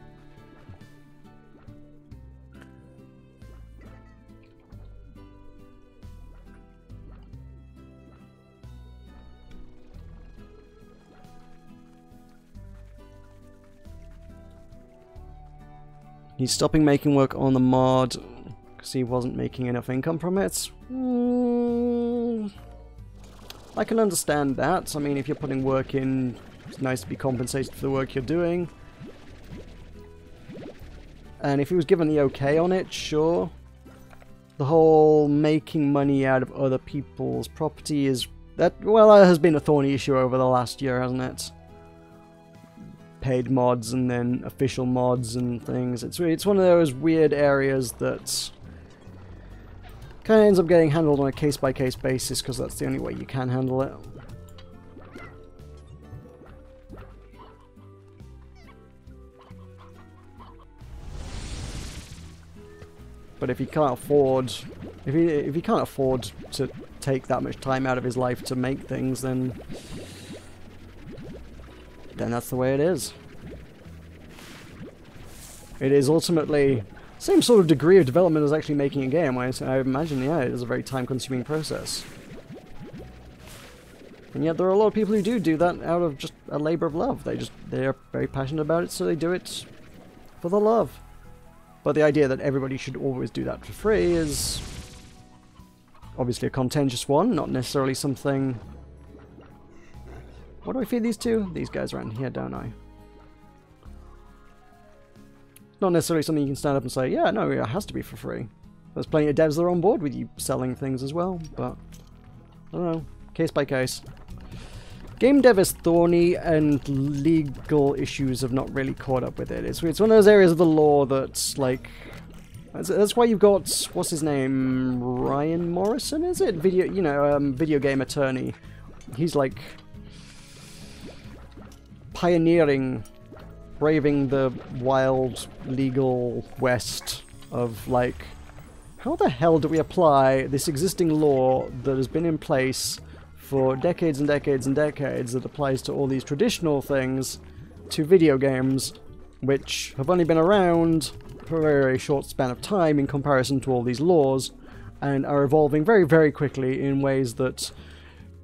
He's stopping making work on the mod because he wasn't making enough income from it. I can understand that. I mean, if you're putting work in, it's nice to be compensated for the work you're doing. And if he was given the okay on it, sure. The whole making money out of other people's property is... that has been a thorny issue over the last year, hasn't it? Paid mods and then official mods and things. It's one of those weird areas that kind of ends up getting handled on a case-by-case basis because that's the only way you can handle it. But if he can't afford, if he can't afford to take that much time out of his life to make things, then that's the way it is. It is ultimately same sort of degree of development as actually making a game. I imagine, yeah, it is a very time-consuming process. And yet there are a lot of people who do that out of just a labor of love. They are very passionate about it, so they do it for the love. But the idea that everybody should always do that for free is obviously a contentious one, not necessarily something... What do I feed these to? These guys around here, don't I? Not necessarily something you can stand up and say, yeah, no, it has to be for free. There's plenty of devs that are on board with you selling things as well, but I don't know, case by case. Game dev is thorny, and legal issues have not really caught up with it. It's one of those areas of the law that's like... That's why you've got, what's his name, Ryan Morrison, is it? Video game attorney. He's like pioneering, braving the wild legal west of like, how the hell do we apply this existing law that has been in place for decades and decades and decades that applies to all these traditional things to video games, which have only been around for a very, very short span of time in comparison to all these laws, and are evolving very, very quickly in ways that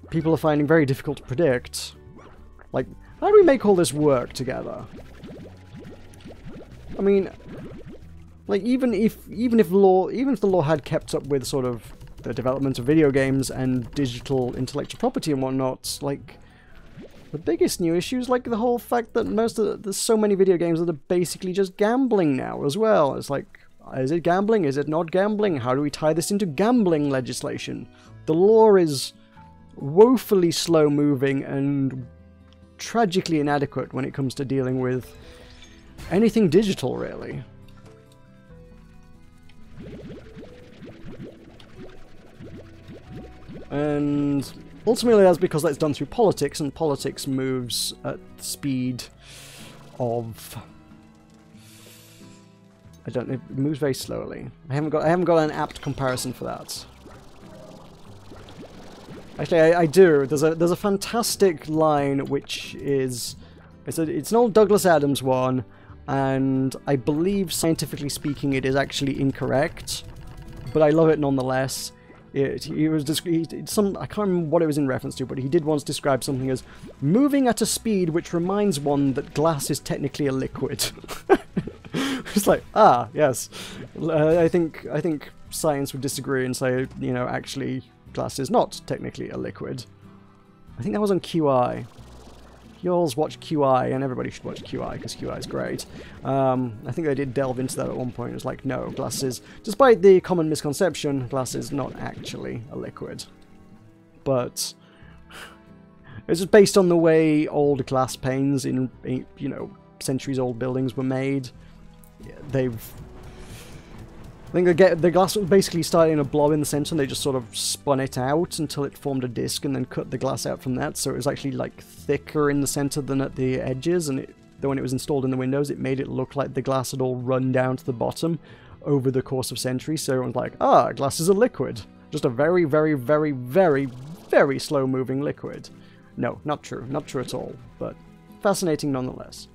people are finding very difficult to predict. Like, how do we make all this work together? I mean, like, even if the law had kept up with sort of the development of video games and digital intellectual property and whatnot, like, the biggest new issue is like the whole fact that there's so many video games that are basically just gambling now as well. It's like, is it gambling? Is it not gambling? How do we tie this into gambling legislation? The law is woefully slow moving and tragically inadequate when it comes to dealing with anything digital, really. And ultimately that's because that's done through politics, and politics moves at the speed of... it moves very slowly. I haven't got an apt comparison for that. Actually, I do. There's a fantastic line which is... It's an old Douglas Adams one, and I believe, scientifically speaking, it is actually incorrect, but I love it nonetheless. I can't remember what it was in reference to, but he did once describe something as moving at a speed which reminds one that glass is technically a liquid. It's like, yes. I think science would disagree and say, you know, actually glass is not technically a liquid. I think that was on QI. You all watch QI, and everybody should watch QI, because QI is great. I think they did delve into that at one point. It was like, no, glass is, despite the common misconception, glass is not actually a liquid. But it's just based on the way old glass panes in you know, centuries-old buildings were made. I think the glass was basically started in a blob in the center, and they just sort of spun it out until it formed a disc, and then cut the glass out from that, so it was actually like thicker in the center than at the edges, and then when it was installed in the windows, it made it look like the glass had all run down to the bottom over the course of centuries, so everyone's like, glass is a liquid. Just a very, very, very, very, very slow-moving liquid. No, not true. Not true at all, but fascinating nonetheless.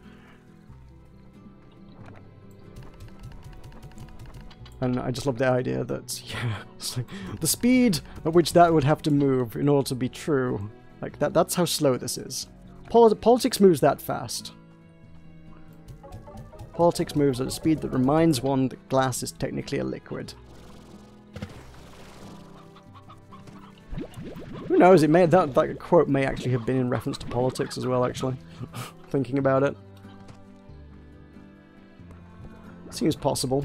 And I just love the idea that, yeah, it's like the speed at which that would have to move in order to be true. Like, that's how slow this is. Politics moves that fast. Politics moves at a speed that reminds one that glass is technically a liquid. Who knows, that quote may actually have been in reference to politics as well, actually. Thinking about it. Seems possible.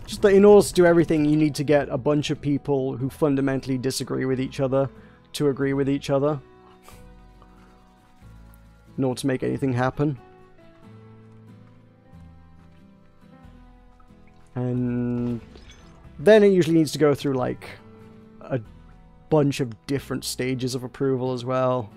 Just that in order to do everything, you need to get a bunch of people who fundamentally disagree with each other to agree with each other in order to make anything happen. And then it usually needs to go through like a bunch of different stages of approval as well.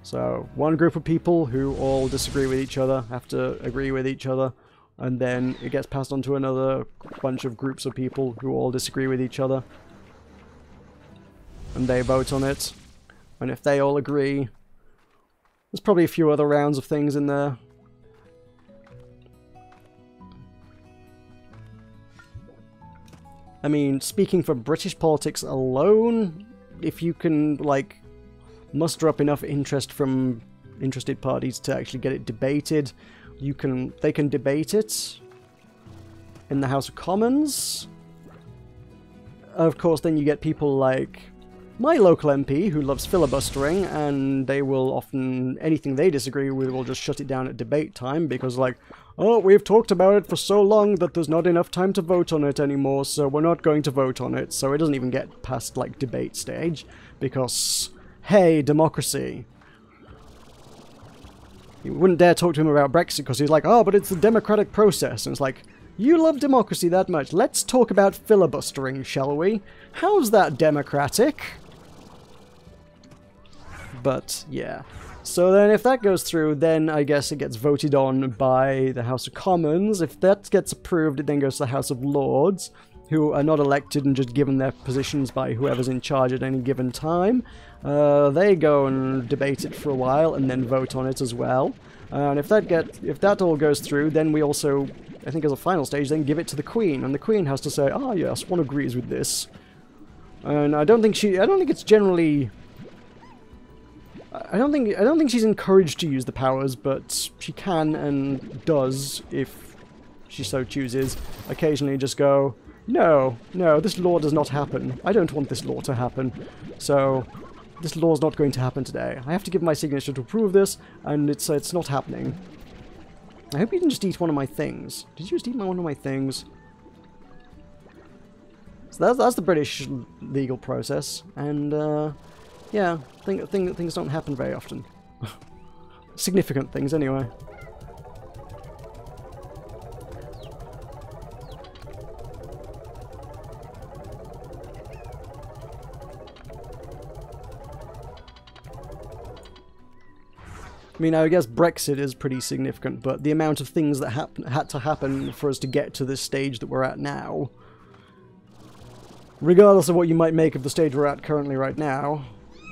So one group of people who all disagree with each other have to agree with each other, and then it gets passed on to another bunch of groups of people who all disagree with each other, and they vote on it, and if they all agree, there's probably a few other rounds of things in there. I mean, speaking for British politics alone, if you can, like, muster up enough interest from interested parties to actually get it debated, they can debate it in the House of Commons, of course, then you get people like my local MP who loves filibustering, and they will often, anything they disagree with will just shut it down at debate time because, like, oh, we've talked about it for so long that there's not enough time to vote on it anymore, so we're not going to vote on it. So it doesn't even get past, like, debate stage because, hey, democracy. You wouldn't dare talk to him about Brexit because he's like, oh, but it's the democratic process. And it's like, you love democracy that much. Let's talk about filibustering, shall we? How's that democratic? But, yeah. So then if that goes through, then I guess it gets voted on by the House of Commons. If that gets approved, it then goes to the House of Lords, who are not elected and just given their positions by whoever's in charge at any given time. They go and debate it for a while and then vote on it as well. And if that all goes through, then we also, I think as a final stage, then give it to the Queen, and the Queen has to say, "Ah, yes, one agrees with this." And I don't think it's generally, I don't think she's encouraged to use the powers, but she can and does, if she so chooses, occasionally just go, "No, no, this law does not happen. I don't want this law to happen. So this law's not going to happen today. I have to give my signature to approve this, and it's not happening." I hope you didn't just eat one of my things. Did you just eat one of my things? So that's the British legal process, and yeah, things don't happen very often. Significant things, anyway. I mean, I guess Brexit is pretty significant, but the amount of things that had to happen for us to get to this stage that we're at now, regardless of what you might make of the stage we're at currently right now,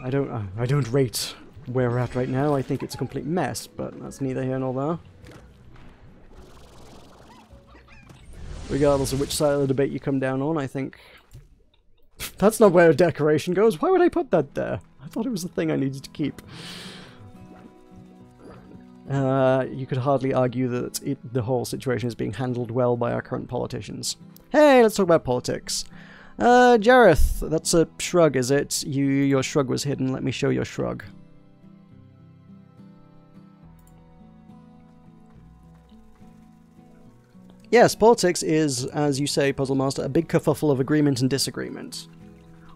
I don't rate where we're at right now. I think it's a complete mess, but that's neither here nor there. Regardless of which side of the debate you come down on, I think that's not where a decoration goes. Why would I put that there? I thought it was the thing I needed to keep. You could hardly argue that the whole situation is being handled well by our current politicians. Hey, let's talk about politics. Jareth, that's a shrug, is it? Your shrug was hidden. Let me show your shrug. Yes, politics is, as you say, Puzzle Master, a big kerfuffle of agreement and disagreement.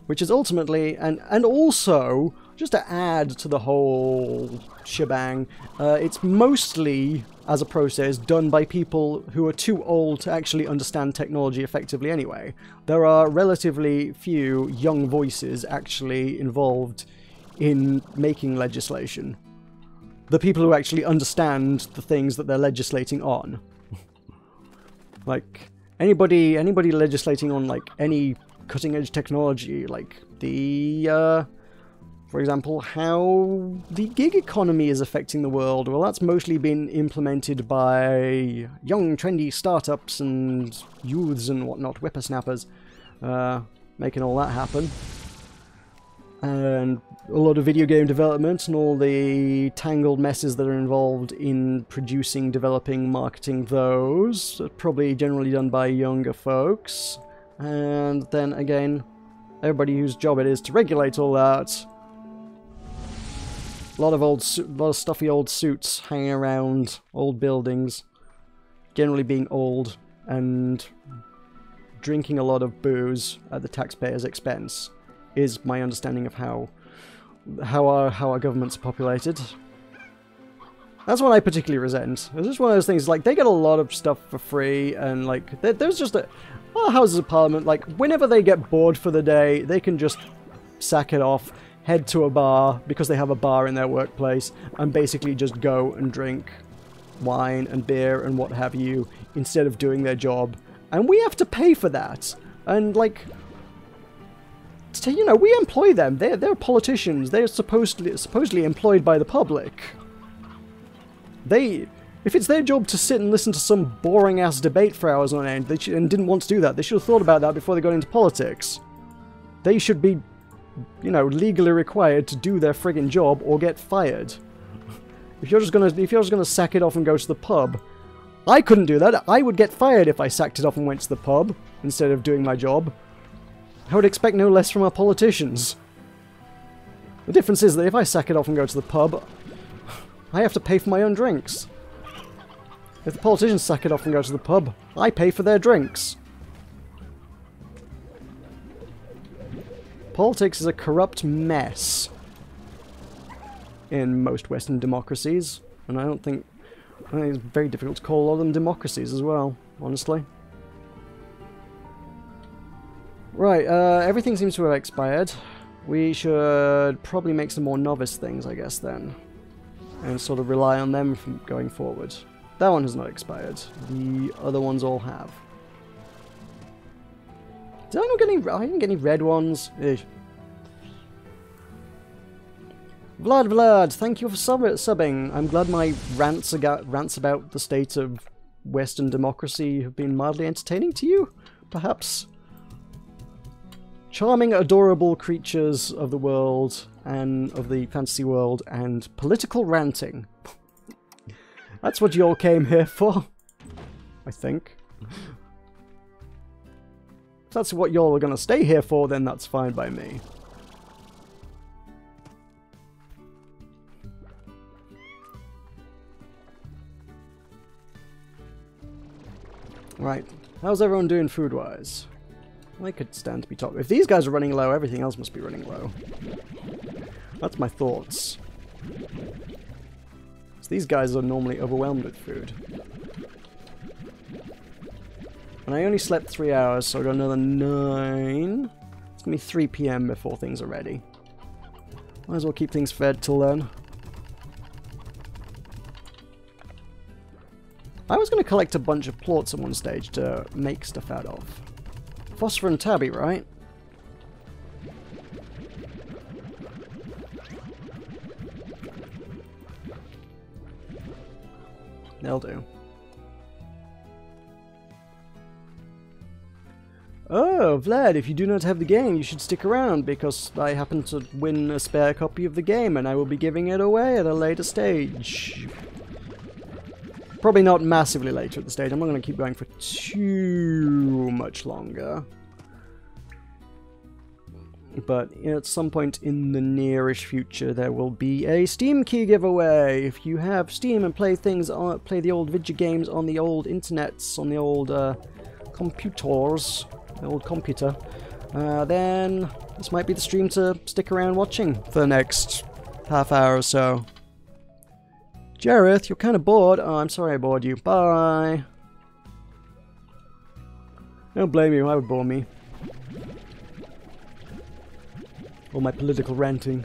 Which is ultimately, and also, just to add to the whole shebang, it's mostly, as a process, done by people who are too old to actually understand technology effectively anyway. There are relatively few young voices actually involved in making legislation. The people who actually understand the things that they're legislating on. Like, anybody legislating on, like, any cutting-edge technology, like for example, how the gig economy is affecting the world. Well, that's mostly been implemented by young, trendy startups and youths and whatnot, whippersnappers, making all that happen. And a lot of video game development and all the tangled messes that are involved in producing, developing, marketing those, are probably generally done by younger folks. And then again, everybody whose job it is to regulate all that. A lot of stuffy old suits hanging around old buildings, generally being old and drinking a lot of booze at the taxpayer's expense, is my understanding of how our governments are populated. That's what I particularly resent. It's just one of those things, like, they get a lot of stuff for free, and, like, there's just Houses of Parliament, like, whenever they get bored for the day, they can just sack it off, head to a bar, because they have a bar in their workplace, and basically just go and drink wine and beer and what have you, instead of doing their job. And we have to pay for that. And, like, you know, we employ them. They're politicians. They're supposedly employed by the public. If it's their job to sit and listen to some boring-ass debate for hours on end, and didn't want to do that, they should have thought about that before they got into politics. They should be, you know, legally required to do their friggin' job or get fired. If you're just gonna sack it off and go to the pub, I couldn't do that. I would get fired if I sacked it off and went to the pub instead of doing my job. I would expect no less from our politicians. The difference is that if I sack it off and go to the pub, I have to pay for my own drinks. If the politicians sack it off and go to the pub, I pay for their drinks. Politics is a corrupt mess in most Western democracies, and I think it's very difficult to call all of them democracies as well, honestly. Right, everything seems to have expired. We should probably make some more novice things, I guess, then. And sort of rely on them from going forward. That one has not expired. The other ones all have. Did I not get any... I didn't get any red ones. Ugh. Vlad, thank you for subbing. I'm glad my rants about the state of Western democracy have been mildly entertaining to you, perhaps. Charming, adorable creatures of the world, and of the fantasy world, and political ranting. That's what you all came here for, I think. If that's what y'all are going to stay here for, then that's fine by me. Right, how's everyone doing food-wise? I could stand to be top. If these guys are running low, everything else must be running low. That's my thoughts. So these guys are normally overwhelmed with food. And I only slept 3 hours, so I got another 9. It's gonna be 3 PM before things are ready. Might as well keep things fed till then. I was going to collect a bunch of plorts at one stage to make stuff out of. Phosphor and tabby, right? They'll do. Oh, Vlad, if you do not have the game, you should stick around, because I happen to win a spare copy of the game, and I will be giving it away at a later stage. Probably not massively later at the stage. I'm not going to keep going for too much longer. But at some point in the nearish future, there will be a Steam key giveaway. If you have Steam and play things on, play the old video games on the old internets, on the old computers, the old computer, then this might be the stream to stick around watching for the next half hour or so. Jareth, you're kind of bored. Oh, I'm sorry I bored you. Bye. Don't blame you, I would bore me. All my political ranting.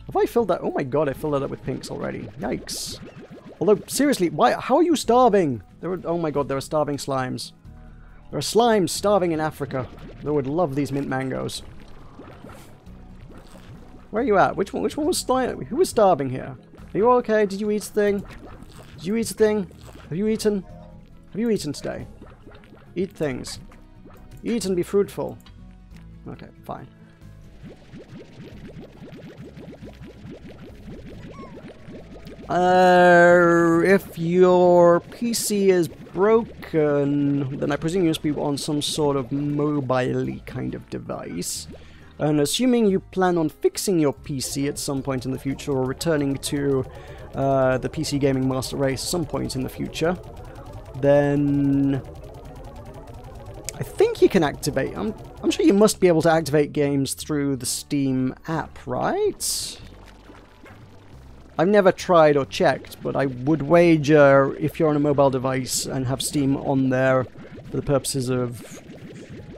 Have I filled that? Oh my god, I filled that up with pinks already. Yikes. Although, seriously, why? How are you starving? Oh my god, there are starving slimes. There are slimes starving in Africa. They would love these mint mangoes. Where are you at? Which one was starving? Who was starving here? Are you all okay? Did you eat a thing? Did you eat a thing? Have you eaten? Have you eaten today? Eat things. Eat and be fruitful. Okay, fine. If your PC is broken, then I presume you must be on some sort of mobile-y kind of device. And assuming you plan on fixing your PC at some point in the future, or returning to the PC Gaming Master Race some point in the future, then I think you can activate... I'm sure you must be able to activate games through the Steam app, right? I've never tried or checked, but I would wager if you're on a mobile device and have Steam on there for the purposes of...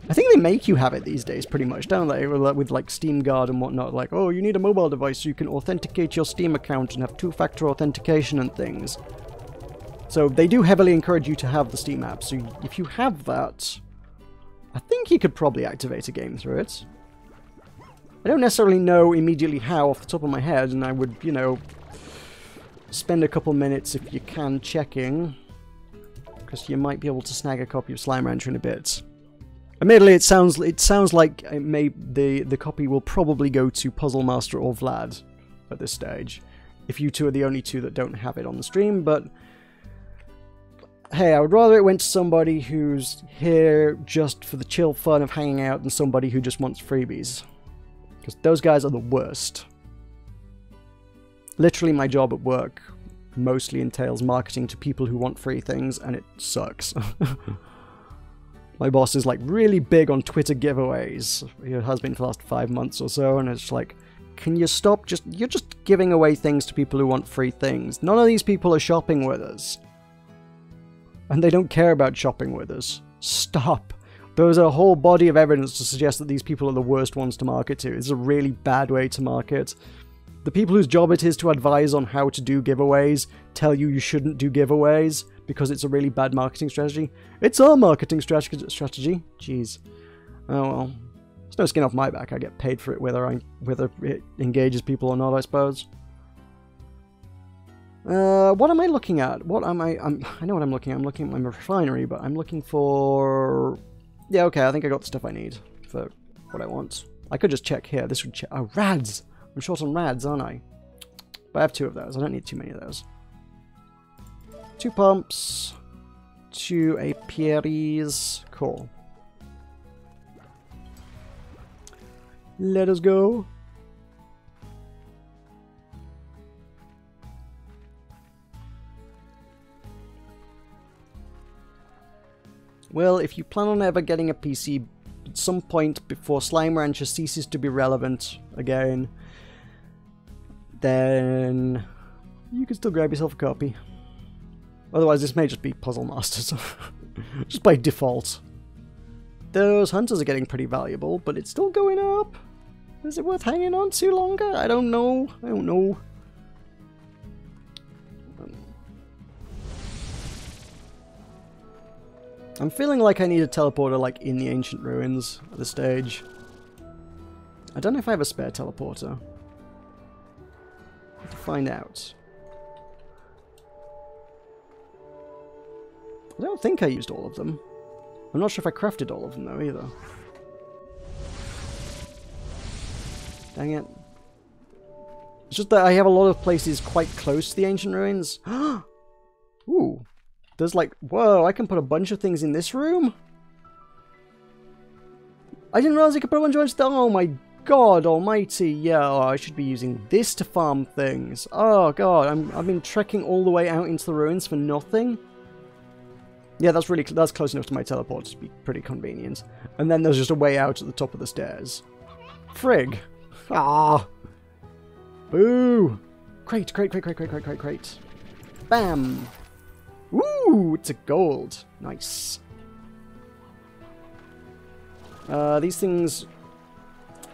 I think they make you have it these days, pretty much, don't they? With like Steam Guard and whatnot, like, oh, you need a mobile device so you can authenticate your Steam account and have two-factor authentication and things. So they do heavily encourage you to have the Steam app, so if you have that, I think you could probably activate a game through it. I don't necessarily know immediately how off the top of my head, and I would, you know, spend a couple minutes if you can checking, because you might be able to snag a copy of Slime Rancher in a bit. Admittedly, it sounds like the copy will probably go to Puzzle Master or Vlad at this stage, if you two are the only two that don't have it on the stream, but hey, I would rather it went to somebody who's here just for the chill fun of hanging out than somebody who just wants freebies. Because those guys are the worst. Literally, my job at work mostly entails marketing to people who want free things, and it sucks. My boss is like really big on Twitter giveaways. He has been for the last 5 months or so, and it's like, can you stop? You're just giving away things to people who want free things. None of these people are shopping with us. And they don't care about shopping with us. Stop. There's a whole body of evidence to suggest that these people are the worst ones to market to. It's a really bad way to market. The people whose job it is to advise on how to do giveaways tell you shouldn't do giveaways because it's a really bad marketing strategy. It's our marketing strategy. Jeez. Oh well. There's no skin off my back. I get paid for it whether it engages people or not, I suppose. What am I looking at? What am I know what I'm looking at. I'm looking at my refinery, but I'm looking for... Yeah, okay, I think I got the stuff I need for what I want. I could just check here. This would check... Oh, rads! I'm short on rads, aren't I? But I have 2 of those. I don't need too many of those. 2 pumps. 2 apiaries. Cool. Let us go. Well, if you plan on ever getting a PC at some point before Slime Rancher ceases to be relevant again, then you can still grab yourself a copy. Otherwise, this may just be Puzzle Masters. Just by default. Those hunters are getting pretty valuable, but it's still going up. Is it worth hanging on to longer? I don't know. I don't know. I'm feeling like I need a teleporter like in the ancient ruins at this stage. I don't know if I have a spare teleporter. I have to find out. I don't think I used all of them. I'm not sure if I crafted all of them though either. Dang it. It's just that I have a lot of places quite close to the ancient ruins. Ooh. There's like, whoa, I can put a bunch of things in this room? I didn't realize I could put a bunch of stuff. Oh my god almighty. Yeah, oh, I should be using this to farm things. Oh god, I've been trekking all the way out into the ruins for nothing. Yeah, that's close enough to my teleport to be pretty convenient. And then there's just a way out at the top of the stairs. Frig. Ah. Boo. Crate. Bam. Ooh, it's a gold. Nice. These things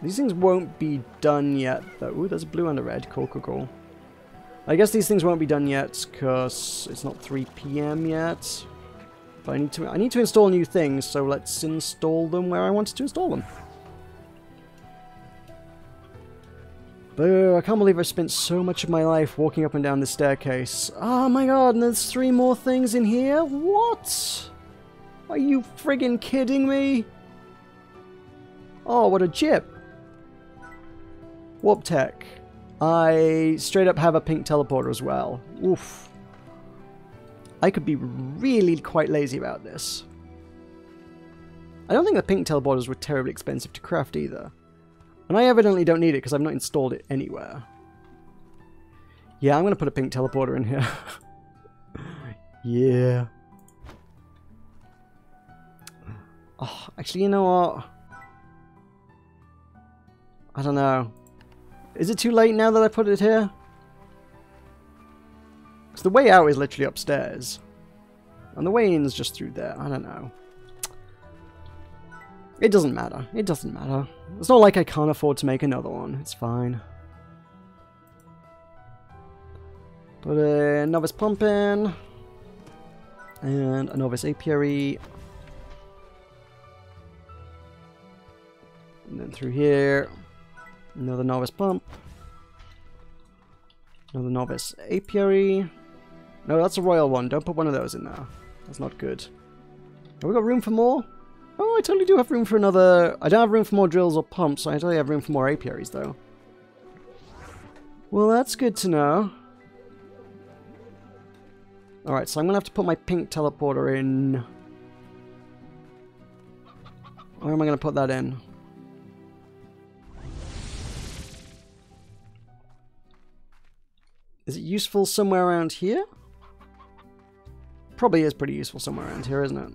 won't be done yet, though. Ooh, there's a blue and a red. Cool. I guess these things won't be done yet because it's not 3 PM yet. But I need to install new things, so let's install them where I wanted to install them. Boo, I can't believe I've spent so much of my life walking up and down this staircase. Oh my god, and there's 3 more things in here? What? Are you friggin' kidding me? Oh, what a chip. Warp Tech. I straight up have a pink teleporter as well. Oof. I could be really quite lazy about this. I don't think the pink teleporters were terribly expensive to craft either. And I evidently don't need it because I've not installed it anywhere. Yeah, I'm going to put a pink teleporter in here. Yeah. Oh, actually, you know what? I don't know. Is it too late now that I put it here? Because the way out is literally upstairs. And the way in is just through there. I don't know. It doesn't matter. It doesn't matter. It's not like I can't afford to make another one. It's fine. Put a novice pump in. And a novice apiary. And then through here. Another novice pump. Another novice apiary. No, that's a royal one. Don't put one of those in there. That's not good. Have we got room for more? Oh, I totally do have room for another... I don't have room for more drills or pumps, so I totally have room for more apiaries, though. Well, that's good to know. Alright, so I'm going to have to put my pink teleporter in. Where am I going to put that in? Is it useful somewhere around here? Probably is pretty useful somewhere around here, isn't it?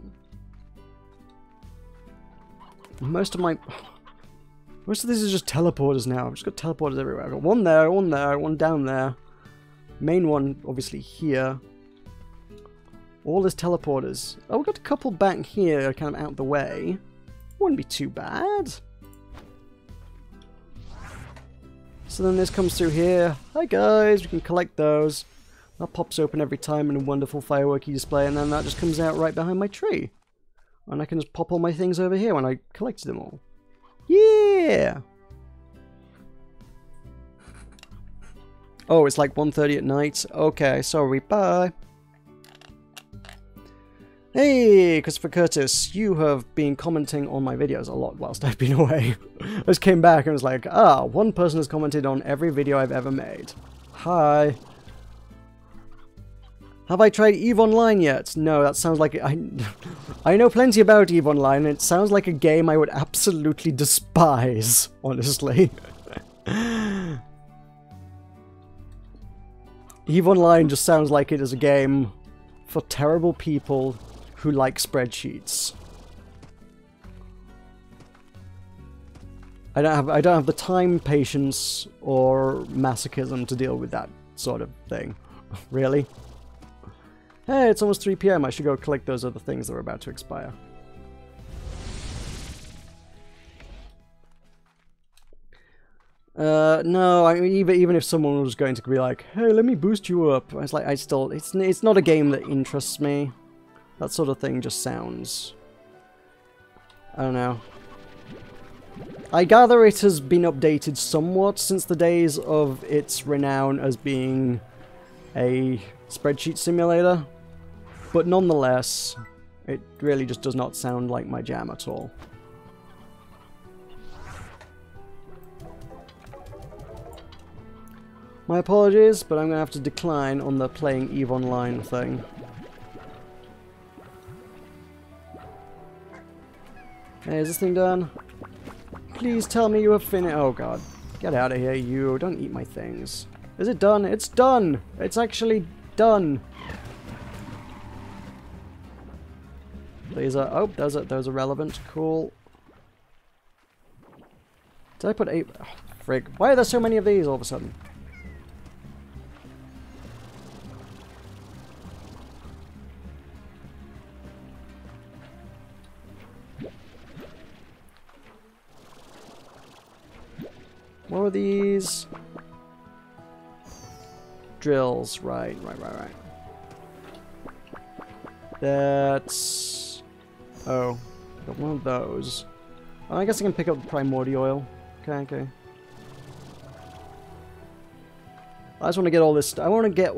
Most of this is just teleporters now. I've just got teleporters everywhere. I've got one there, one down there. Main one, obviously, here. All is teleporters. Oh, we've got a couple back here, kind of out the way. Wouldn't be too bad. So then this comes through here. Hi guys, we can collect those. That pops open every time in a wonderful fireworky display, and then that just comes out right behind my tree. And I can just pop all my things over here when I collected them all. Yeah! Oh, it's like 1:30 at night. Okay, sorry, bye. Hey, Christopher Curtis, you have been commenting on my videos a lot whilst I've been away. I just came back and was like, one person has commented on every video I've ever made. Hi. Have I tried EVE Online yet? No, that sounds like... I know plenty about EVE Online, and it sounds like a game I would absolutely despise, honestly. EVE Online just sounds like it is a game for terrible people who like spreadsheets. I don't have the time, patience, or masochism to deal with that sort of thing. Really? Hey, it's almost 3 PM. I should go collect those other things that are about to expire. No, I mean, even if someone was going to be like, hey, let me boost you up, it's like, it's not a game that interests me. That sort of thing just sounds... I don't know. I gather it has been updated somewhat since the days of its renown as being a spreadsheet simulator, but nonetheless, it really just does not sound like my jam at all. My apologies, but I'm going to have to decline on the playing EVE Online thing. Hey, is this thing done? Please tell me you have finished. Oh god. Get out of here, you. Don't eat my things. Is it done? It's done! It's actually done! These are... Oh, those are relevant. Cool. Did I put 8... Oh, frig. Why are there so many of these all of a sudden? What were these? Drills. Right. That's... Oh. Got one of those. Oh, I guess I can pick up the primordial. Okay. I just want to get all this... I want to get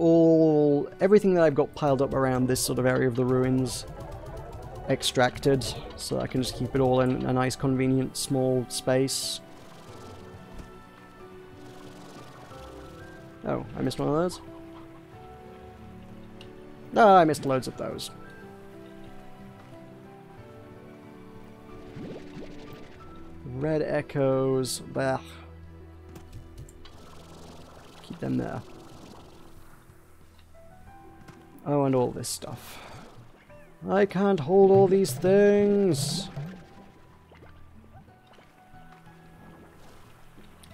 everything that I've got piled up around this sort of area of the ruins extracted, so I can just keep it all in a nice, convenient, small space. Oh, I missed one of those? No, I missed loads of those. Red echoes. Bah. Keep them there. Oh, and all this stuff. I can't hold all these things.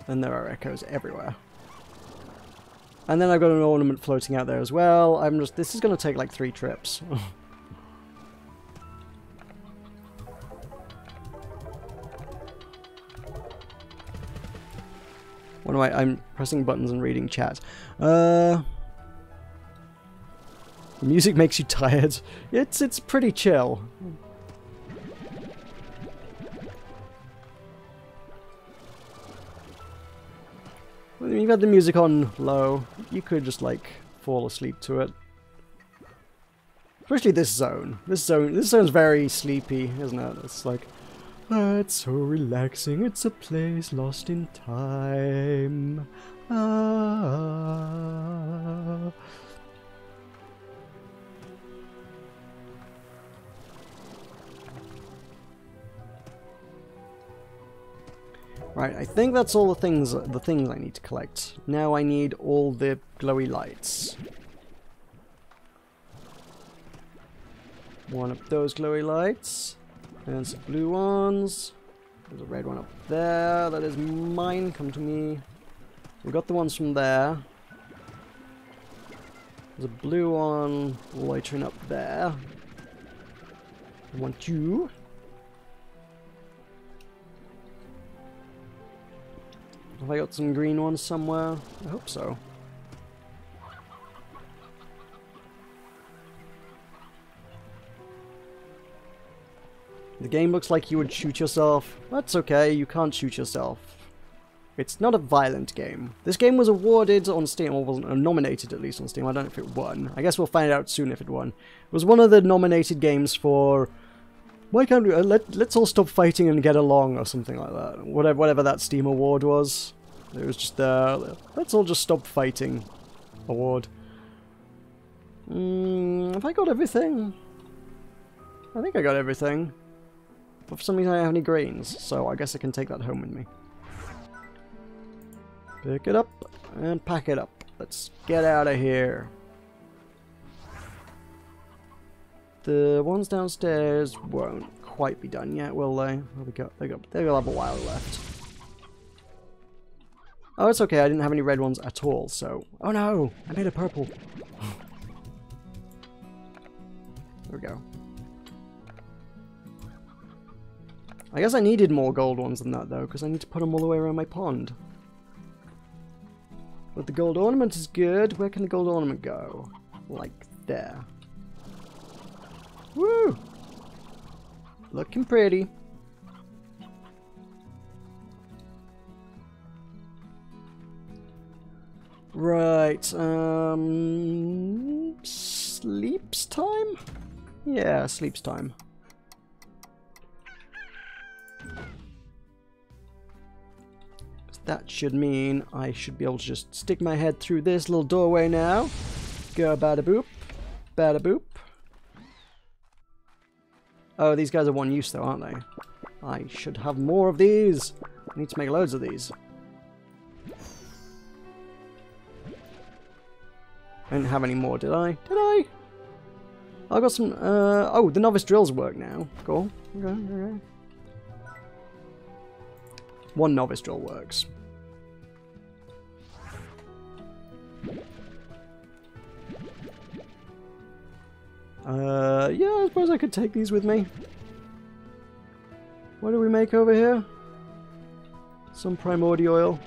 And there are echoes everywhere. And then I've got an ornament floating out there as well. This is going to take like 3 trips. What am I'm pressing buttons and reading chat. The music makes you tired. It's pretty chill. When you've had the music on low, you could just like fall asleep to it. Especially this zone. This zone's very sleepy, isn't it? It's like, it's so relaxing. It's a place lost in time. Right, I think that's all the things I need to collect. Now I need all the glowy lights. One of those glowy lights. And some blue ones. There's a red one up there. That is mine. Come to me. We got the ones from there. There's a blue one loitering up there. I want you. Have I got some green ones somewhere? I hope so. The game looks like you would shoot yourself. That's okay, you can't shoot yourself. It's not a violent game. This game was awarded on Steam, or wasn't nominated at least on Steam. I don't know if it won. I guess we'll find out soon if it won. It was one of the nominated games for... Why can't we... let's all stop fighting and get along, or something like that. Whatever that Steam award was. It was just let's all just stop fighting award. Have I got everything? I think I got everything. But for some reason I don't have any greens, so I guess I can take that home with me. Pick it up and pack it up. Let's get out of here. The ones downstairs won't quite be done yet, will they? Well, they'll have a while left. Oh, it's okay. I didn't have any red ones at all, so... Oh no! I made a purple. There we go. I guess I needed more gold ones than that, though, because I need to put them all the way around my pond. But the gold ornament is good. Where can the gold ornament go? Like there. Woo! Looking pretty. Right, sleeps time? Yeah, sleeps time. That should mean I should be able to just stick my head through this little doorway now. Go bada boop. Bada boop. Oh, these guys are one use though, aren't they? I should have more of these. I need to make loads of these. I didn't have any more, did I? Did I? I got some, oh, the novice drills work now. Cool. Okay. One novice drill works. Yeah, I suppose I could take these with me. What do we make over here? Some primordial oil.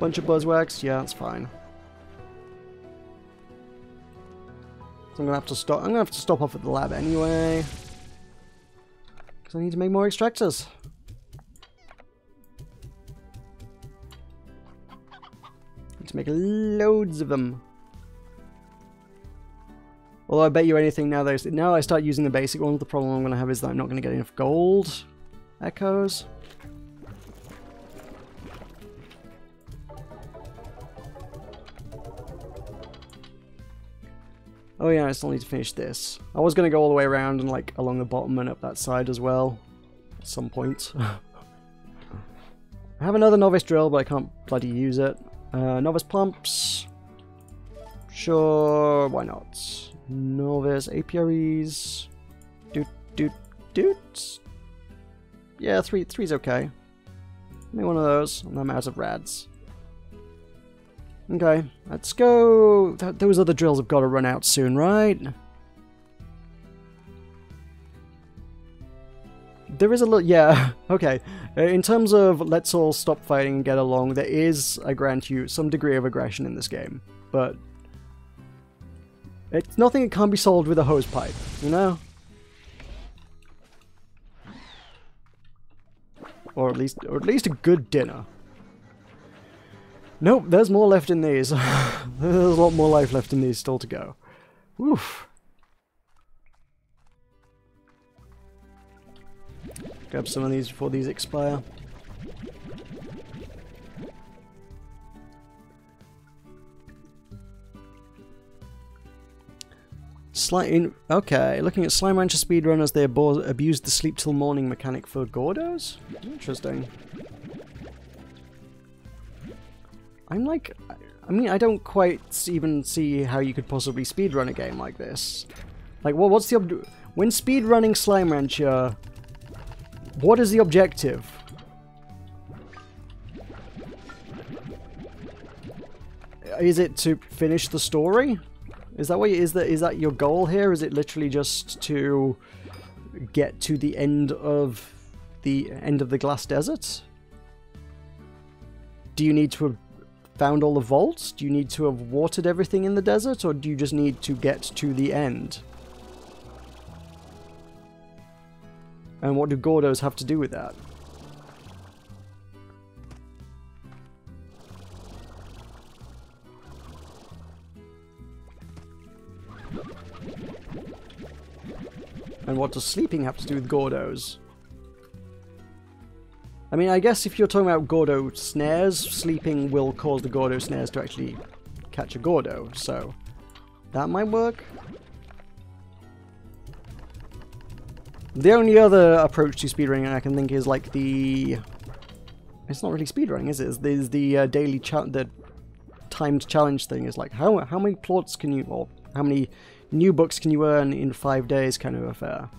Bunch of buzzwax. Yeah, that's fine. So I'm gonna have to stop. I'm gonna have to stop off at the lab anyway, because I need to make more extractors. Need to make loads of them. Although I bet you anything now I start using the basic ones, the problem I'm going to have is that I'm not going to get enough gold echoes. Oh yeah, I still need to finish this. I was going to go all the way around and like along the bottom and up that side as well at some point. I have another novice drill, but I can't bloody use it. Novice pumps. Sure, why not? Novice apiaries. Doot. Yeah, three's okay. Make one of those, and I'm out of rads. Okay, let's go. Those other drills have got to run out soon, right? There is a little, yeah, okay. In terms of let's all stop fighting and get along, there is, I grant you, some degree of aggression in this game, but it's nothing that can't be solved with a hose pipe, you know? Or at least a good dinner. Nope, there's more left in these. There's a lot more life left in these still to go. Oof. Grab some of these before these expire. Okay, looking at Slime Rancher speedrunners, they abused the sleep till morning mechanic for Gordos? Interesting. I'm like... I mean, I don't quite even see how you could possibly speedrun a game like this. Like, well, what's the... When speedrunning Slime Rancher, what is the objective? Is it to finish the story? Is that your goal here? Is it literally just to get to the end of the glass desert? Do you need to have found all the vaults? Do you need to have watered everything in the desert, or do you just need to get to the end? And what do Gordos have to do with that? And what does sleeping have to do with Gordos? I mean, I guess if you're talking about Gordo snares, sleeping will cause the Gordo snares to actually catch a Gordo, so that might work. The only other approach to speedrunning I can think is like the... It's not really speedrunning, is it? There's the daily the timed challenge thing. Is like how many plots can you, or how many new books can you earn in 5 days kind of affair.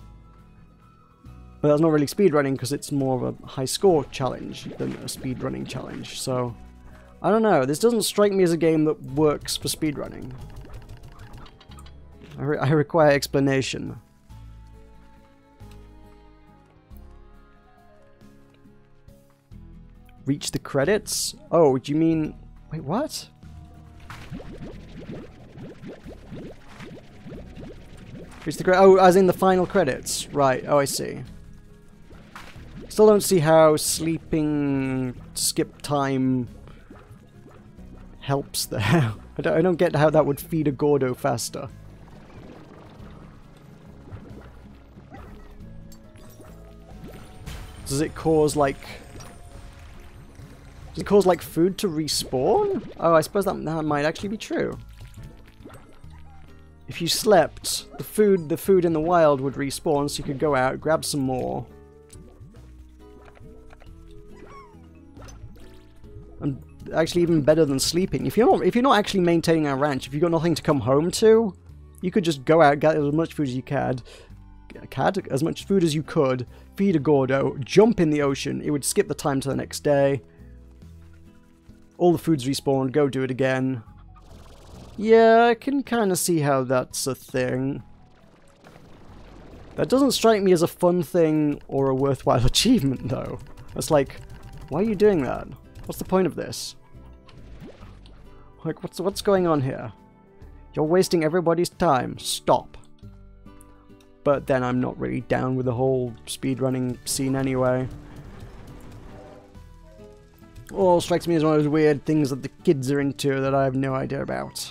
But that's not really speedrunning because it's more of a high score challenge than a speedrunning challenge. So, I don't know. This doesn't strike me as a game that works for speedrunning. I require explanation. Reach the credits? Oh, do you mean... Wait, what? Reach the credits? Oh, as in the final credits. Right, oh I see. Still don't see how sleeping skip time helps there. I don't get how that would feed a Gordo faster. Does it cause like... Does it cause like food to respawn? Oh, I suppose that might actually be true. If you slept, the food in the wild would respawn, so you could go out, grab some more. And actually even better than sleeping. If you're not actually maintaining a ranch, if you've got nothing to come home to, you could just go out, gather as much food as you as much food as you could, feed a Gordo, jump in the ocean, it would skip the time to the next day. All the food's respawned, go do it again. Yeah, I can kind of see how that's a thing. That doesn't strike me as a fun thing or a worthwhile achievement, though. It's like, why are you doing that? What's the point of this? Like, what's going on here? You're wasting everybody's time. Stop. But then I'm not really down with the whole speedrunning scene anyway. All strikes me as one of those weird things that the kids are into that I have no idea about.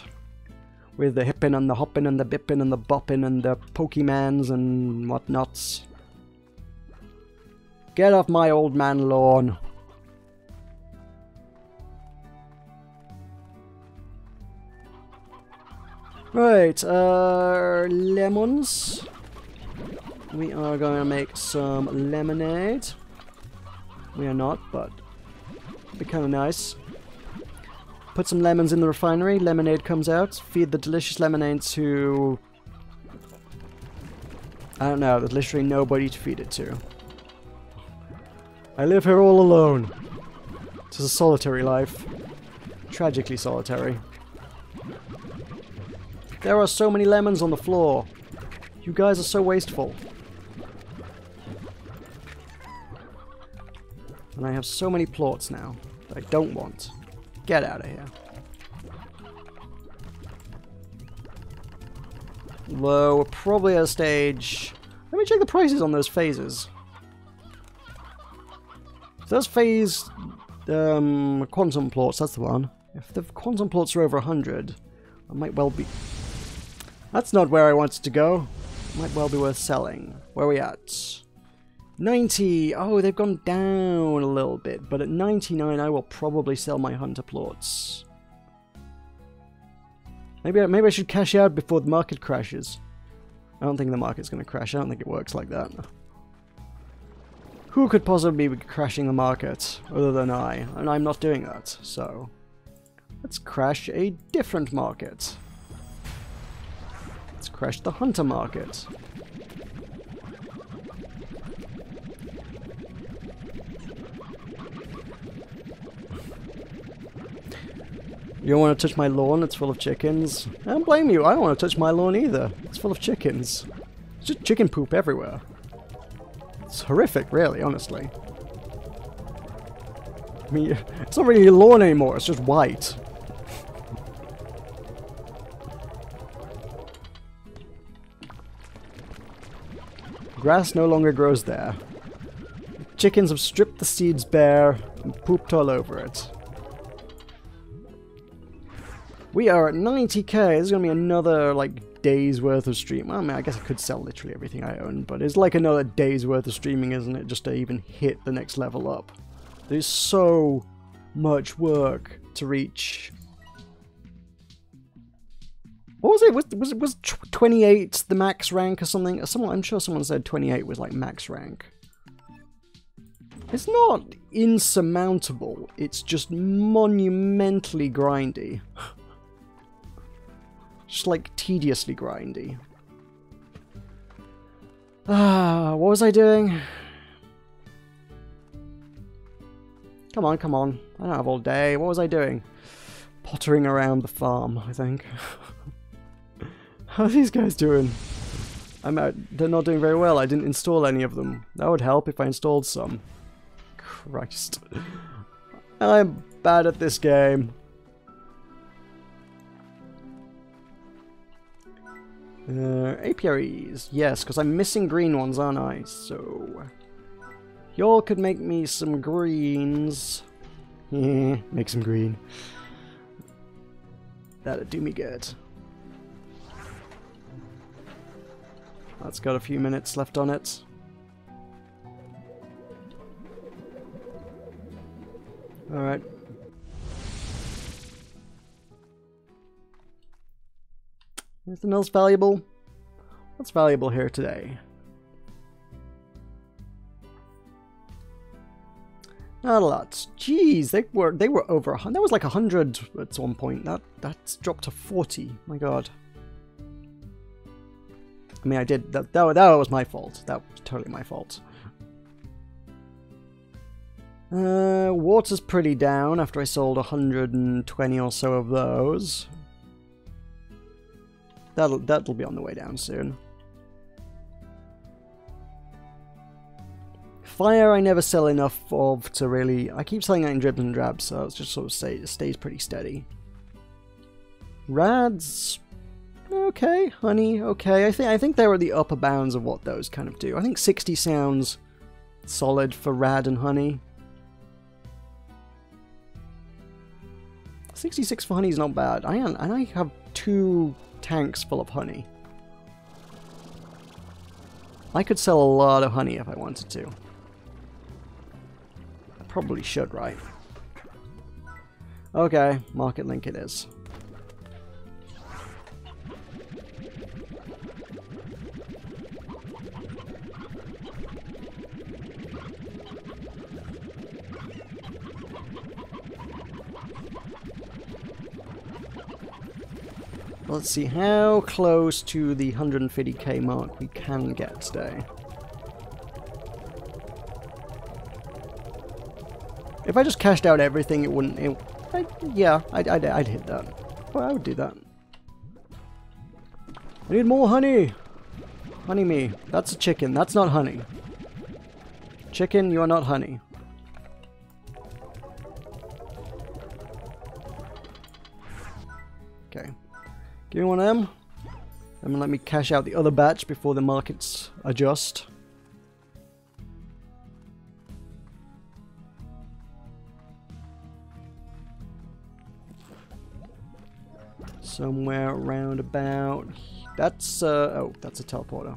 With the hippin' and the hoppin' and the bippin' and the boppin' and the Pokemans and whatnots. Get off my old man lawn. Right, lemons. We are going to make some lemonade. We are not, but it'd be kind of nice. Put some lemons in the refinery, lemonade comes out. Feed the delicious lemonade to... I don't know, there's literally nobody to feed it to. I live here all alone. It's a solitary life. Tragically solitary. There are so many lemons on the floor. You guys are so wasteful. And I have so many plots now that I don't want. Get out of here. Although, we're probably at a stage... Let me check the prices on those phases. So those phase... quantum plots, that's the one. If the quantum plots are over 100, I might well be... That's not where I wanted to go. Might well be worth selling. Where are we at? 90! Oh, they've gone down a little bit, but at 99 I will probably sell my hunter plots. Maybe I should cash out before the market crashes. I don't think the market's going to crash. I don't think it works like that. Who could possibly be crashing the market other than I? And I'm not doing that, so let's crash a different market. Let's crash the hunter market. You don't want to touch my lawn, it's full of chickens. I don't blame you, I don't want to touch my lawn either. It's full of chickens. It's just chicken poop everywhere. It's horrific, really, honestly. I mean, it's not really a lawn anymore, it's just white. Grass no longer grows there. Chickens have stripped the seeds bare and pooped all over it. We are at 90k. This is going to be another, like, day's worth of stream. Well, I mean, I guess I could sell literally everything I own, but it's like another day's worth of streaming, isn't it? Just to even hit the next level up. There's so much work to reach. What was it? Was 28 the max rank or something? I'm sure someone said 28 was, like, max rank. It's not insurmountable. It's just monumentally grindy. Just like tediously grindy. What was I doing? Come on, come on. I don't have all day. What was I doing? Pottering around the farm, I think. How are these guys doing? They're not doing very well. I didn't install any of them. That would help if I installed some. Christ. I'm bad at this game. Apiaries. Yes, because I'm missing green ones, aren't I? So y'all could make me some greens. Yeah, make some green. That'd do me good. That's got a few minutes left on it. Alright. Anything else valuable? What's valuable here today? Not a lot. Jeez, they were over 100. That was like 100 at one point. That's dropped to 40. My God. I mean, I did that. That was my fault. That was totally my fault. Water's pretty down after I sold 120 or so of those. That'll be on the way down soon. Fire I never sell enough of to really... I keep selling that in dribs and drabs, so it's just sort of stays pretty steady. Rads... okay. Honey, okay. I think they were the upper bounds of what those kind of do. I think 60 sounds solid for rad and honey. 66 for honey is not bad. I have 2 tanks full of honey. I could sell a lot of honey if I wanted to. I probably should, right? Okay, market link it is. Let's see how close to the 150k mark we can get today. If I just cashed out everything, it wouldn't... yeah, I'd hit that. Well, I would do that. I need more honey! Honey me. That's a chicken. That's not honey. Chicken, you are not honey. Okay. Give me one of them. And let me cash out the other batch before the markets adjust. Somewhere around about... That's, oh, that's a teleporter.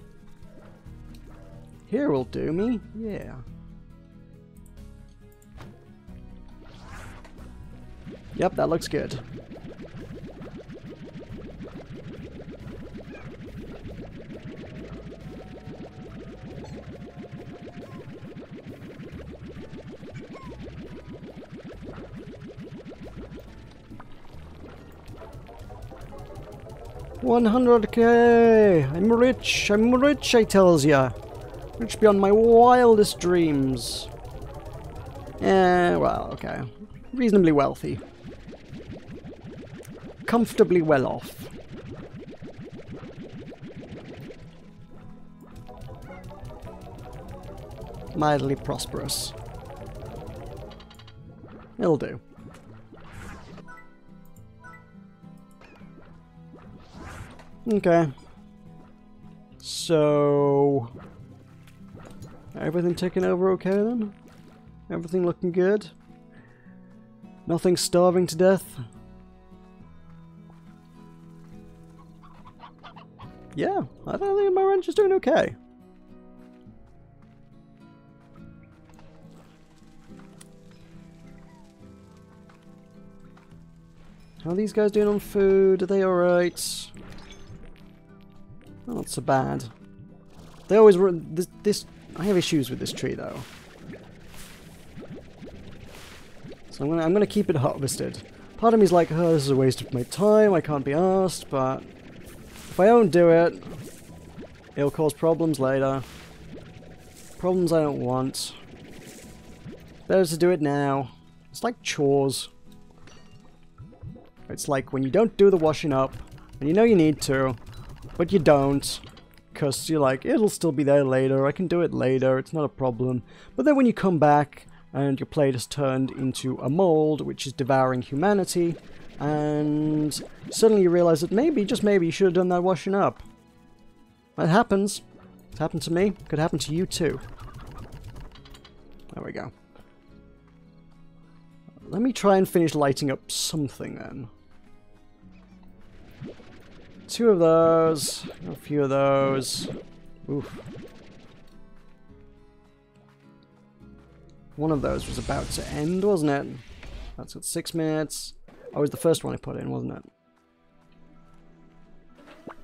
Here will do me. Yeah. Yep, that looks good. 100k! I'm rich, I tells ya. Rich beyond my wildest dreams. Well, okay. Reasonably wealthy. Comfortably well off. Mildly prosperous. It'll do. Okay. So... everything ticking over okay then? Everything looking good? Nothing starving to death? Yeah, I don't think my ranch is doing okay. How are these guys doing on food? Are they alright? Not so bad. They always run this. I have issues with this tree though, so I'm gonna keep it harvested. Part of me's like, oh, this is a waste of my time. I can't be asked, but if I don't do it, it'll cause problems later. Problems I don't want. Better to do it now. It's like chores. It's like when you don't do the washing up, and you know you need to, but you don't, because you're like, it'll still be there later, I can do it later, it's not a problem. But then when you come back, and your plate has turned into a mold, which is devouring humanity, and suddenly you realize that maybe, just maybe, you should have done that washing up. That happens. It's happened to me. Could happen to you too. There we go. Let me try and finish lighting up something then. 2 of those, a few of those. Oof. One of those was about to end, wasn't it? That's at 6 minutes. Oh, it was the first one I put in, wasn't it?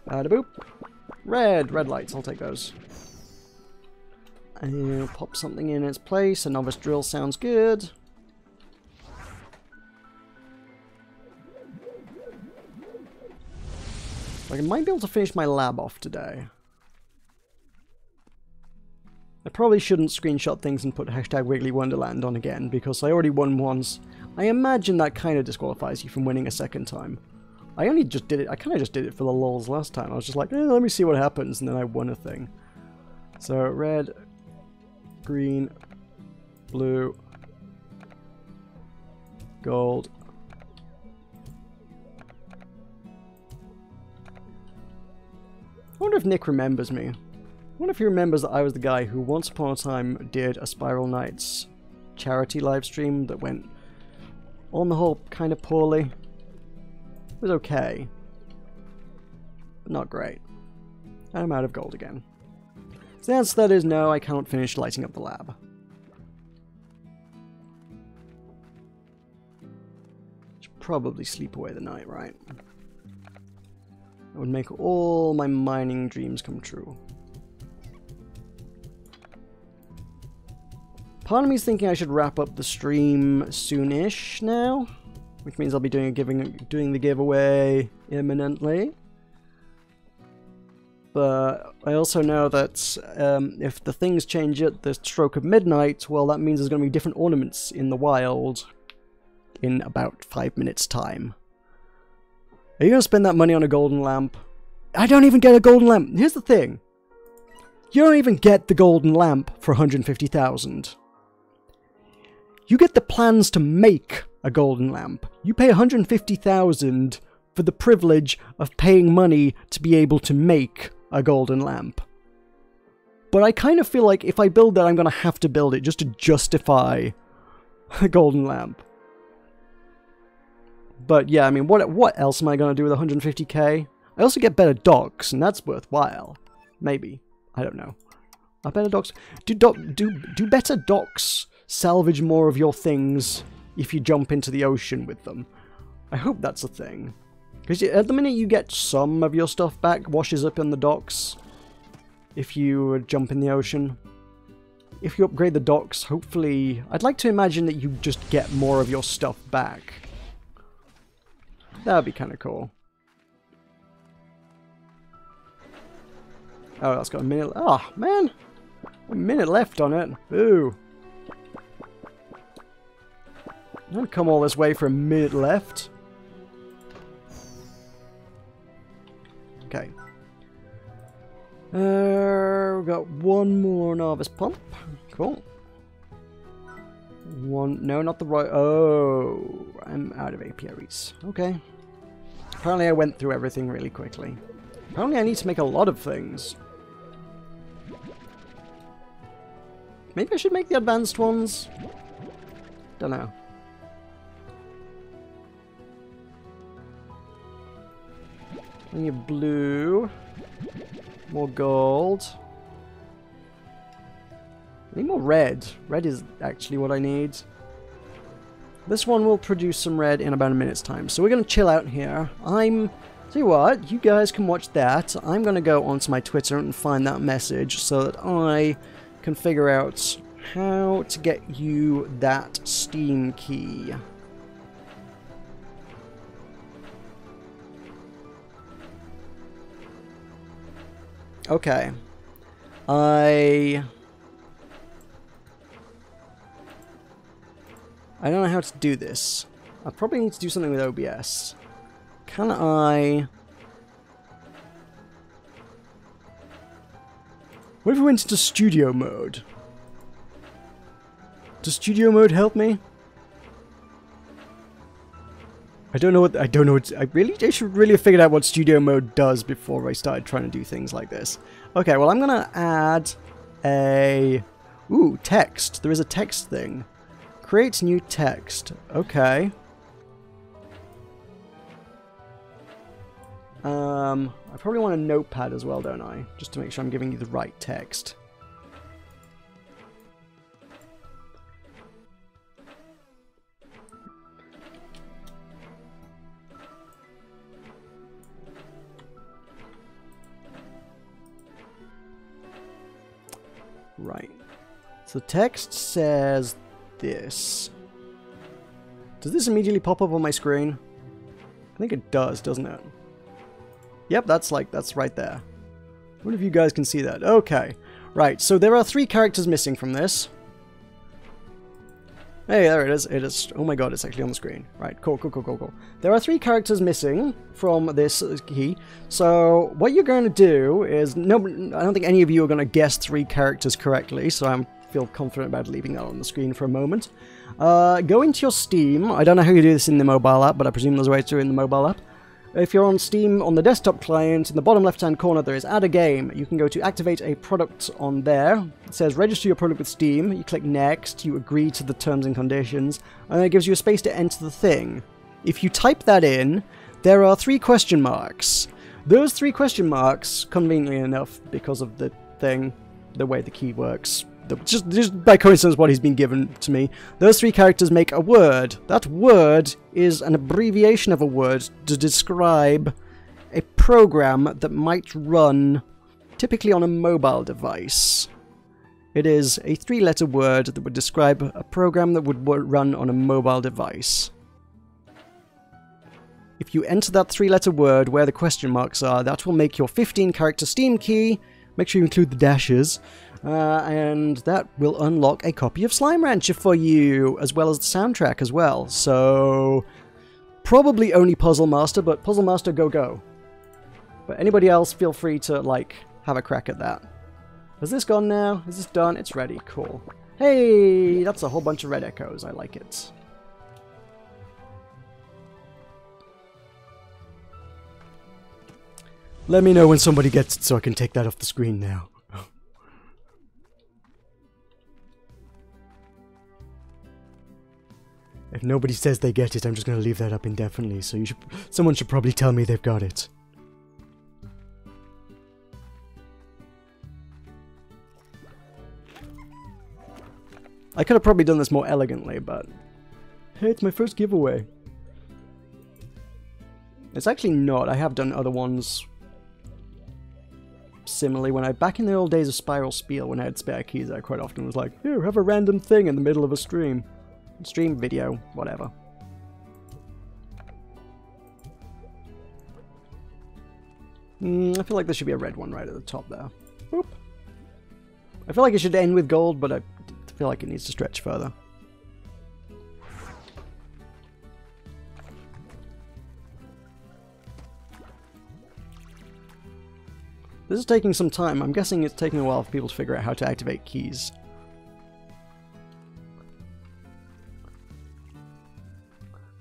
Bada boop. Red lights, I'll take those. And pop something in its place. A novice drill sounds good. Like, I might be able to finish my lab off today. I probably shouldn't screenshot things and put hashtag Wiggly Wonderland on again, because I already won once. I imagine that kind of disqualifies you from winning a second time. I only just did it, I kind of just did it for the lols last time. I was just like, let me see what happens, and then I won a thing. So, red, green, blue, gold. I wonder if Nick remembers me. I wonder if he remembers that I was the guy who once upon a time did a Spiral Nights charity livestream that went, on the whole, kind of poorly. It was okay, but not great. And I'm out of gold again. So the answer to that is no, I can't finish lighting up the lab. Should probably sleep away the night, right? That would make all my mining dreams come true. Part of me is thinking I should wrap up the stream soonish now, which means I'll be doing the giveaway imminently. But I also know that if the things change at the stroke of midnight, well, that means there's going to be different ornaments in the wild in about 5 minutes' time. Are you going to spend that money on a golden lamp? I don't even get a golden lamp. Here's the thing. You don't even get the golden lamp for 150,000. You get the plans to make a golden lamp. You pay 150,000 for the privilege of paying money to be able to make a golden lamp. But I kind of feel like if I build that, I'm going to have to build it just to justify a golden lamp. But yeah, I mean, what else am I going to do with 150k? I also get better docks, and that's worthwhile. Maybe. I don't know. Are better docks... Do better docks salvage more of your things if you jump into the ocean with them? I hope that's a thing. Because at the minute you get some of your stuff back, washes up in the docks if you jump in the ocean. If you upgrade the docks, hopefully... I'd like to imagine that you just get more of your stuff back. That would be kind of cool. Oh, that's got a minute. Oh, man. A minute left on it. Ooh. I'm gonna come all this way for a minute left. Okay. We've got one more novice pump. Cool. One. No, not the right. Oh, I'm out of apiaries. Okay. Apparently I went through everything really quickly. Apparently I need to make a lot of things. Maybe I should make the advanced ones? Don't know. I need blue. More gold. I need more red. Red is actually what I need. This one will produce some red in about a minute's time. So we're going to chill out here. Tell you what, you guys can watch that. I'm going to go onto my Twitter and find that message so that I can figure out how to get you that Steam key. Okay. I don't know how to do this. I probably need to do something with OBS. Can I... What if we went into studio mode? Does studio mode help me? I don't know what... I should really have figured out what studio mode does before I started trying to do things like this. Okay, well I'm gonna add a... Ooh, text. There is a text thing. Create new text. Okay. I probably want a notepad as well, don't I? Just to make sure I'm giving you the right text. Right. So text says this. Does this immediately pop up on my screen? I think it does, doesn't it? Yep, that's right there. I wonder if you guys can see that. Okay. Right, so there are 3 characters missing from this. Hey, there it is. It is. Oh my god, it's actually on the screen. Right, cool. There are 3 characters missing from this key. So what you're going to do is... No, I don't think any of you are going to guess 3 characters correctly, so I feel confident about leaving that on the screen for a moment. Go into your Steam. I don't know how you do this in the mobile app, but I presume there's a way to do it in the mobile app. If you're on Steam, on the desktop client, in the bottom left-hand corner there is Add a Game. You can go to activate a product on there. It says register your product with Steam. You click Next, you agree to the terms and conditions, and it gives you a space to enter the thing. If you type that in, there are 3 question marks. Those 3 question marks, conveniently enough, because of the thing, the way the key works, just by coincidence what he's been given to me, those 3 characters make a word. That word is an abbreviation of a word to describe a program that might run typically on a mobile device. It is a 3-letter word that would describe a program that would run on a mobile device. If you enter that 3-letter word where the question marks are, that will make your 15-character Steam key. Make sure you include the dashes. And that will unlock a copy of Slime Rancher for you, as well as the soundtrack as well. So, probably only Puzzle Master, but Puzzle Master, go. But anybody else, feel free to, like, have a crack at that. Has this gone now? Is this done? It's ready. Cool. Hey, that's a whole bunch of red echoes. I like it. Let me know when somebody gets it so I can take that off the screen now. If nobody says they get it, I'm just going to leave that up indefinitely, so someone should probably tell me they've got it. I could have probably done this more elegantly, but... Hey, it's my first giveaway. It's actually not. I have done other ones similarly. Back in the old days of Spiral Spiel, when I had spare keys, I quite often was like, here, have a random thing in the middle of a stream. Stream, video, whatever. I feel like there should be a red one right at the top there. Boop. I feel like it should end with gold, but I feel like it needs to stretch further. This is taking some time. I'm guessing it's taking a while for people to figure out how to activate keys.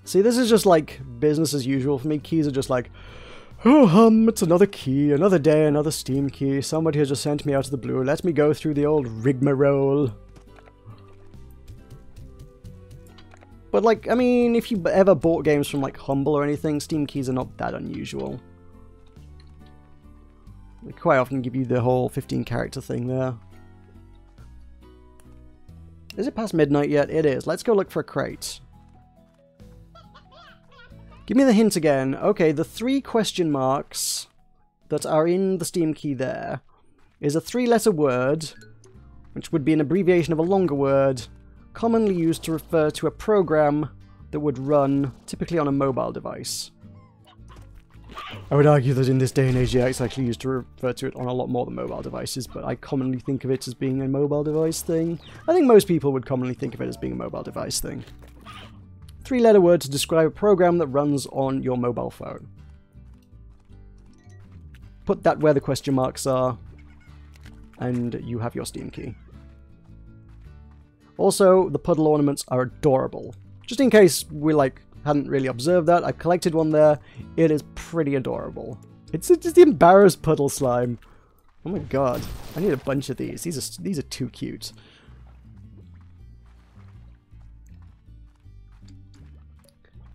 See, this is just like business as usual for me. Keys are just like, oh it's another key, another day, another Steam key. Somebody has just sent me out of the blue. Let me go through the old rigmarole. But like, I mean, if you ever bought games from like Humble or anything, Steam keys are not that unusual. They quite often give you the whole 15 character thing there. Is it past midnight yet? It is. Let's go look for a crate. Give me the hint again. Okay, the 3 question marks that are in the Steam key there is a 3-letter word, which would be an abbreviation of a longer word, commonly used to refer to a program that would run typically on a mobile device. I would argue that in this day and age, yeah, it's actually used to refer to it on a lot more than mobile devices, but I commonly think of it as being a mobile device thing. I think most people would commonly think of it as being a mobile device thing. 3-letter word to describe a program that runs on your mobile phone. Put that where the question marks are, and you have your Steam key. Also, the puddle ornaments are adorable. Just in case we hadn't really observed that, I've collected one there. It is pretty adorable. It's the embarrassed puddle slime. Oh my god, I need a bunch of these. These are too cute.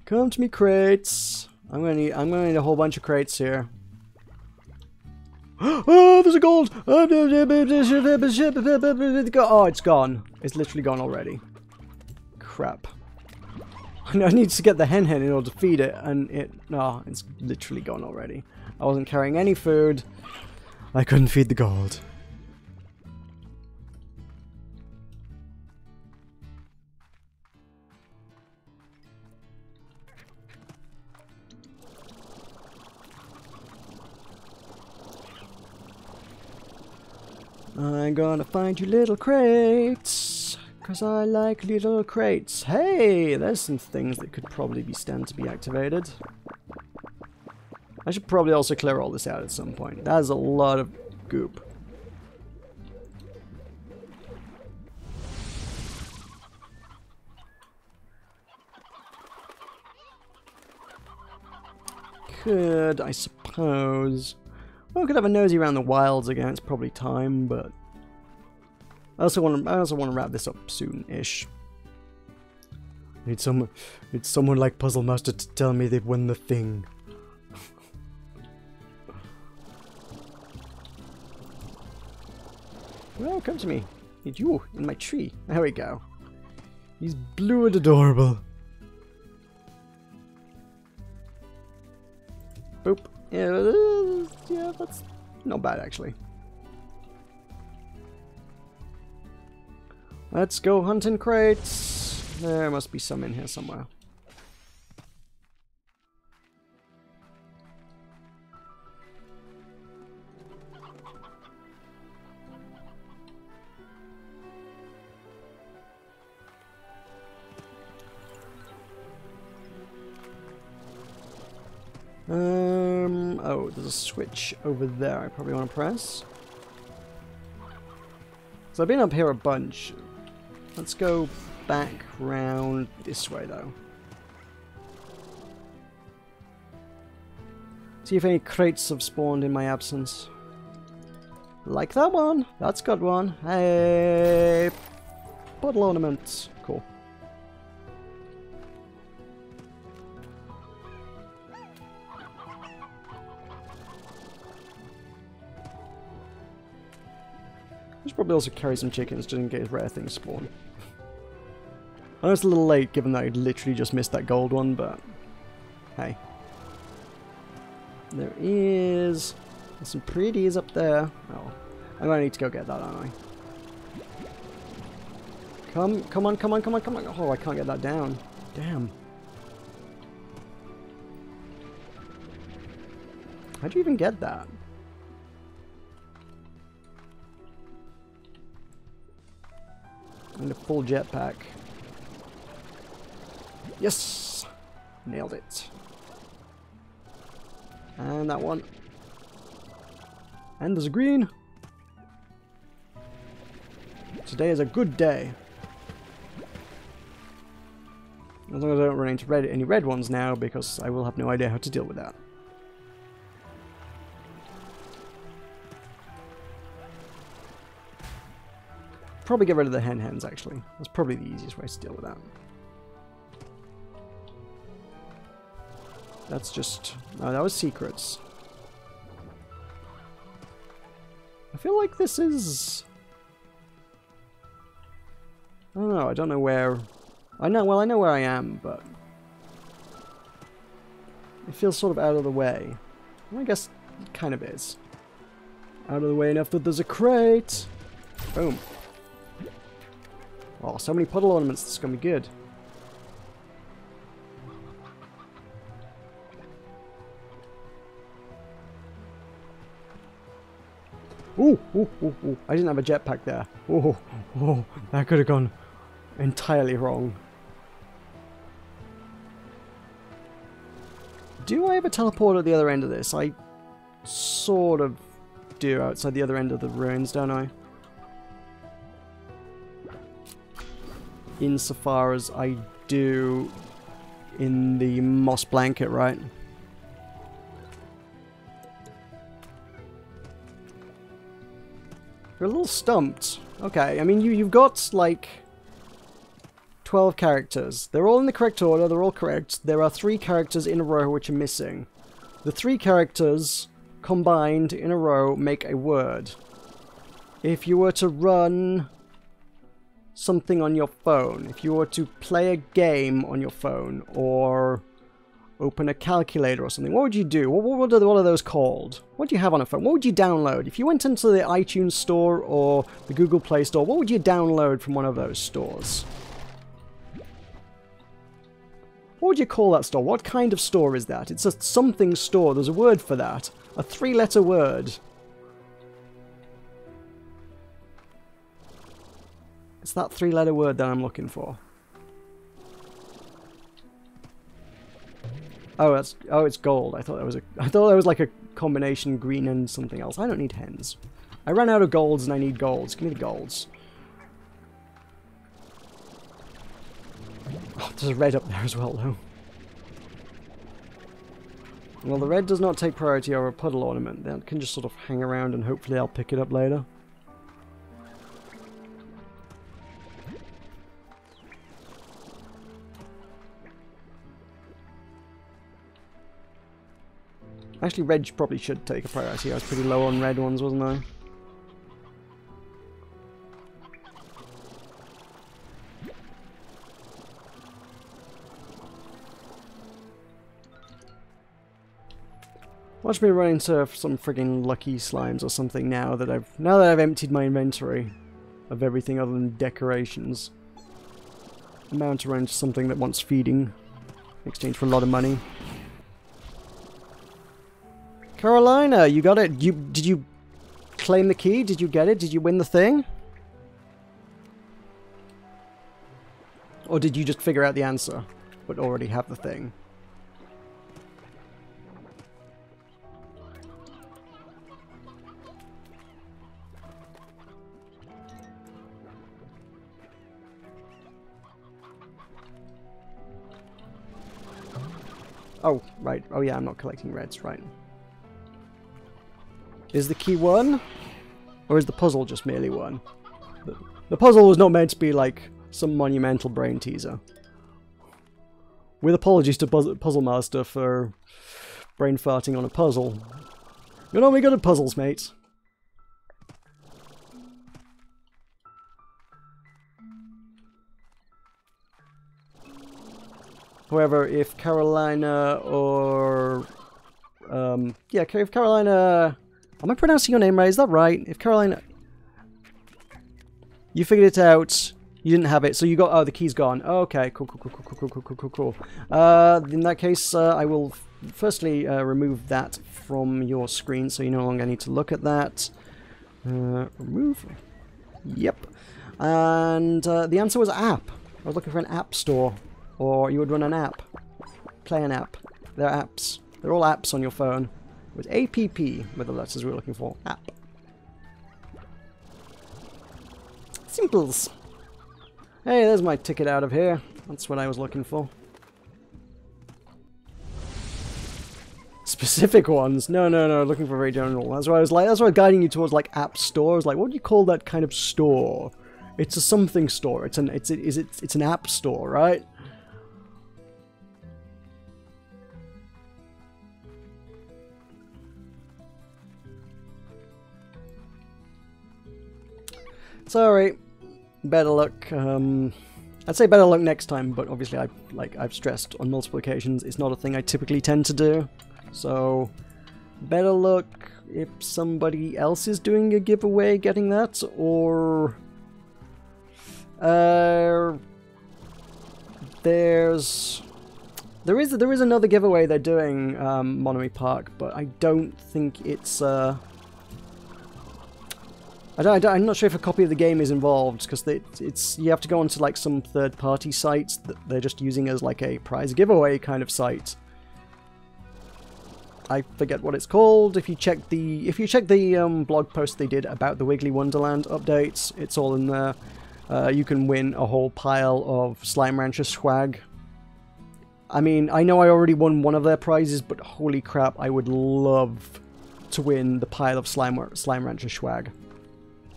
Come to me, crates. I'm gonna need a whole bunch of crates here. Oh, there's a gold! Oh, it's gone. It's literally gone already. Crap. I need to get the hen in order to feed it, and it's literally gone already. I wasn't carrying any food. I couldn't feed the gold. I'm gonna find you little crates, 'cause I like little crates. Hey, there's some things that could probably be stand to be activated. I should probably also clear all this out at some point. That is a lot of goop. Could, I suppose... Well, I could have a nosy around the wilds again. It's probably time, but I also want to wrap this up soon-ish. Need someone like Puzzle Master to tell me they've won the thing. Well, come to me. Need you in my tree. There we go. He's blue and adorable. Boop. Yeah, that's not bad, actually. Let's go hunting crates. There must be some in here somewhere. Oh, there's a switch over there I probably want to press. So I've been up here a bunch. Let's go back round this way, though. See if any crates have spawned in my absence. Like that one. That's got one. Hey, puddle ornaments. Cool. I should probably also carry some chickens just in case rare things spawn. I know it's a little late given that I literally just missed that gold one, but hey. There's some pretties up there. Oh, I'm gonna need to go get that, aren't I? Come on. Oh, I can't get that down. Damn. How'd you even get that? And a full jetpack. Yes! Nailed it. And that one. And there's a green. Today is a good day. As long as I don't run into any red ones now, because I will have no idea how to deal with that. Probably get rid of the hens, actually. That's probably the easiest way to deal with that. That's just... Oh, that was secrets. I feel like this is... I don't know, I don't know where... I know where I am, but... It feels sort of out of the way. Well, I guess it kind of is. Out of the way enough that there's a crate! Boom. Oh, so many puddle ornaments, this is gonna be good. Ooh, ooh, ooh, ooh. I didn't have a jetpack there. Oh, oh, that could have gone entirely wrong. Do I have a teleport at the other end of this? I sort of do outside the other end of the ruins, don't I? Insofar as I do in the moss blanket, right? You're a little stumped. Okay, I mean, you've got, like, 12 characters. They're all in the correct order, they're all correct. There are 3 characters in a row which are missing. The 3 characters combined in a row make a word. If you were to run something on your phone, if you were to play a game on your phone, or open a calculator or something, what would you do? What are those called? What do you have on a phone? What would you download? If you went into the iTunes store or the Google Play Store, what would you download from one of those stores? What would you call that store? What kind of store is that? It's a something store. There's a word for that. A 3-letter word. It's that 3-letter word that I'm looking for. Oh, it's gold. I thought that was like a combination green and something else. I don't need hens. I ran out of golds and I need golds. Give me the golds. Oh, there's a red up there as well, though. Well, the red does not take priority over a puddle ornament. That can just sort of hang around and hopefully I'll pick it up later. Actually, red probably should take a priority. I was pretty low on red ones, wasn't I? Watch me run into some frigging lucky slimes or something now that I've emptied my inventory of everything other than decorations. I'm bound to run into something that wants feeding in exchange for a lot of money. Carolina, you got it. Did you claim the key? Did you get it? Did you win the thing? Or did you just figure out the answer, but already have the thing? Oh, right. Oh yeah, I'm not collecting reds, right. Is the key 1? Or is the puzzle just merely 1? The puzzle was not meant to be like some monumental brain teaser. With apologies to Puzzle Master for brain farting on a puzzle. You're not very good at puzzles, mate. However, if Carolina or... yeah, if Carolina... Am I pronouncing your name right? Is that right? If Carolina... You figured it out. You didn't have it, so you got... Oh, the key's gone. Oh, okay, cool. In that case, I will firstly remove that from your screen, so you no longer need to look at that. Remove. Yep. And the answer was app. I was looking for an app store. Or you would run an app. Play an app. They're apps. They're all apps on your phone. It was APP with the letters we were looking for. App. Simples. Hey, there's my ticket out of here. That's what I was looking for. Specific ones? No, looking for very general. That's why I was like, that's why I was guiding you towards like app stores. Like, what do you call that kind of store? It's a something store. It's an app store, right? Sorry. Better luck. I'd say better luck next time, but obviously I've stressed on multiple occasions, it's not a thing I typically tend to do. So, better luck if somebody else is doing a giveaway getting that, or there is another giveaway they're doing, Monomi Park, but I don't think it's I'm not sure if a copy of the game is involved, because you have to go onto like some third-party sites that they're just using as like a prize giveaway kind of site. I forget what it's called. If you check the blog post they did about the Wiggly Wonderland updates, it's all in there. You can win a whole pile of Slime Rancher swag. I mean, I know I already won one of their prizes, but holy crap, I would love to win the pile of Slime Rancher swag.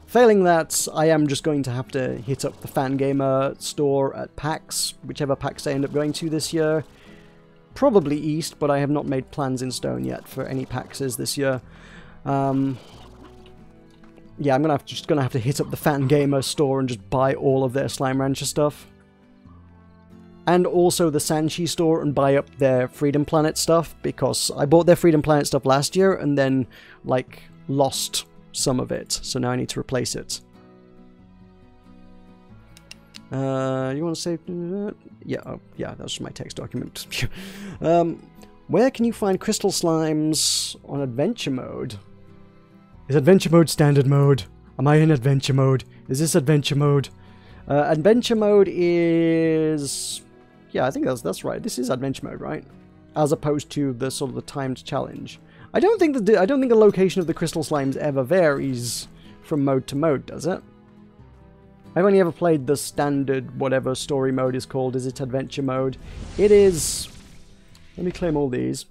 Failing that, I am just going to have to hit up the Fangamer store at PAX, whichever PAX I end up going to this year. Probably East, but I have not made plans in stone yet for any PAXs this year. Yeah, I'm just gonna have to hit up the Fangamer store and just buy all of their Slime Rancher stuff. And also the Sanchi store and buy up their Freedom Planet stuff, because I bought their Freedom Planet stuff last year and then, like, lost some of it, so now I need to replace it. You want to say... yeah, oh, yeah, that's just my text document. Where can you find crystal slimes on adventure mode? Is adventure mode standard mode? Am I in adventure mode? Is this adventure mode? Adventure mode is... yeah, I think that's right. This is adventure mode, right? As opposed to the sort of the timed challenge. I don't think the location of the crystal slimes ever varies from mode to mode, does it? I've only ever played the standard whatever story mode is called. Is it adventure mode? It is. Let me claim all these.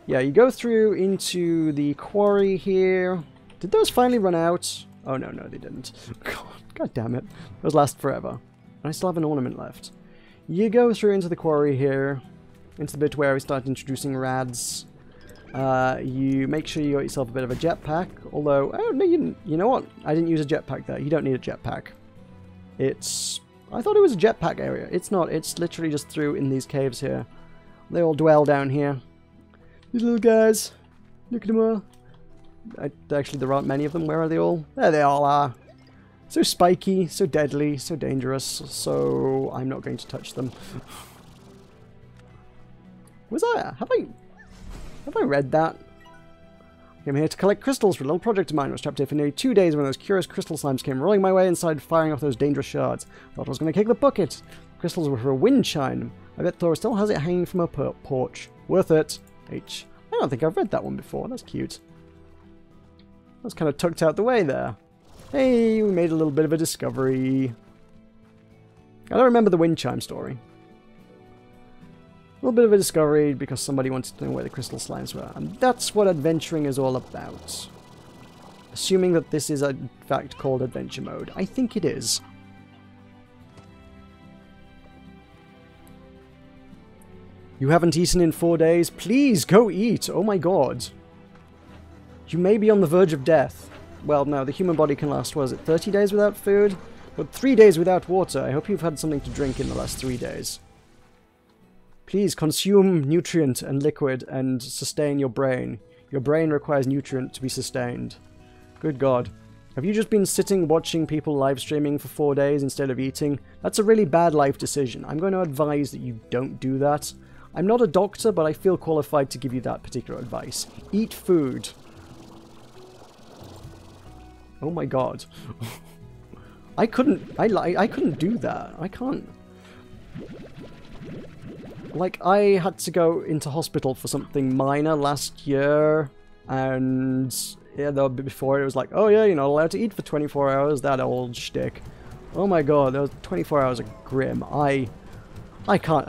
Yeah, you go through into the quarry here. Did those finally run out? Oh no, they didn't. God damn it. Those last forever. And I still have an ornament left. You go through into the quarry here. Into the bit where we start introducing rads. You make sure you got yourself a bit of a jetpack. Although, oh no, you know what? I didn't use a jetpack there. You don't need a jetpack. I thought it was a jetpack area. It's not. It's literally just through in these caves here. They all dwell down here. These little guys. Look at them all. Actually, there aren't many of them. Where are they all? There they all are. So spiky, so deadly, so dangerous. So I'm not going to touch them. Have I read that? I'm here to collect crystals for a little project of mine. I was trapped here for nearly 2 days when those curious crystal slimes came rolling my way inside, firing off those dangerous shards. Thought I was going to kick the bucket. Crystals were for a wind chime. I bet Thora still has it hanging from her porch. Worth it. H. I don't think I've read that one before. That's cute. That's kind of tucked out the way there. Hey, we made a little bit of a discovery. I don't remember the wind chime story. A little bit of a discovery because somebody wanted to know where the crystal slimes were. And that's what adventuring is all about. Assuming that this is in fact called adventure mode. I think it is. You haven't eaten in 4 days? Please go eat! Oh my god. You may be on the verge of death. Well, no, the human body can last, what is it, 30 days without food? But 3 days without water. I hope you've had something to drink in the last 3 days. Please consume nutrient and liquid and sustain your brain. Your brain requires nutrient to be sustained. Good God. Have you just been sitting watching people live streaming for 4 days instead of eating? That's a really bad life decision. I'm going to advise that you don't do that. I'm not a doctor, but I feel qualified to give you that particular advice. Eat food. Oh my god. I couldn't do that. I can't. Like, I had to go into hospital for something minor last year, and yeah, before it was like, oh yeah, you're not allowed to eat for 24 hours, that old shtick. Oh my god, those 24 hours are grim. I can't.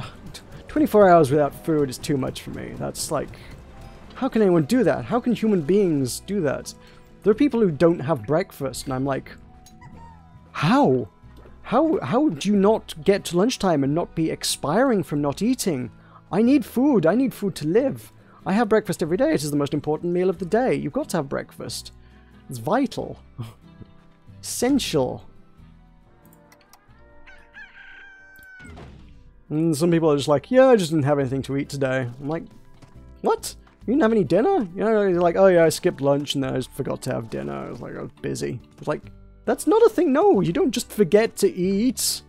24 hours without food is too much for me. That's like, how can anyone do that? How can human beings do that? There are people who don't have breakfast, and I'm like, how? How do you not get to lunchtime and not be expiring from not eating? I need food. I need food to live. I have breakfast every day. It is the most important meal of the day. You've got to have breakfast. It's vital. Essential. And some people are just like, yeah, I just didn't have anything to eat today. I'm like, what? You didn't have any dinner? You know, you're like, oh yeah, I skipped lunch and then I just forgot to have dinner. I was like, I was busy. It's like, that's not a thing. No, you don't just forget to eat.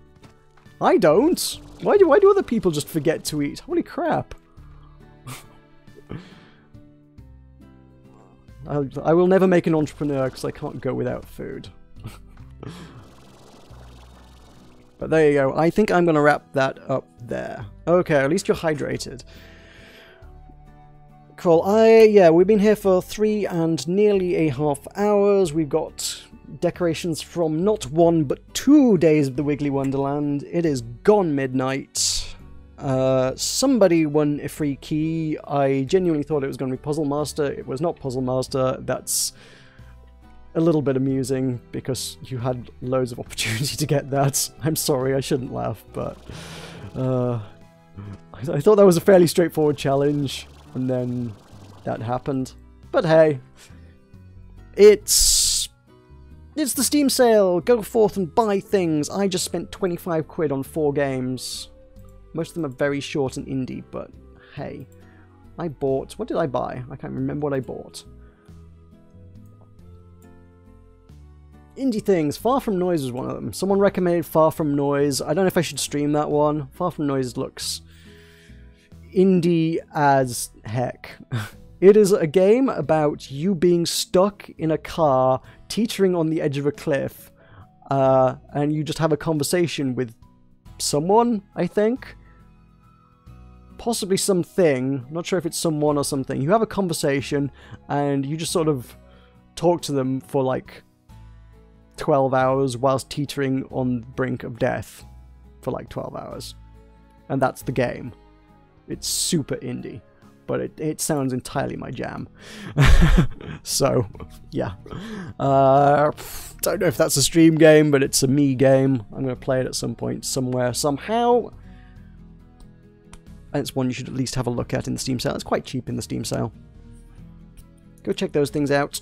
I don't. Why do other people just forget to eat? Holy crap. I will never make an entrepreneur because I can't go without food. But there you go. I think I'm going to wrap that up there. Okay, at least you're hydrated. Cool. Yeah, we've been here for 3 and nearly a half hours. We've got decorations from not 1 but 2 days of the Wiggly Wonderland. It is gone midnight. Somebody won a free key. I genuinely thought it was going to be Puzzle Master. It was not Puzzle Master. That's a little bit amusing because you had loads of opportunity to get that. I'm sorry, I shouldn't laugh, but I thought that was a fairly straightforward challenge, and then that happened. But hey, it's the Steam sale. Go forth and buy things. I just spent 25 quid on 4 games. Most of them are very short and indie, but hey, I bought... What did I buy? I can't remember what I bought. Indie things. Far From Noise was one of them. Someone recommended Far From Noise. I don't know if I should stream that one. Far From Noise looks indie as heck. It is a game about you being stuck in a car, teetering on the edge of a cliff, and you just have a conversation with someone, I think. Possibly something. Not sure if it's someone or something. You have a conversation, and you just sort of talk to them for like 12 hours whilst teetering on the brink of death for like 12 hours. And that's the game. It's super indie, but it sounds entirely my jam. So, yeah. Don't know if that's a stream game, but it's a me game. I'm going to play it at some point, somewhere, somehow. And it's one you should at least have a look at in the Steam sale. It's quite cheap in the Steam sale. Go check those things out.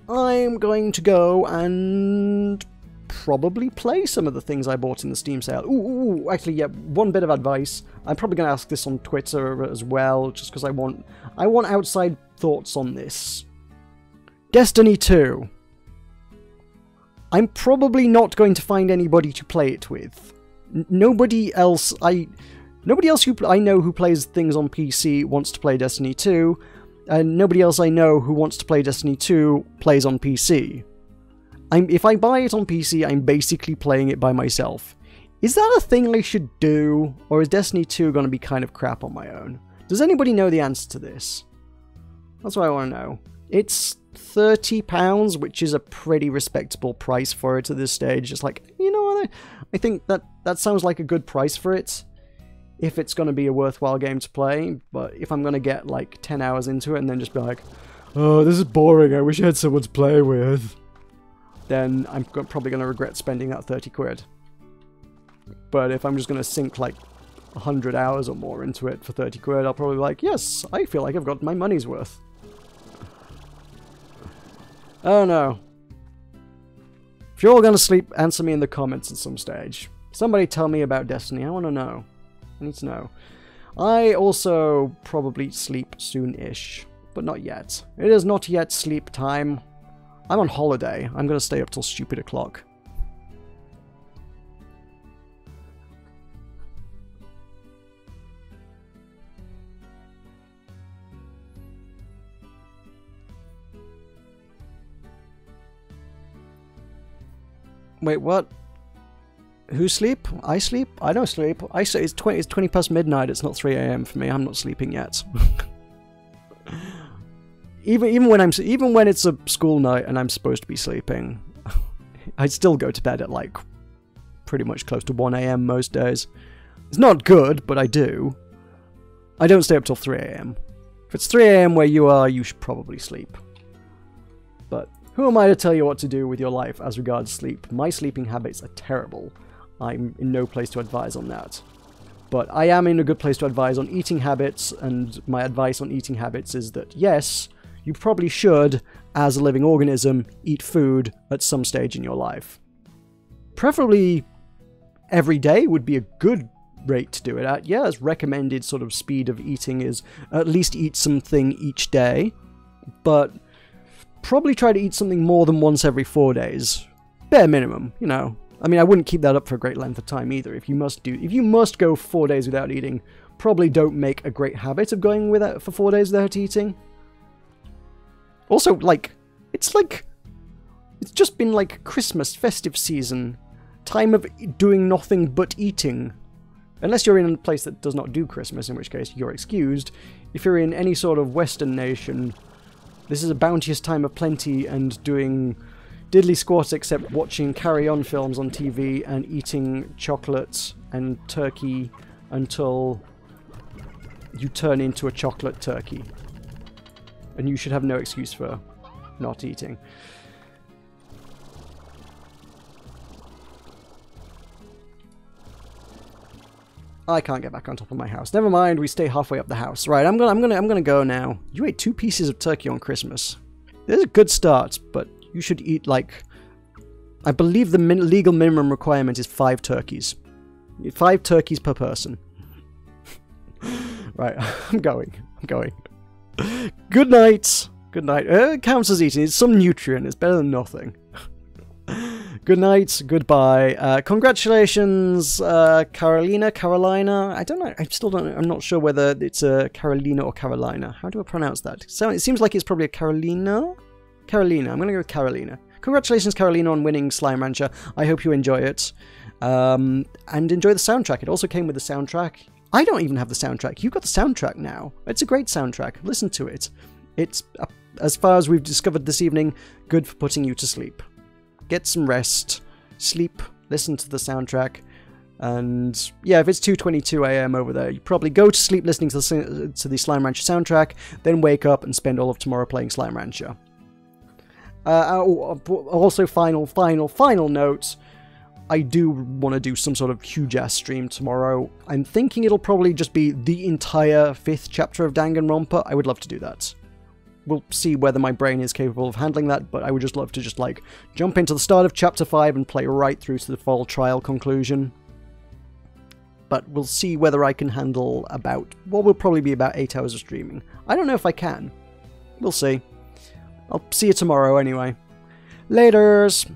I'm going to go and probably play some of the things I bought in the Steam sale. Ooh, actually, yeah, one bit of advice. I'm probably going to ask this on Twitter as well, just because I want outside thoughts on this. Destiny 2. I'm probably not going to find anybody to play it with. Nobody else I know who plays things on PC wants to play Destiny 2. And nobody else I know who wants to play Destiny 2 plays on PC. If I buy it on PC, I'm basically playing it by myself. Is that a thing I should do? Or is Destiny 2 going to be kind of crap on my own? Does anybody know the answer to this? That's what I want to know. It's £30, which is a pretty respectable price for it at this stage. It's like, you know what? I think that sounds like a good price for it. If it's going to be a worthwhile game to play, but if I'm going to get like 10 hours into it and then just be like, oh, this is boring, I wish I had someone to play with, then I'm probably going to regret spending that 30 quid. But if I'm just going to sink like 100 hours or more into it for 30 quid, I'll probably be like, yes, I feel like I've got my money's worth. Oh no. If you're all going to sleep, answer me in the comments at some stage. Somebody tell me about Destiny, I want to know. I need to know. I also probably sleep soon-ish, but not yet. It is not yet sleep time. I'm on holiday. I'm going to stay up till stupid o'clock. Wait, what? Who sleep? I sleep? I don't sleep. I say it's 20 past midnight. It's not 3 a.m. for me. I'm not sleeping yet. even when it's a school night and I'm supposed to be sleeping, I still go to bed at like pretty much close to 1 a.m. most days. It's not good, but I do. I don't stay up till 3 a.m. If it's 3 a.m. where you are, you should probably sleep. But who am I to tell you what to do with your life as regards sleep? My sleeping habits are terrible. I'm in no place to advise on that. But I am in a good place to advise on eating habits, and my advice on eating habits is that, yes, you probably should, as a living organism, eat food at some stage in your life. Preferably every day would be a good rate to do it at. Yeah, as recommended sort of speed of eating is at least eat something each day, but probably try to eat something more than once every 4 days. Bare minimum, you know. I mean, I wouldn't keep that up for a great length of time either. If you must go 4 days without eating, probably don't make a great habit of going without for 4 days without eating. Also, it's just been like Christmas, festive season, time of doing nothing but eating. Unless you're in a place that does not do Christmas, in which case you're excused. If you're in any sort of Western nation, this is a bounteous time of plenty and doing diddly squat except watching carry-on films on TV and eating chocolate and turkey until you turn into a chocolate turkey. And you should have no excuse for not eating. I can't get back on top of my house. Never mind, we stay halfway up the house. Right, I'm gonna go now. You ate 2 pieces of turkey on Christmas. There's a good start, but you should eat like, I believe the legal minimum requirement is 5 turkeys. 5 turkeys per person. Right, I'm going. Good night. Good night. It counts as eating. It's some nutrient. It's better than nothing. Good night. Goodbye. Congratulations, Carolina. I don't know. I'm not sure whether it's a Carolina or Carolina. How do I pronounce that? So it seems like it's probably a Carolina. Carolina. I'm going to go with Carolina. Congratulations, Carolina, on winning Slime Rancher. I hope you enjoy it. And enjoy the soundtrack. It also came with the soundtrack. I don't even have the soundtrack. You've got the soundtrack now. It's a great soundtrack. Listen to it. It's, as far as we've discovered this evening, good for putting you to sleep. Get some rest, sleep, listen to the soundtrack, and yeah, if it's 2:22 a.m. over there, you probably go to sleep listening to the Slime Rancher soundtrack, then wake up and spend all of tomorrow playing Slime Rancher. Also, final note, I do want to do some sort of huge-ass stream tomorrow. I'm thinking it'll probably just be the entire 5th chapter of Danganronpa. I would love to do that. We'll see whether my brain is capable of handling that, but I would just love to just, like, jump into the start of Chapter 5 and play right through to the full trial conclusion. But we'll see whether I can handle about what will probably be about 8 hours of streaming. I don't know if I can. We'll see. I'll see you tomorrow anyway. Laters!